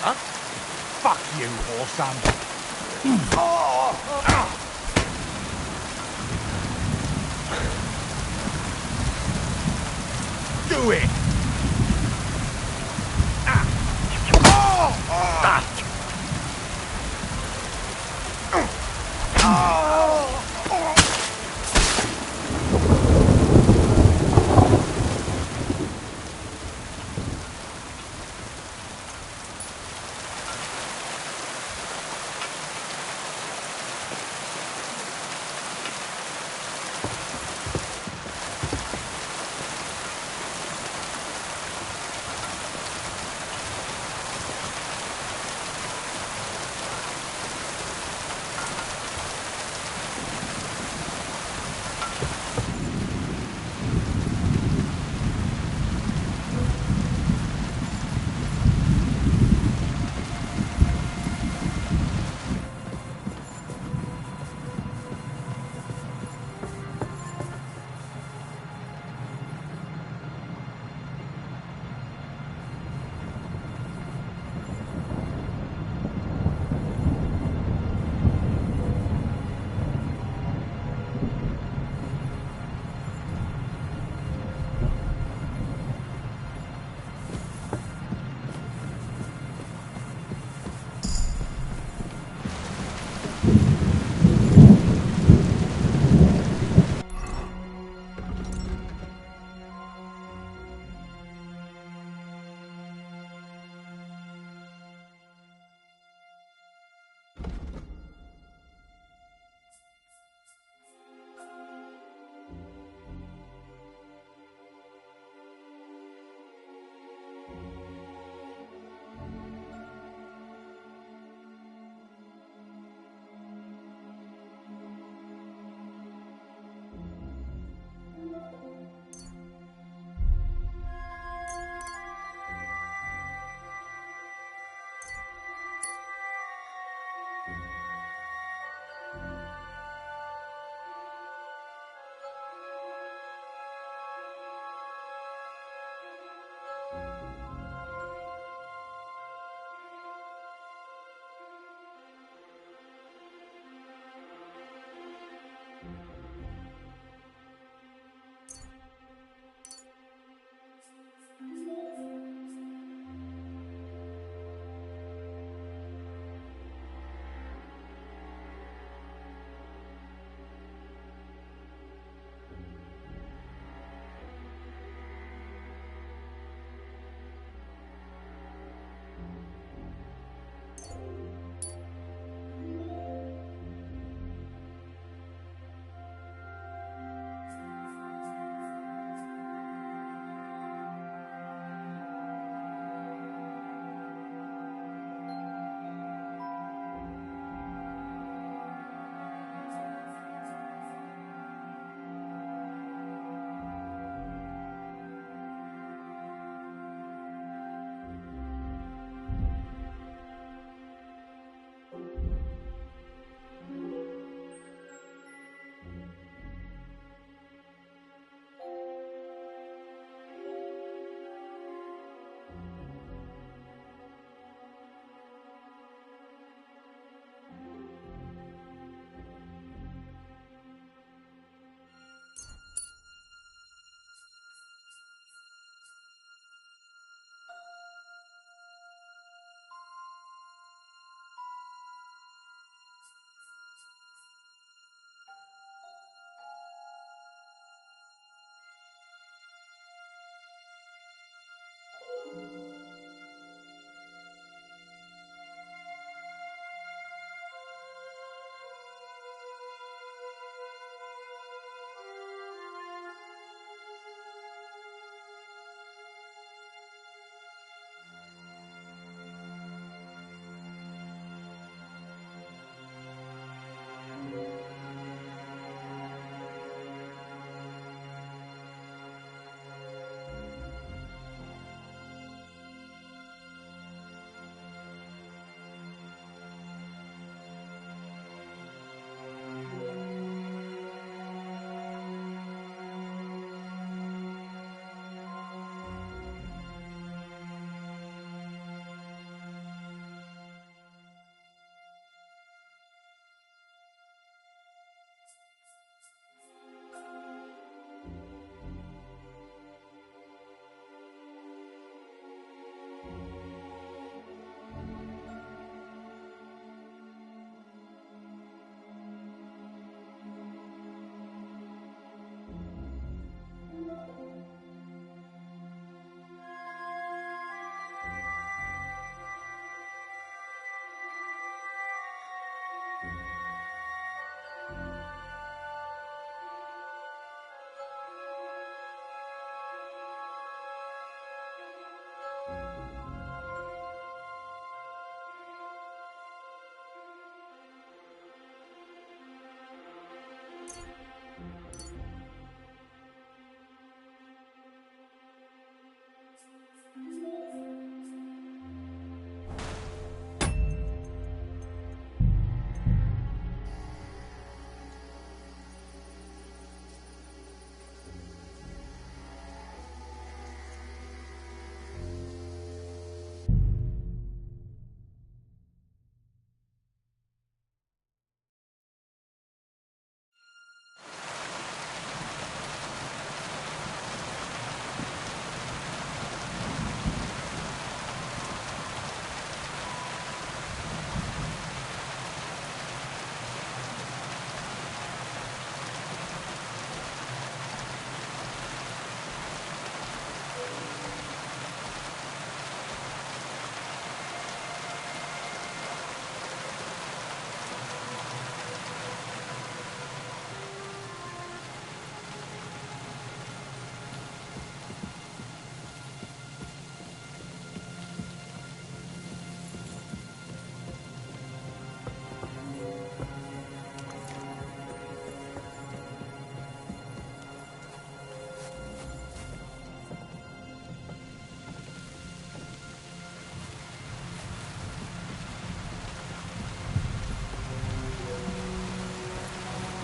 Huh? Fuck you, Orson. Do it!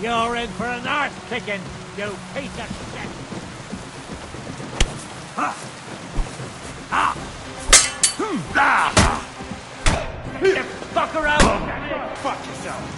You're in for an arse kicking, you piece of shit! Get the fucker out! Fuck yourself!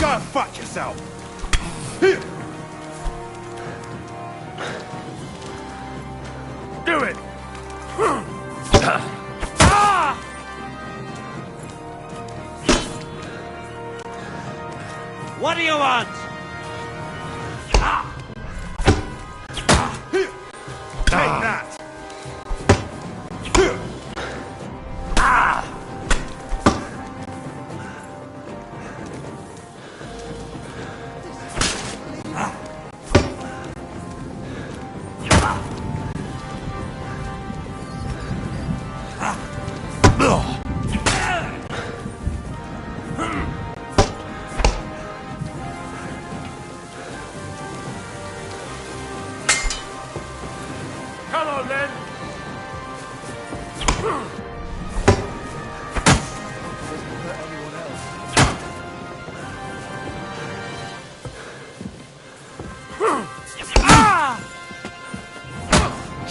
Go fuck yourself! Do it! What do you want? Take that! Come on, then!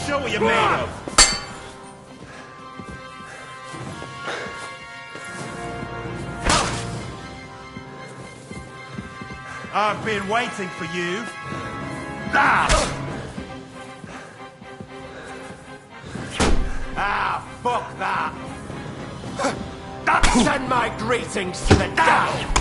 Show what you're made of! I've been waiting for you. Fuck that! Send my greetings to the devil!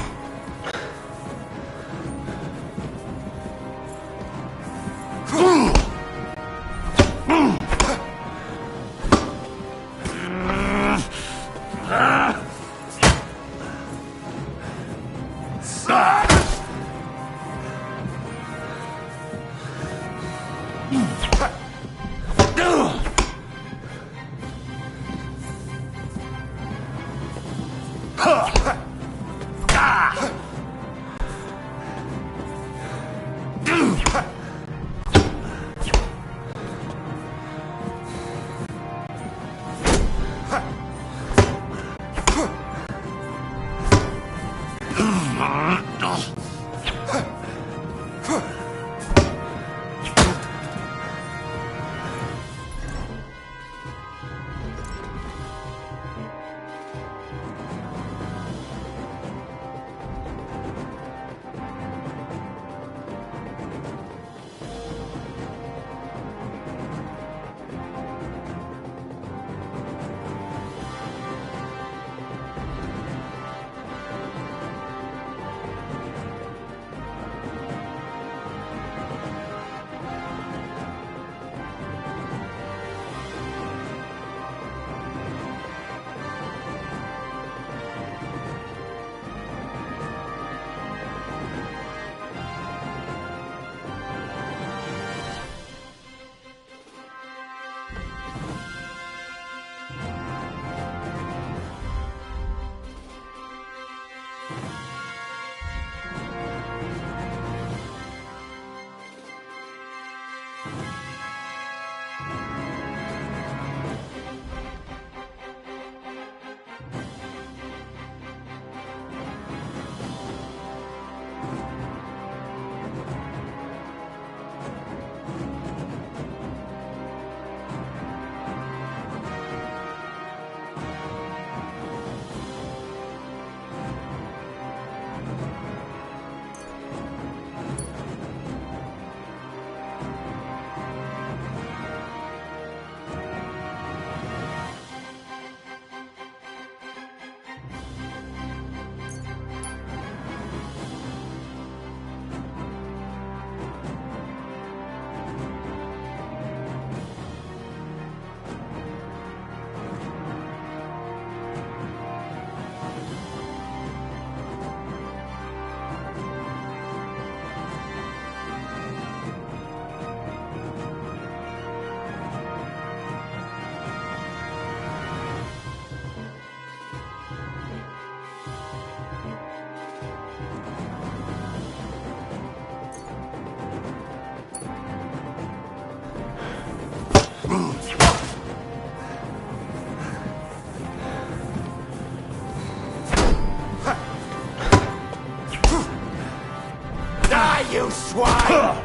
you swine!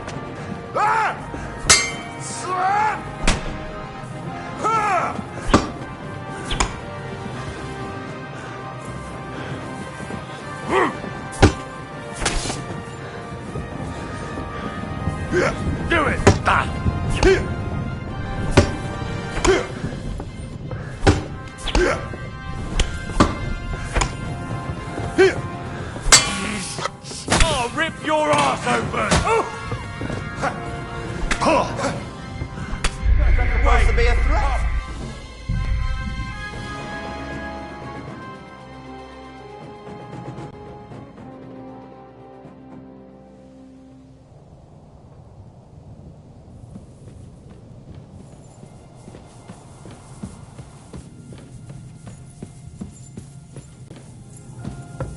Do it! I'll rip your ass open! Supposed to be a threat.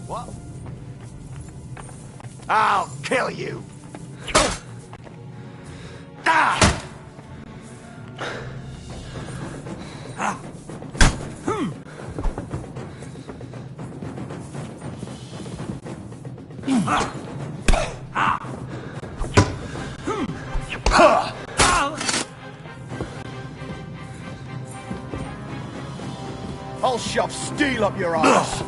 What? I'll kill you! I'll shove steel up your ass.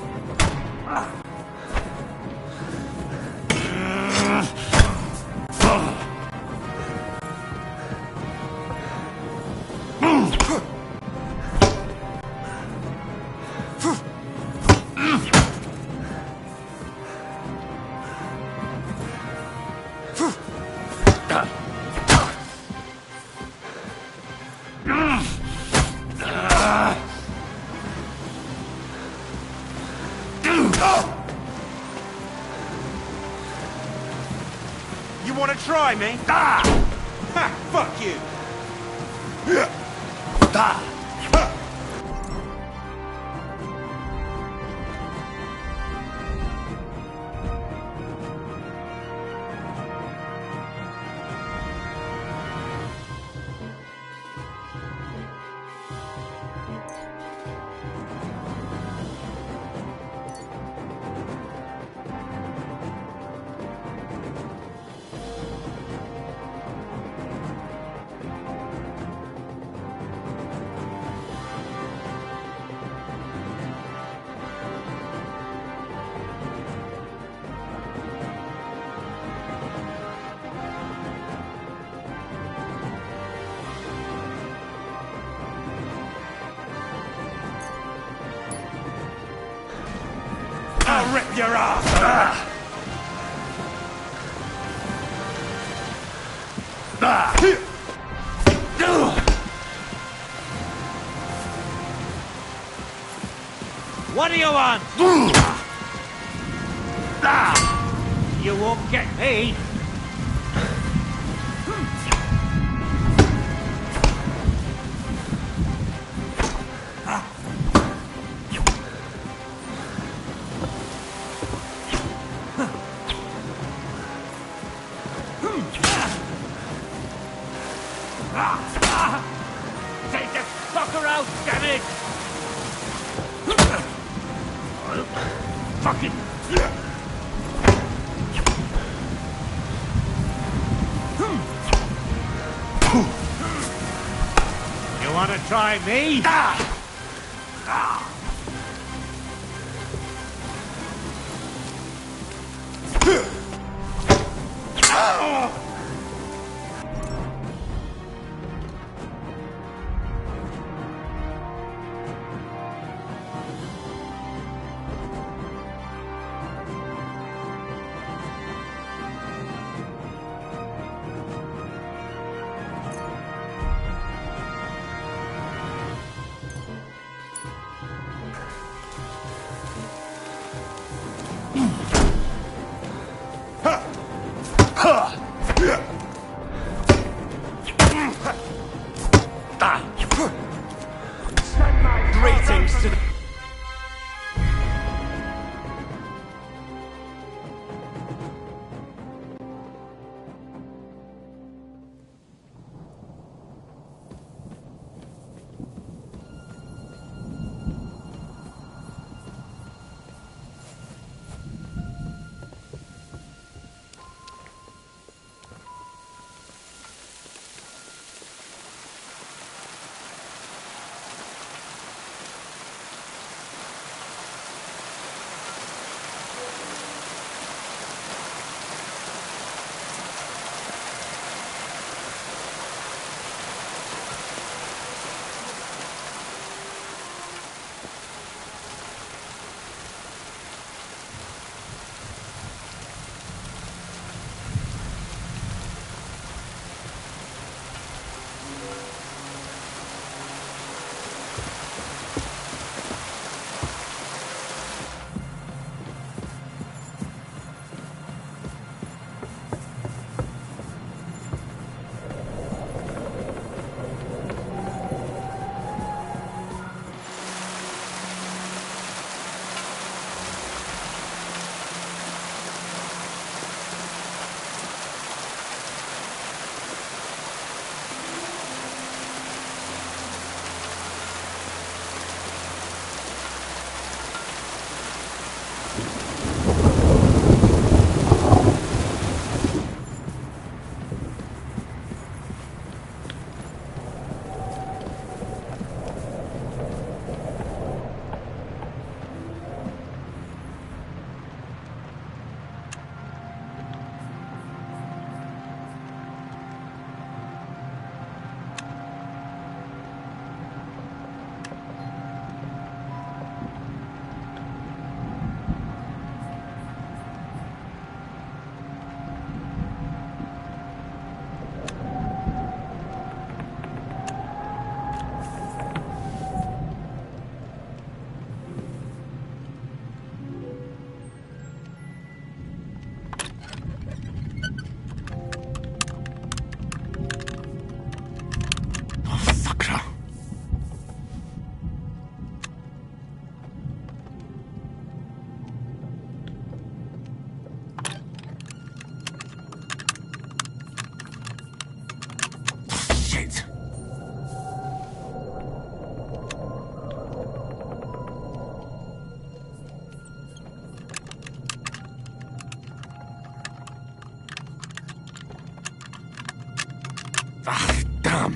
You wanna try me? Ha! Fuck you! I'll rip your ass! What do you want? You won't get me. Take the fucker out, damn it! Fucking... You wanna try me? Ah, damn!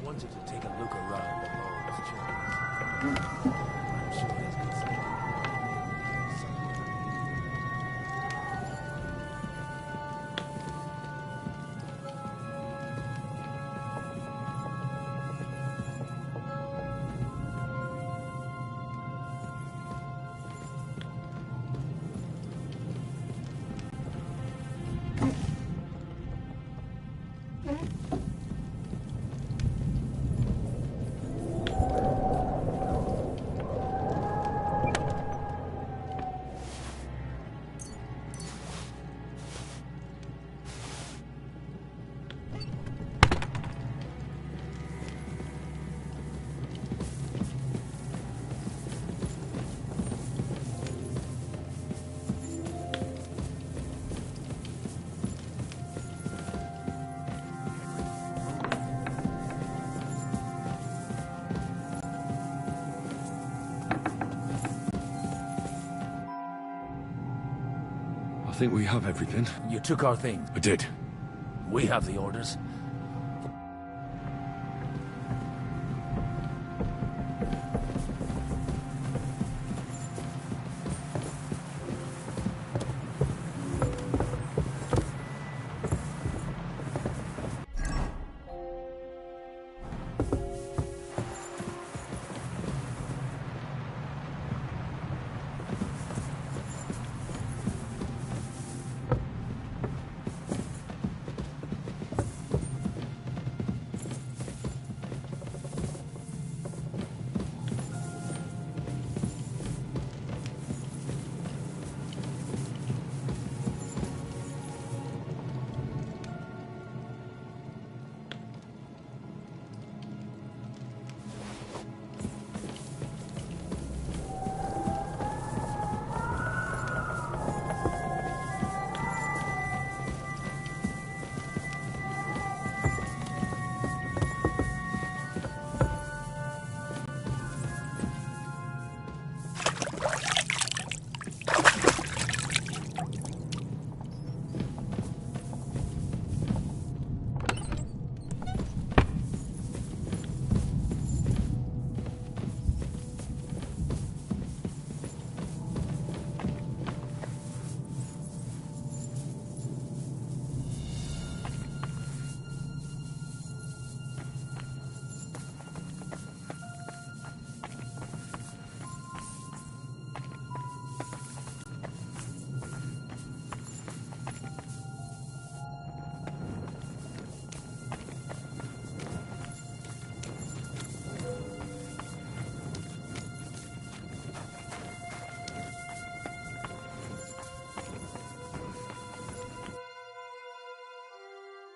Wanted to take a look around the Lord's chambers. I'm sure there's good things. I think we have everything. You took our things. I did. We have the orders.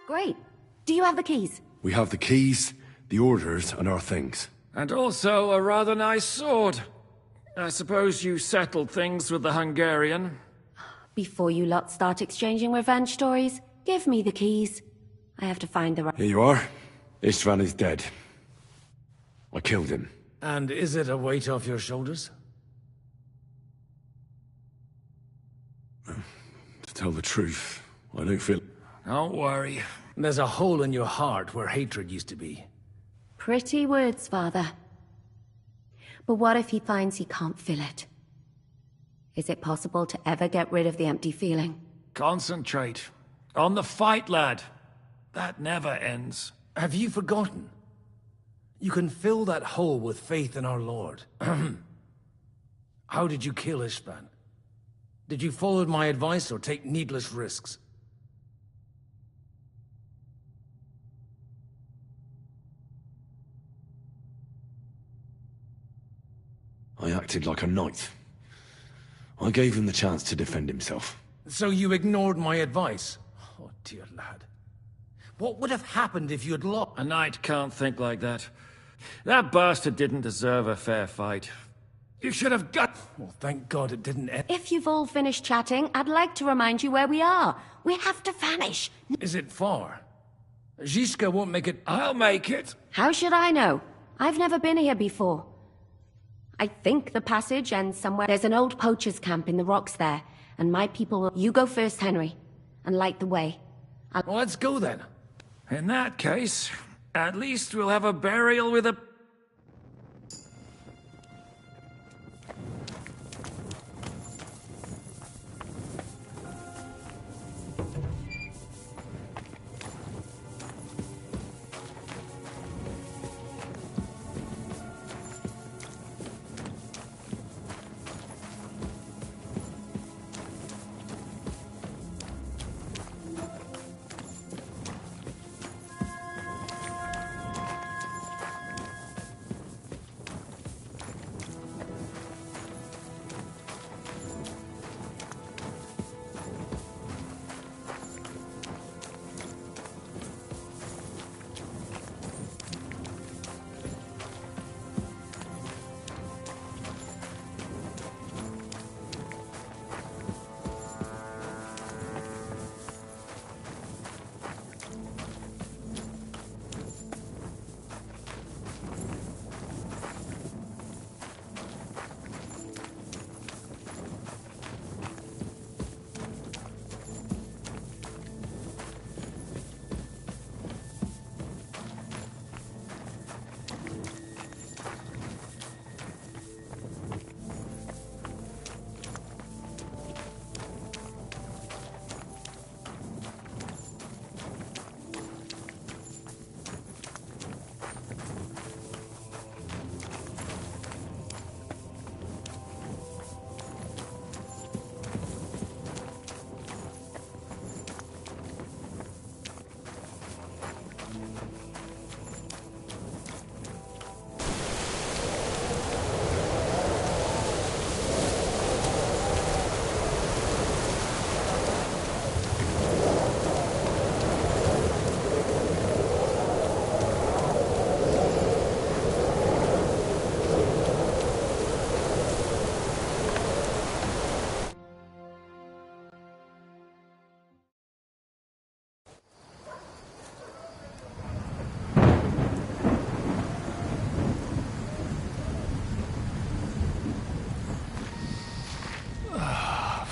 Great. Do you have the keys? We have the keys, the orders, and our things. And also a rather nice sword. I suppose you settled things with the Hungarian? Before you lot start exchanging revenge stories, give me the keys. I have to find the right... Here you are. Istvan is dead. I killed him. And is it a weight off your shoulders? To tell the truth, I don't feel... Don't worry. There's a hole in your heart where hatred used to be. Pretty words, Father. But what if he finds he can't fill it? Is it possible to ever get rid of the empty feeling? Concentrate. On the fight, lad. That never ends. Have you forgotten? You can fill that hole with faith in our Lord. How did you kill Ishban? Did you follow my advice or take needless risks? I acted like a knight. I gave him the chance to defend himself. So you ignored my advice? Oh, dear lad. What would have happened if you had lost? A knight can't think like that. That bastard didn't deserve a fair fight. You should have got... Well, thank God it didn't end. If you've all finished chatting, I'd like to remind you where we are. We have to vanish. Is it far? Zizka won't make it. I'll make it. How should I know? I've never been here before. I think the passage ends somewhere. There's an old poacher's camp in the rocks there, and my people will... You go first, Henry, and light the way. Well, let's go then. In that case, at least we'll have a burial with a...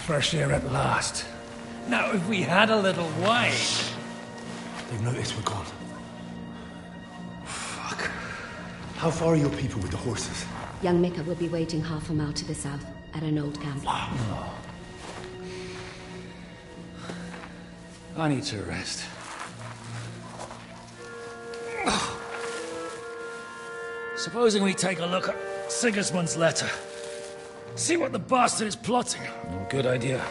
Fresh air at last. Now, if we had a little wine... They've noticed we're gone. Fuck. How far are your people with the horses? Young Mika will be waiting half a mile to the south, at an old camp. I need to rest. Supposing we take a look at Sigismund's letter. See what the bastard is plotting. Good idea.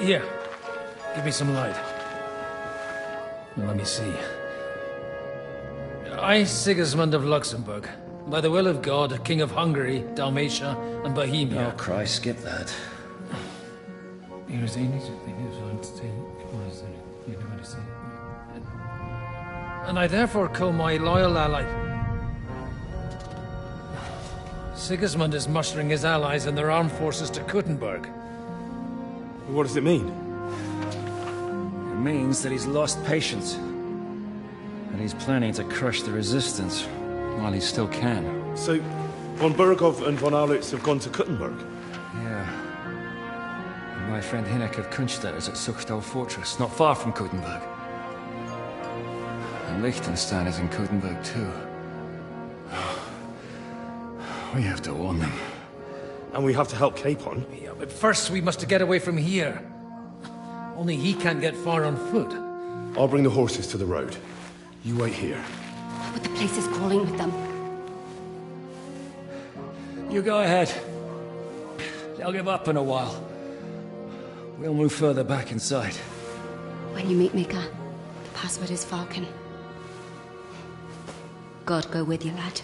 Here, give me some light. Now, let me see. I, Sigismund of Luxembourg, by the will of God, King of Hungary, Dalmatia, and Bohemia. Oh, Christ, skip that. And I therefore call my loyal ally... Sigismund is mustering his allies and their armed forces to Kuttenberg. What does it mean? It means that he's lost patience. And he's planning to crush the resistance while he still can. So, von Burgov and von Aulitz have gone to Kuttenberg? Yeah. And my friend Hinnek of Kunstedt is at Suchtal Fortress, not far from Kuttenberg. And Liechtenstein is in Kuttenberg too. We have to warn them. And we have to help Capon. Yeah, but first we must get away from here. Only he can't get far on foot. I'll bring the horses to the road. You wait here. But the place is crawling with them. You go ahead. They'll give up in a while. We'll move further back inside. When you meet Mika, the password is Falcon. God go with you, lad.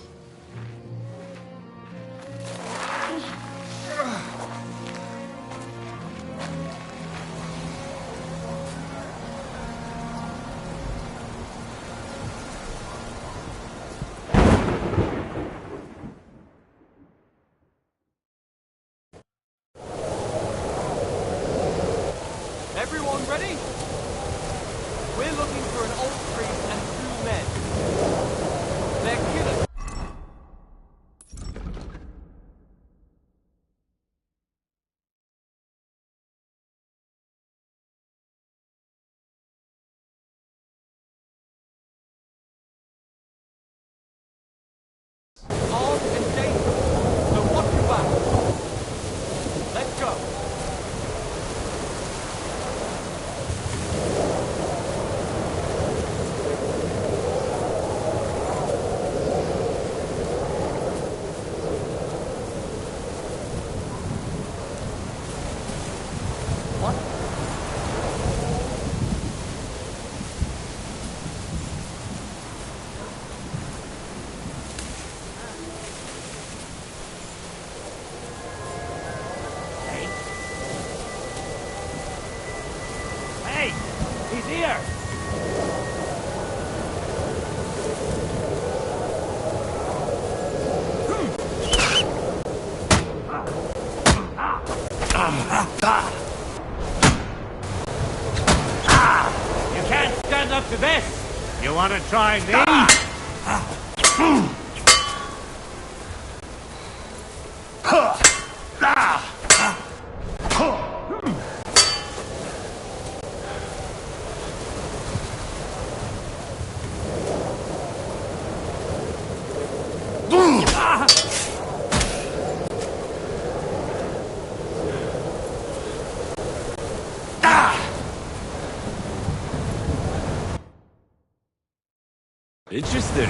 Everyone ready? We're looking for an old priest and 2 men. They're killers. Armed and dangerous. So watch your back. Let's go. Hey! He's here! You can't stand up to this! You want to try me? Interesting.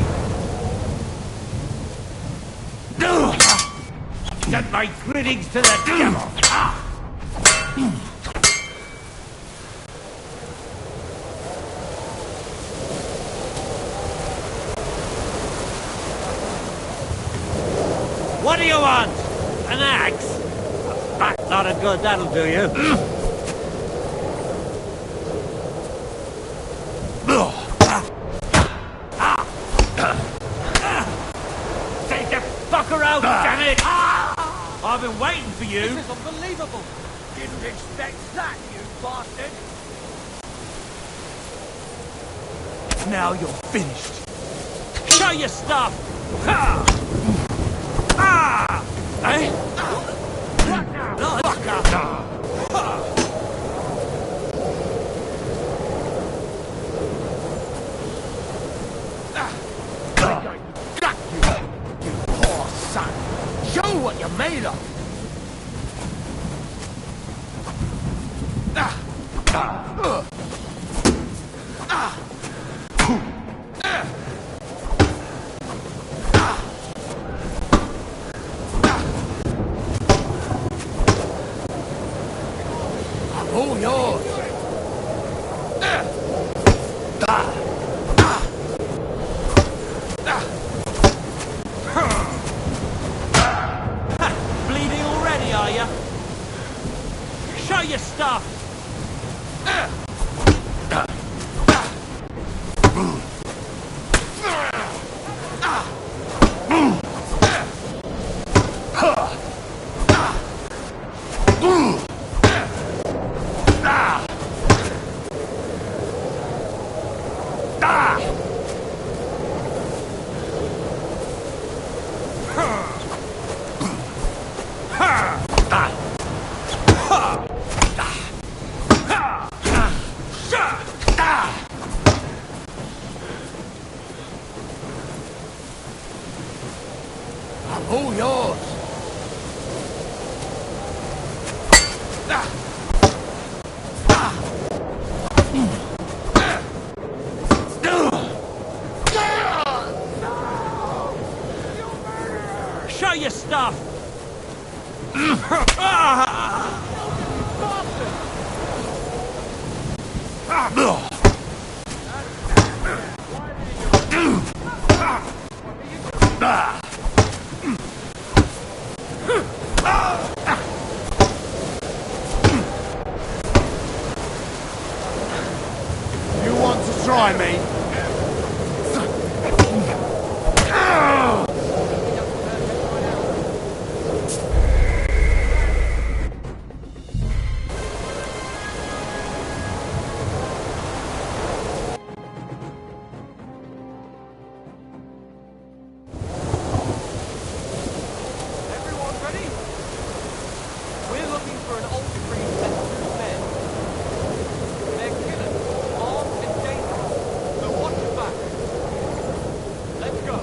Send my greetings to the devil! What do you want? An axe? A fat lot of good, that'll do you. Take the fucker out, damn it! I've been waiting for you. This is unbelievable. Didn't expect that, you bastard. Now you're finished. Show your stuff! Ha! Ah! Eh? Got you poor son! Show what you're made of! All yours! Bleed All yours! Show your stuff! You want to try me? Everyone ready? We're looking for an old priest and 2 men. They're killers, armed and dangerous. So watch your back. Let's go.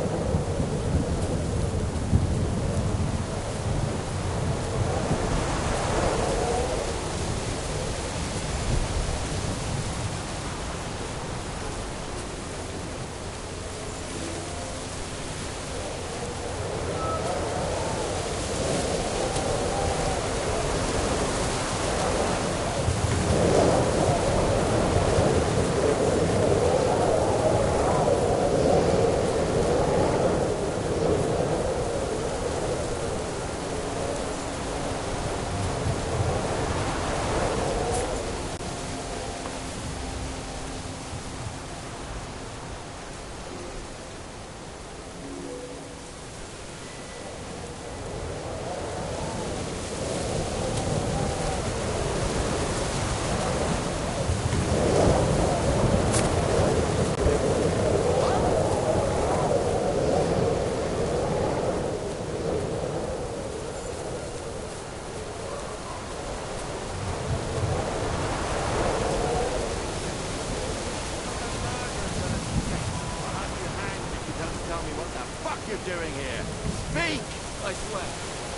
You're doing here? Speak! I swear,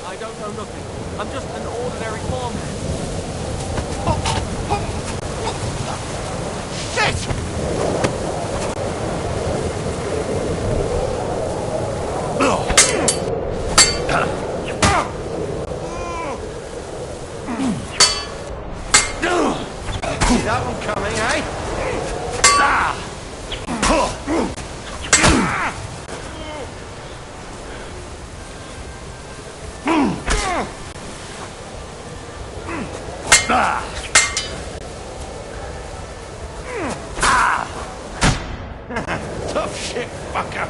I don't know nothing. I'm just an ordinary farmhand. Shit! See that one coming, eh? Tough shit, fucker!